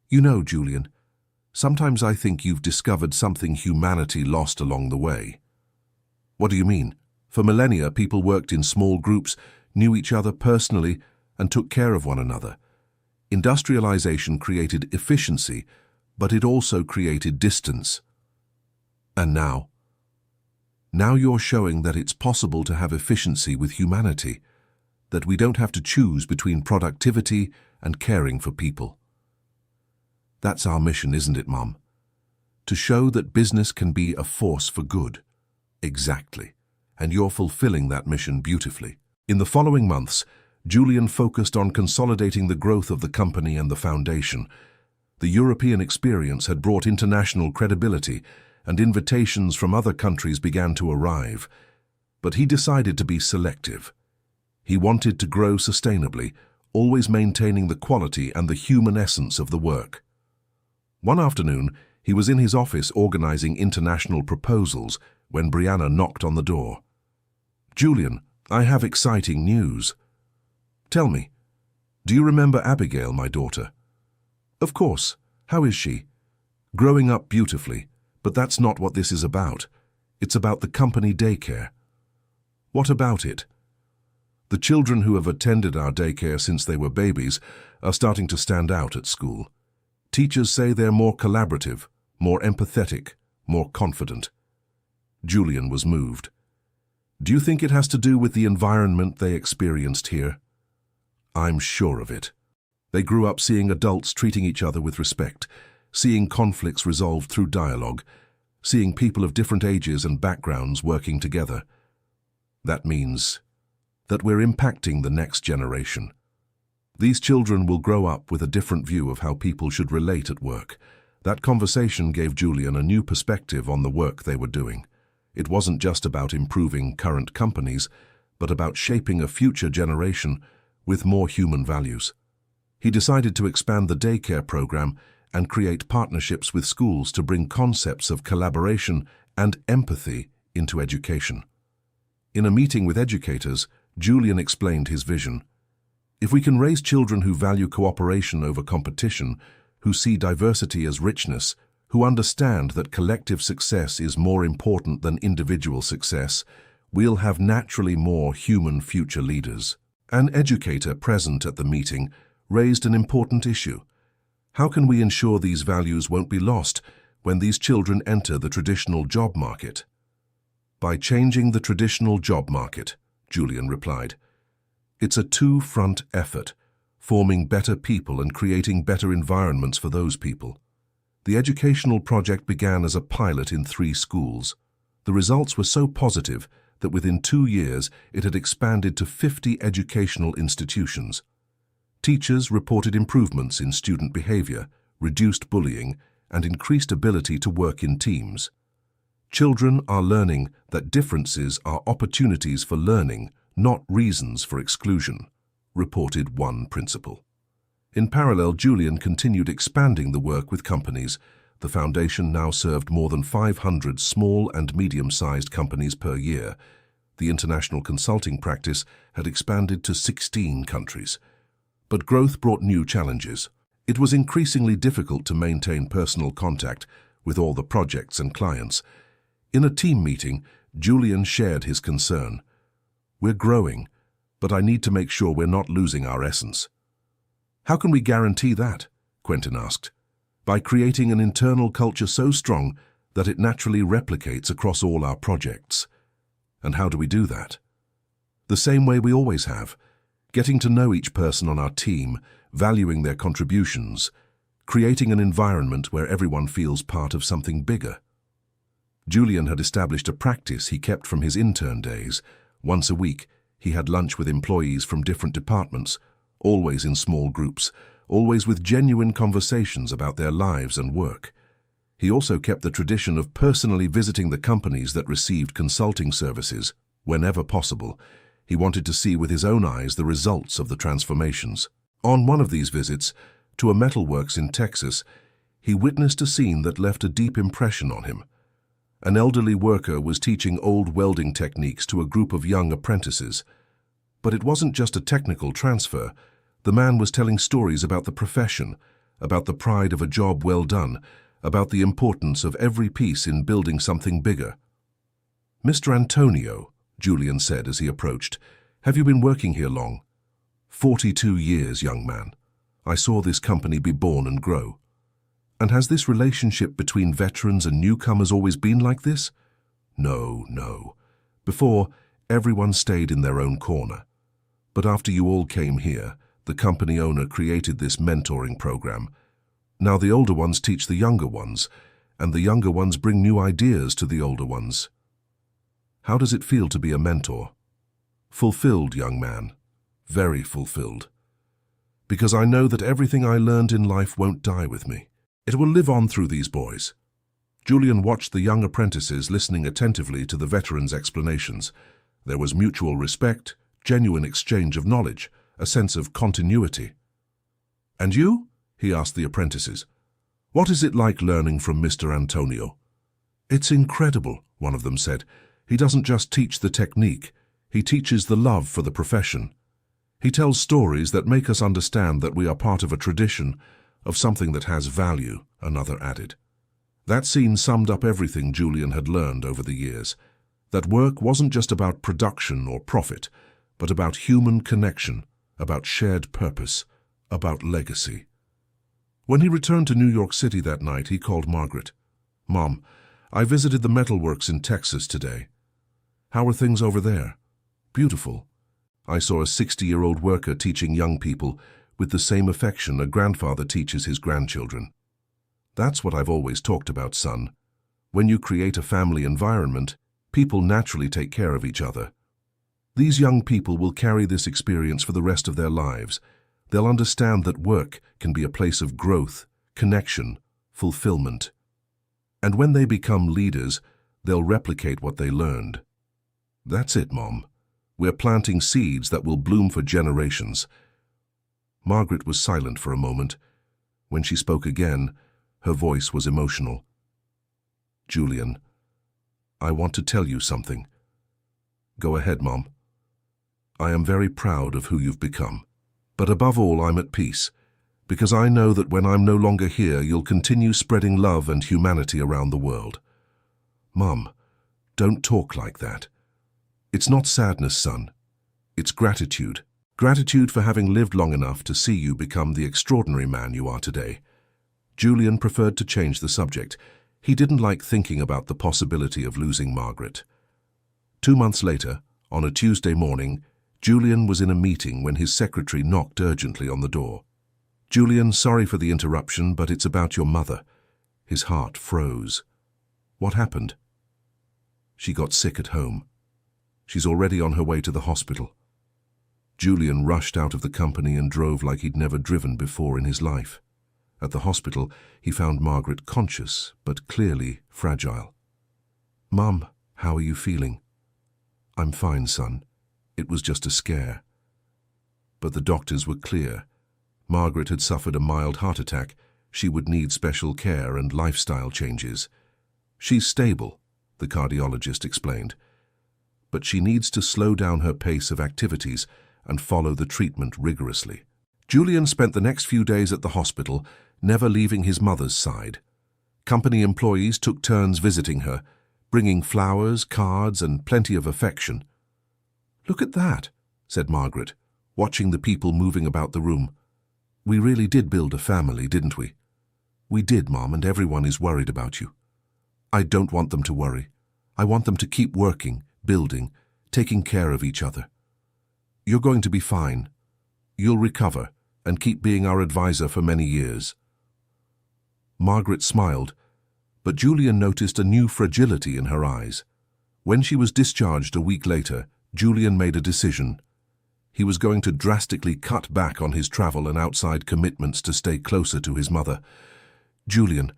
"You know, Julian, sometimes I think you've discovered something humanity lost along the way." "What do you mean?" "For millennia, people worked in small groups, knew each other personally, and took care of one another. Industrialization created efficiency, but it also created distance. And now? Now you're showing that it's possible to have efficiency with humanity, that we don't have to choose between productivity and caring for people." "That's our mission, isn't it, Mum? To show that business can be a force for good." "Exactly. And you're fulfilling that mission beautifully." In the following months, Julian focused on consolidating the growth of the company and the foundation. The European experience had brought international credibility, and invitations from other countries began to arrive. But he decided to be selective. He wanted to grow sustainably, always maintaining the quality and the human essence of the work. One afternoon, he was in his office organizing international proposals when Brianna knocked on the door. "Julian, I have exciting news." "Tell me, do you remember Abigail, my daughter?" "Of course. How is she?" "Growing up beautifully, but that's not what this is about. It's about the company daycare." "What about it?" "The children who have attended our daycare since they were babies are starting to stand out at school. Teachers say they're more collaborative, more empathetic, more confident." Julian was moved. "Do you think it has to do with the environment they experienced here?" "I'm sure of it. They grew up seeing adults treating each other with respect, seeing conflicts resolved through dialogue, seeing people of different ages and backgrounds working together. That means that we're impacting the next generation. These children will grow up with a different view of how people should relate at work." That conversation gave Julian a new perspective on the work they were doing. It wasn't just about improving current companies, but about shaping a future generation with more human values. He decided to expand the daycare program and create partnerships with schools to bring concepts of collaboration and empathy into education. In a meeting with educators, Julian explained his vision. "If we can raise children who value cooperation over competition, who see diversity as richness, who understand that collective success is more important than individual success, we'll have naturally more human future leaders." An educator present at the meeting raised an important issue. How can we ensure these values won't be lost when these children enter the traditional job market? "By changing the traditional job market," Julian replied. "It's a two-front effort, forming better people and creating better environments for those people." The educational project began as a pilot in 3 schools. The results were so positive that within 2 years it had expanded to 50 educational institutions. Teachers reported improvements in student behavior, reduced bullying, and increased ability to work in teams. Children are learning that differences are opportunities for learning, not reasons for exclusion, reported one principal. In parallel, Julian continued expanding the work with companies. The foundation now served more than 500 small and medium-sized companies per year. The international consulting practice had expanded to 16 countries. But growth brought new challenges. It was increasingly difficult to maintain personal contact with all the projects and clients. In a team meeting, Julian shared his concern. "We're growing, but I need to make sure we're not losing our essence." "How can we guarantee that?" Quentin asked. "By creating an internal culture so strong that it naturally replicates across all our projects." "And how do we do that?" "The same way we always have, getting to know each person on our team, valuing their contributions, creating an environment where everyone feels part of something bigger." Julian had established a practice he kept from his intern days. Once a week, he had lunch with employees from different departments, always in small groups, always with genuine conversations about their lives and work. He also kept the tradition of personally visiting the companies that received consulting services whenever possible. He wanted to see with his own eyes the results of the transformations. On one of these visits, to a metalworks in Texas, he witnessed a scene that left a deep impression on him. An elderly worker was teaching old welding techniques to a group of young apprentices. But it wasn't just a technical transfer. The man was telling stories about the profession, about the pride of a job well done, about the importance of every piece in building something bigger. "Mr. Antonio," Julian said as he approached, "have you been working here long?" 42 years, young man. I saw this company be born and grow." "And has this relationship between veterans and newcomers always been like this?" No. Before, everyone stayed in their own corner. But after you all came here, the company owner created this mentoring program. Now the older ones teach the younger ones, and the younger ones bring new ideas to the older ones." "How does it feel to be a mentor?" "Fulfilled, young man. Very fulfilled. Because I know that everything I learned in life won't die with me. It will live on through these boys." Julian watched the young apprentices listening attentively to the veterans' explanations. There was mutual respect, genuine exchange of knowledge, a sense of continuity. "And you?" he asked the apprentices. "What is it like learning from Mr. Antonio?" "It's incredible," one of them said. "He doesn't just teach the technique, he teaches the love for the profession. He tells stories that make us understand that we are part of a tradition, of something that has value," another added. That scene summed up everything Julian had learned over the years, that work wasn't just about production or profit, but about human connection, about shared purpose, about legacy. When he returned to New York City that night, he called Margaret. "Mom, I visited the metalworks in Texas today. How are things over there?" "Beautiful. I saw a 60-year-old worker teaching young people with the same affection a grandfather teaches his grandchildren. That's what I've always talked about, son. When you create a family environment, people naturally take care of each other. These young people will carry this experience for the rest of their lives. They'll understand that work can be a place of growth, connection, fulfillment. And when they become leaders, they'll replicate what they learned." "That's it, Mom. We're planting seeds that will bloom for generations." Margaret was silent for a moment. When she spoke again, her voice was emotional. "Julian, I want to tell you something." "Go ahead, Mom." "I am very proud of who you've become. But above all, I'm at peace, because I know that when I'm no longer here, you'll continue spreading love and humanity around the world." "Mom, don't talk like that. It's not sadness, son. It's gratitude. Gratitude for having lived long enough to see you become the extraordinary man you are today." Julian preferred to change the subject. He didn't like thinking about the possibility of losing Margaret. 2 months later, on a Tuesday morning, Julian was in a meeting when his secretary knocked urgently on the door. "Julian, sorry for the interruption, but it's about your mother." His heart froze. "What happened?" "She got sick at home. She's already on her way to the hospital." Julian rushed out of the company and drove like he'd never driven before in his life. At the hospital, he found Margaret conscious, but clearly fragile. "Mum, how are you feeling?" "I'm fine, son. It was just a scare." But the doctors were clear. Margaret had suffered a mild heart attack. She would need special care and lifestyle changes. "She's stable," the cardiologist explained, "but she needs to slow down her pace of activities and follow the treatment rigorously." Julian spent the next few days at the hospital, never leaving his mother's side. Company employees took turns visiting her, bringing flowers, cards, and plenty of affection. "Look at that," said Margaret, watching the people moving about the room. "We really did build a family, didn't we?" "We did, Mom, and everyone is worried about you." "I don't want them to worry. I want them to keep working, building, taking care of each other. You're going to be fine. You'll recover and keep being our advisor for many years." Margaret smiled, but Julian noticed a new fragility in her eyes. When she was discharged a week later, Julian made a decision. He was going to drastically cut back on his travel and outside commitments to stay closer to his mother. "Julian,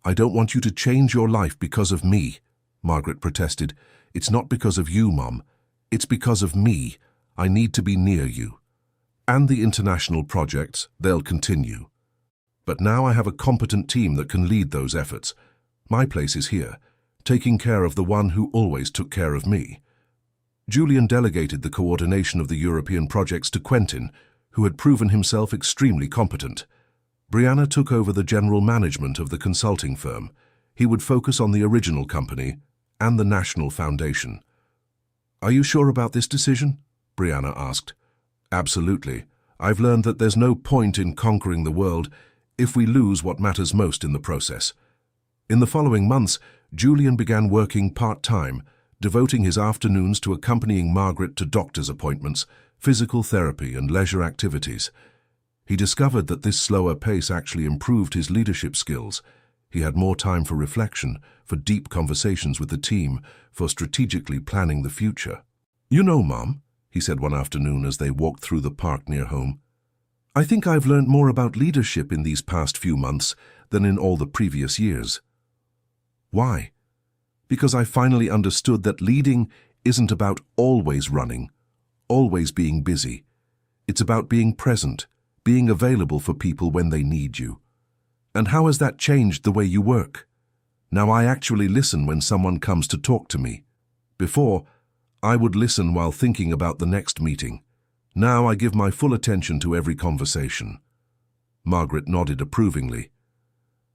I don't want you to change your life because of me," Margaret protested. "It's not because of you, Mom. It's because of me. I need to be near you. And the international projects, they'll continue. But now I have a competent team that can lead those efforts. My place is here, taking care of the one who always took care of me." Julian delegated the coordination of the European projects to Quentin, who had proven himself extremely competent. Brianna took over the general management of the consulting firm. He would focus on the original company and the National Foundation. "Are you sure about this decision?" Brianna asked. "Absolutely. I've learned that there's no point in conquering the world if we lose what matters most in the process." In the following months, Julian began working part-time, devoting his afternoons to accompanying Margaret to doctor's appointments, physical therapy, and leisure activities. He discovered that this slower pace actually improved his leadership skills. He had more time for reflection, for deep conversations with the team, for strategically planning the future. "You know, Mom," he said one afternoon as they walked through the park near home, "I think I've learned more about leadership in these past few months than in all the previous years." "Why?" "Because I finally understood that leading isn't about always running, always being busy. It's about being present, being available for people when they need you." "And how has that changed the way you work?" Now I actually listen when someone comes to talk to me. Before, I would listen while thinking about the next meeting. Now I give my full attention to every conversation." Margaret nodded approvingly.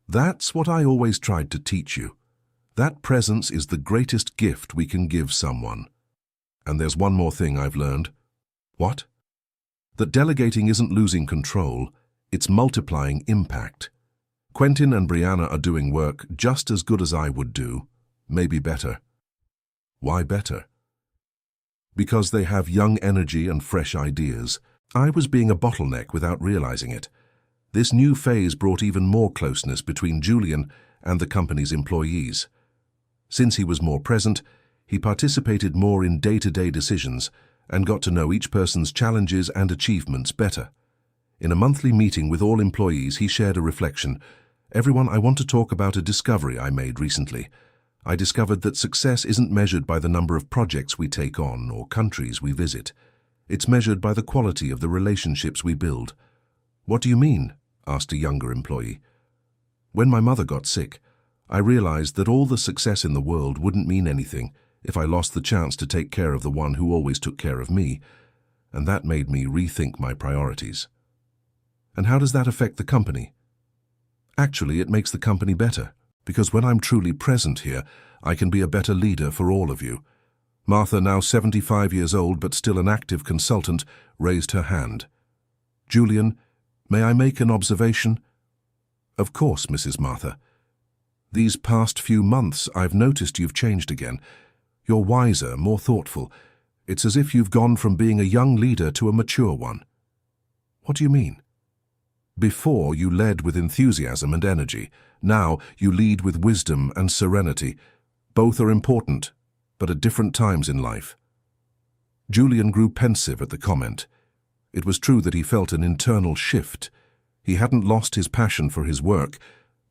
"That's what I always tried to teach you. That presence is the greatest gift we can give someone. And there's one more thing I've learned." "What?" "That delegating isn't losing control, it's multiplying impact. Quentin and Brianna are doing work just as good as I would do, maybe better." "Why better?" "Because they have young energy and fresh ideas. I was being a bottleneck without realizing it. This new phase brought even more closeness between Julian and the company's employees. Since he was more present, he participated more in day-to-day decisions and got to know each person's challenges and achievements better. In a monthly meeting with all employees, he shared a reflection. "Everyone, I want to talk about a discovery I made recently. I discovered that success isn't measured by the number of projects we take on or countries we visit. It's measured by the quality of the relationships we build." "What do you mean?" asked a younger employee. "When my mother got sick, I realized that all the success in the world wouldn't mean anything if I lost the chance to take care of the one who always took care of me, and that made me rethink my priorities." "And how does that affect the company?" "Actually, it makes the company better, because when I'm truly present here, I can be a better leader for all of you." Martha, now 75 years old but still an active consultant, raised her hand. "Julian, may I make an observation?" "Of course, Mrs. Martha." "These past few months, I've noticed you've changed again. You're wiser, more thoughtful. It's as if you've gone from being a young leader to a mature one." "What do you mean?" "Before, you led with enthusiasm and energy. Now, you lead with wisdom and serenity. Both are important, but at different times in life." Julian grew pensive at the comment. It was true that he felt an internal shift. He hadn't lost his passion for his work,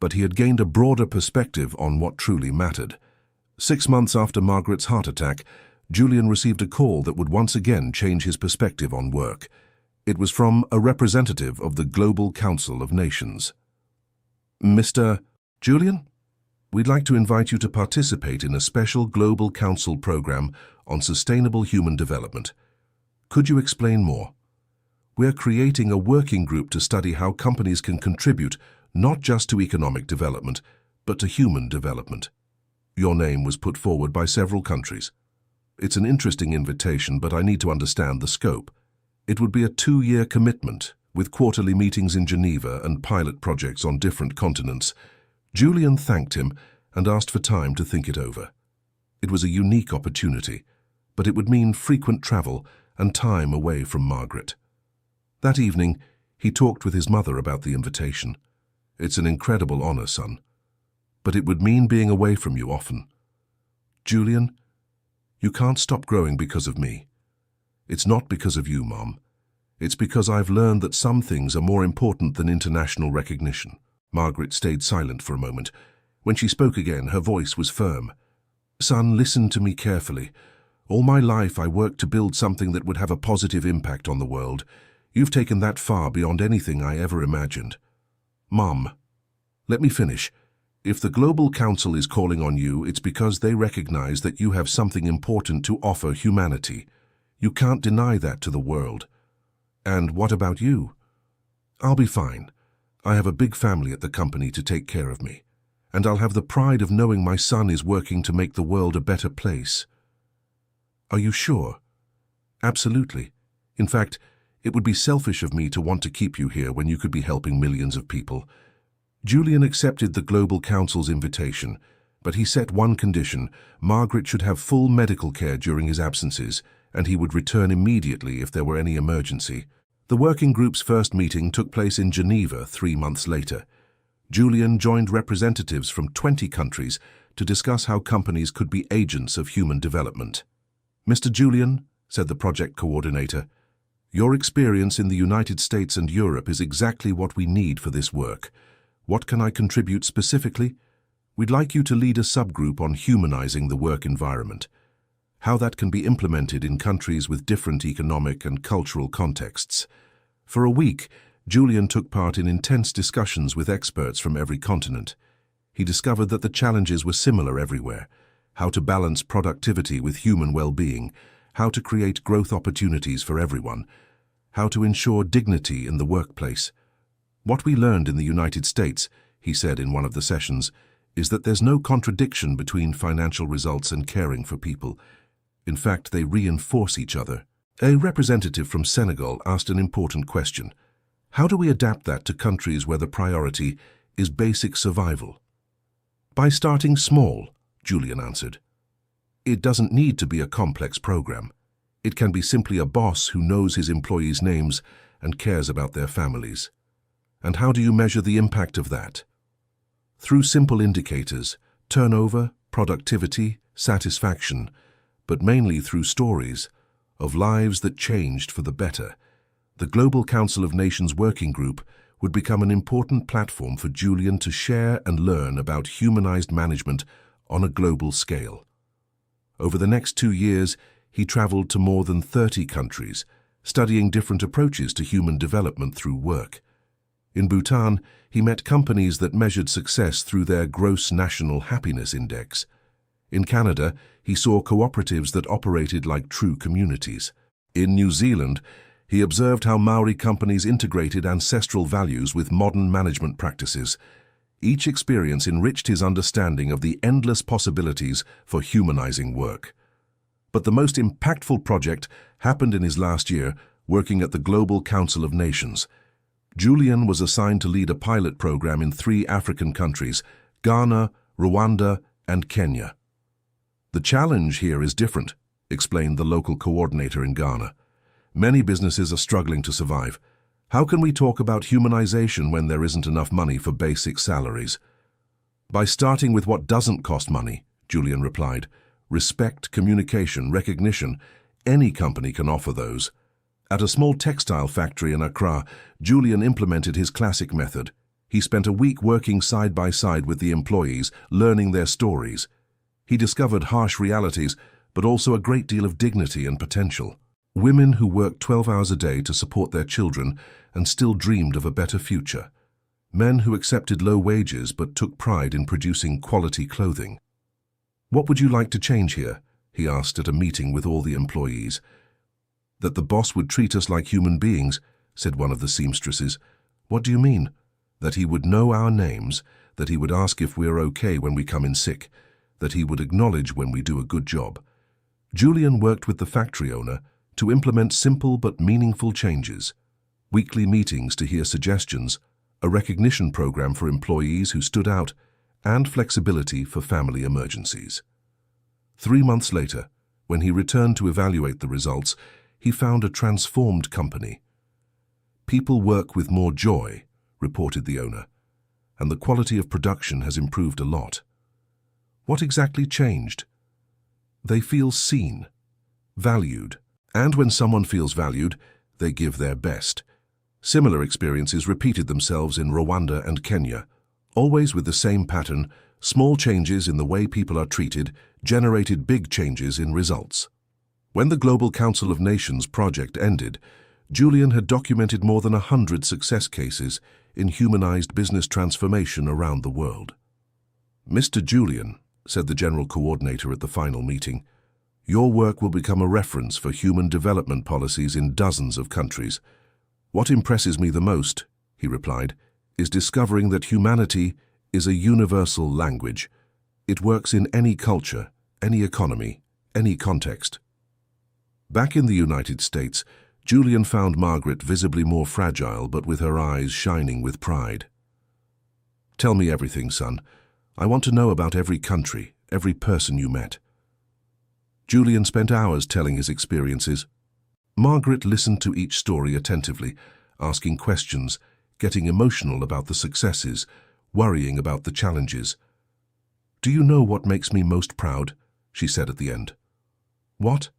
but he had gained a broader perspective on what truly mattered. 6 months after Margaret's heart attack, Julian received a call that would once again change his perspective on work. It was from a representative of the Global Council of Nations. "Mr. Julian, we'd like to invite you to participate in a special Global Council program on sustainable human development. Could you explain more? We're creating a working group to study how companies can contribute not just to economic development, but to human development." Your name was put forward by several countries. "It's an interesting invitation, but I need to understand the scope." It would be a 2-year commitment, with quarterly meetings in Geneva and pilot projects on different continents. Julian thanked him and asked for time to think it over. It was a unique opportunity, but it would mean frequent travel and time away from Margaret. That evening, he talked with his mother about the invitation. "It's an incredible honor, son, but it would mean being away from you often. Julian, you can't stop growing because of me. It's not because of you, Mom. It's because I've learned that some things are more important than international recognition." Margaret stayed silent for a moment. When she spoke again, her voice was firm. "Son, listen to me carefully. All my life I worked to build something that would have a positive impact on the world. You've taken that far beyond anything I ever imagined. Mom, let me finish. If the Global Council is calling on you, it's because they recognize that you have something important to offer humanity. You can't deny that to the world. And what about you?" "I'll be fine. I have a big family at the company to take care of me. And I'll have the pride of knowing my son is working to make the world a better place." "Are you sure?" "Absolutely. In fact, it would be selfish of me to want to keep you here when you could be helping millions of people." Julian accepted the Global Council's invitation, but he set one condition: Margaret should have full medical care during his absences, and he would return immediately if there were any emergency. The working group's first meeting took place in Geneva 3 months later. Julian joined representatives from 20 countries to discuss how companies could be agents of human development. "Mr. Julian," said the project coordinator, "your experience in the United States and Europe is exactly what we need for this work. What can I contribute specifically? We'd like you to lead a subgroup on humanizing the work environment. How that can be implemented in countries with different economic and cultural contexts." For a week, Julian took part in intense discussions with experts from every continent. he discovered that the challenges were similar everywhere: how to balance productivity with human well-being, how to create growth opportunities for everyone, how to ensure dignity in the workplace. What we learned in the United States, he said in one of the sessions, is that there's no contradiction between financial results and caring for people. In fact, they reinforce each other. A representative from Senegal asked an important question. How do we adapt that to countries where the priority is basic survival? By starting small, Julian answered. It doesn't need to be a complex program. It can be simply a boss who knows his employees' names and cares about their families. And how do you measure the impact of that? Through simple indicators: turnover, productivity, satisfaction, but mainly through stories of lives that changed for the better. The Global Council of Nations Working Group would become an important platform for Julian to share and learn about humanized management on a global scale. Over the next 2 years, he traveled to more than 30 countries, studying different approaches to human development through work. In Bhutan, he met companies that measured success through their Gross National Happiness Index. In Canada, he saw cooperatives that operated like true communities. In New Zealand, he observed how Maori companies integrated ancestral values with modern management practices. Each experience enriched his understanding of the endless possibilities for humanizing work. But the most impactful project happened in his last year, working at the Global Council of Nations. Julian was assigned to lead a pilot program in 3 African countries: Ghana, Rwanda, and Kenya. The challenge here is different, explained the local coordinator in Ghana. Many businesses are struggling to survive. How can we talk about humanization when there isn't enough money for basic salaries? By starting with what doesn't cost money, Julian replied. Respect, communication, recognition. Any company can offer those. At a small textile factory in Accra, Julian implemented his classic method. He spent a week working side by side with the employees, learning their stories. He discovered harsh realities, but also a great deal of dignity and potential. Women who worked 12 hours a day to support their children and still dreamed of a better future. Men who accepted low wages but took pride in producing quality clothing. What would you like to change here? He asked at a meeting with all the employees. That the boss would treat us like human beings, said one of the seamstresses. What do you mean? That he would know our names, that he would ask if we're okay when we come in sick, that he would acknowledge when we do a good job. Julian worked with the factory owner to implement simple but meaningful changes. Weekly meetings to hear suggestions, a recognition program for employees who stood out, and flexibility for family emergencies. 3 months later, when he returned to evaluate the results, he found a transformed company. People work with more joy, reported the owner, and the quality of production has improved a lot. What exactly changed? They feel seen, valued, and when someone feels valued, they give their best. Similar experiences repeated themselves in Rwanda and Kenya, always with the same pattern: small changes in the way people are treated generated big changes in results. When the Global Council of Nations project ended, Julian had documented more than 100 success cases in humanized business transformation around the world. Mr. Julian, said the General Coordinator at the final meeting, your work will become a reference for human development policies in dozens of countries. What impresses me the most, he replied, is discovering that humanity is a universal language. It works in any culture, any economy, any context. Back in the United States, Julian found Margaret visibly more fragile, but with her eyes shining with pride. Tell me everything, son. I want to know about every country, every person you met. Julian spent hours telling his experiences. Margaret listened to each story attentively, asking questions, getting emotional about the successes, worrying about the challenges. Do you know what makes me most proud? She said at the end. What?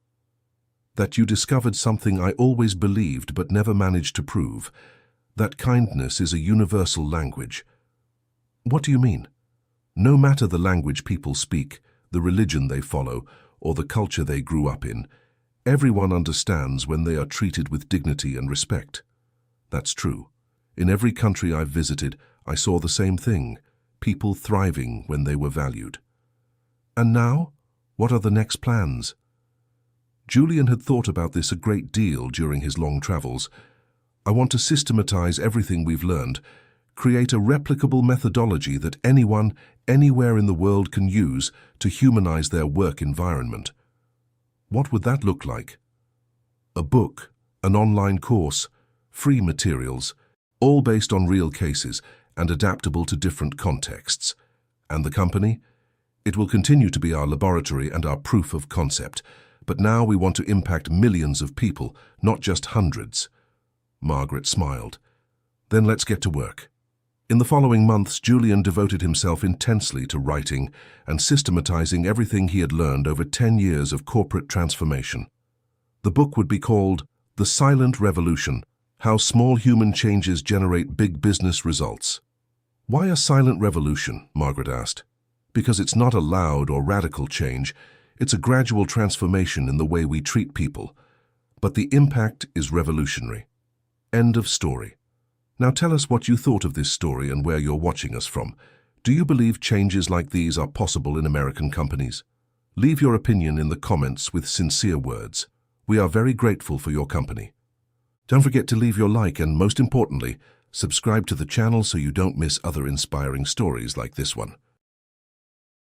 That you discovered something I always believed but never managed to prove, that kindness is a universal language. What do you mean? No matter the language people speak, the religion they follow, or the culture they grew up in, everyone understands when they are treated with dignity and respect. That's true. In every country I've visited, I saw the same thing. people thriving when they were valued. And now, what are the next plans? Julian had thought about this a great deal during his long travels. I want to systematize everything we've learned, create a replicable methodology that anyone, anywhere in the world can use to humanize their work environment. What would that look like? A book, an online course, free materials, all based on real cases and adaptable to different contexts. And the company? It will continue to be our laboratory and our proof of concept, but now we want to impact millions of people, not just hundreds. Margaret smiled. Then let's get to work. In the following months, Julian devoted himself intensely to writing and systematizing everything he had learned over 10 years of corporate transformation. The book would be called The Silent Revolution: How Small Human Changes Generate Big Business Results. Why a silent revolution? Margaret asked. Because it's not a loud or radical change, it's a gradual transformation in the way we treat people. But the impact is revolutionary. End of story. Now tell us what you thought of this story and where you're watching us from. Do you believe changes like these are possible in American companies? Leave your opinion in the comments with sincere words. We are very grateful for your company. Don't forget to leave your like and, most importantly, subscribe to the channel so you don't miss other inspiring stories like this one.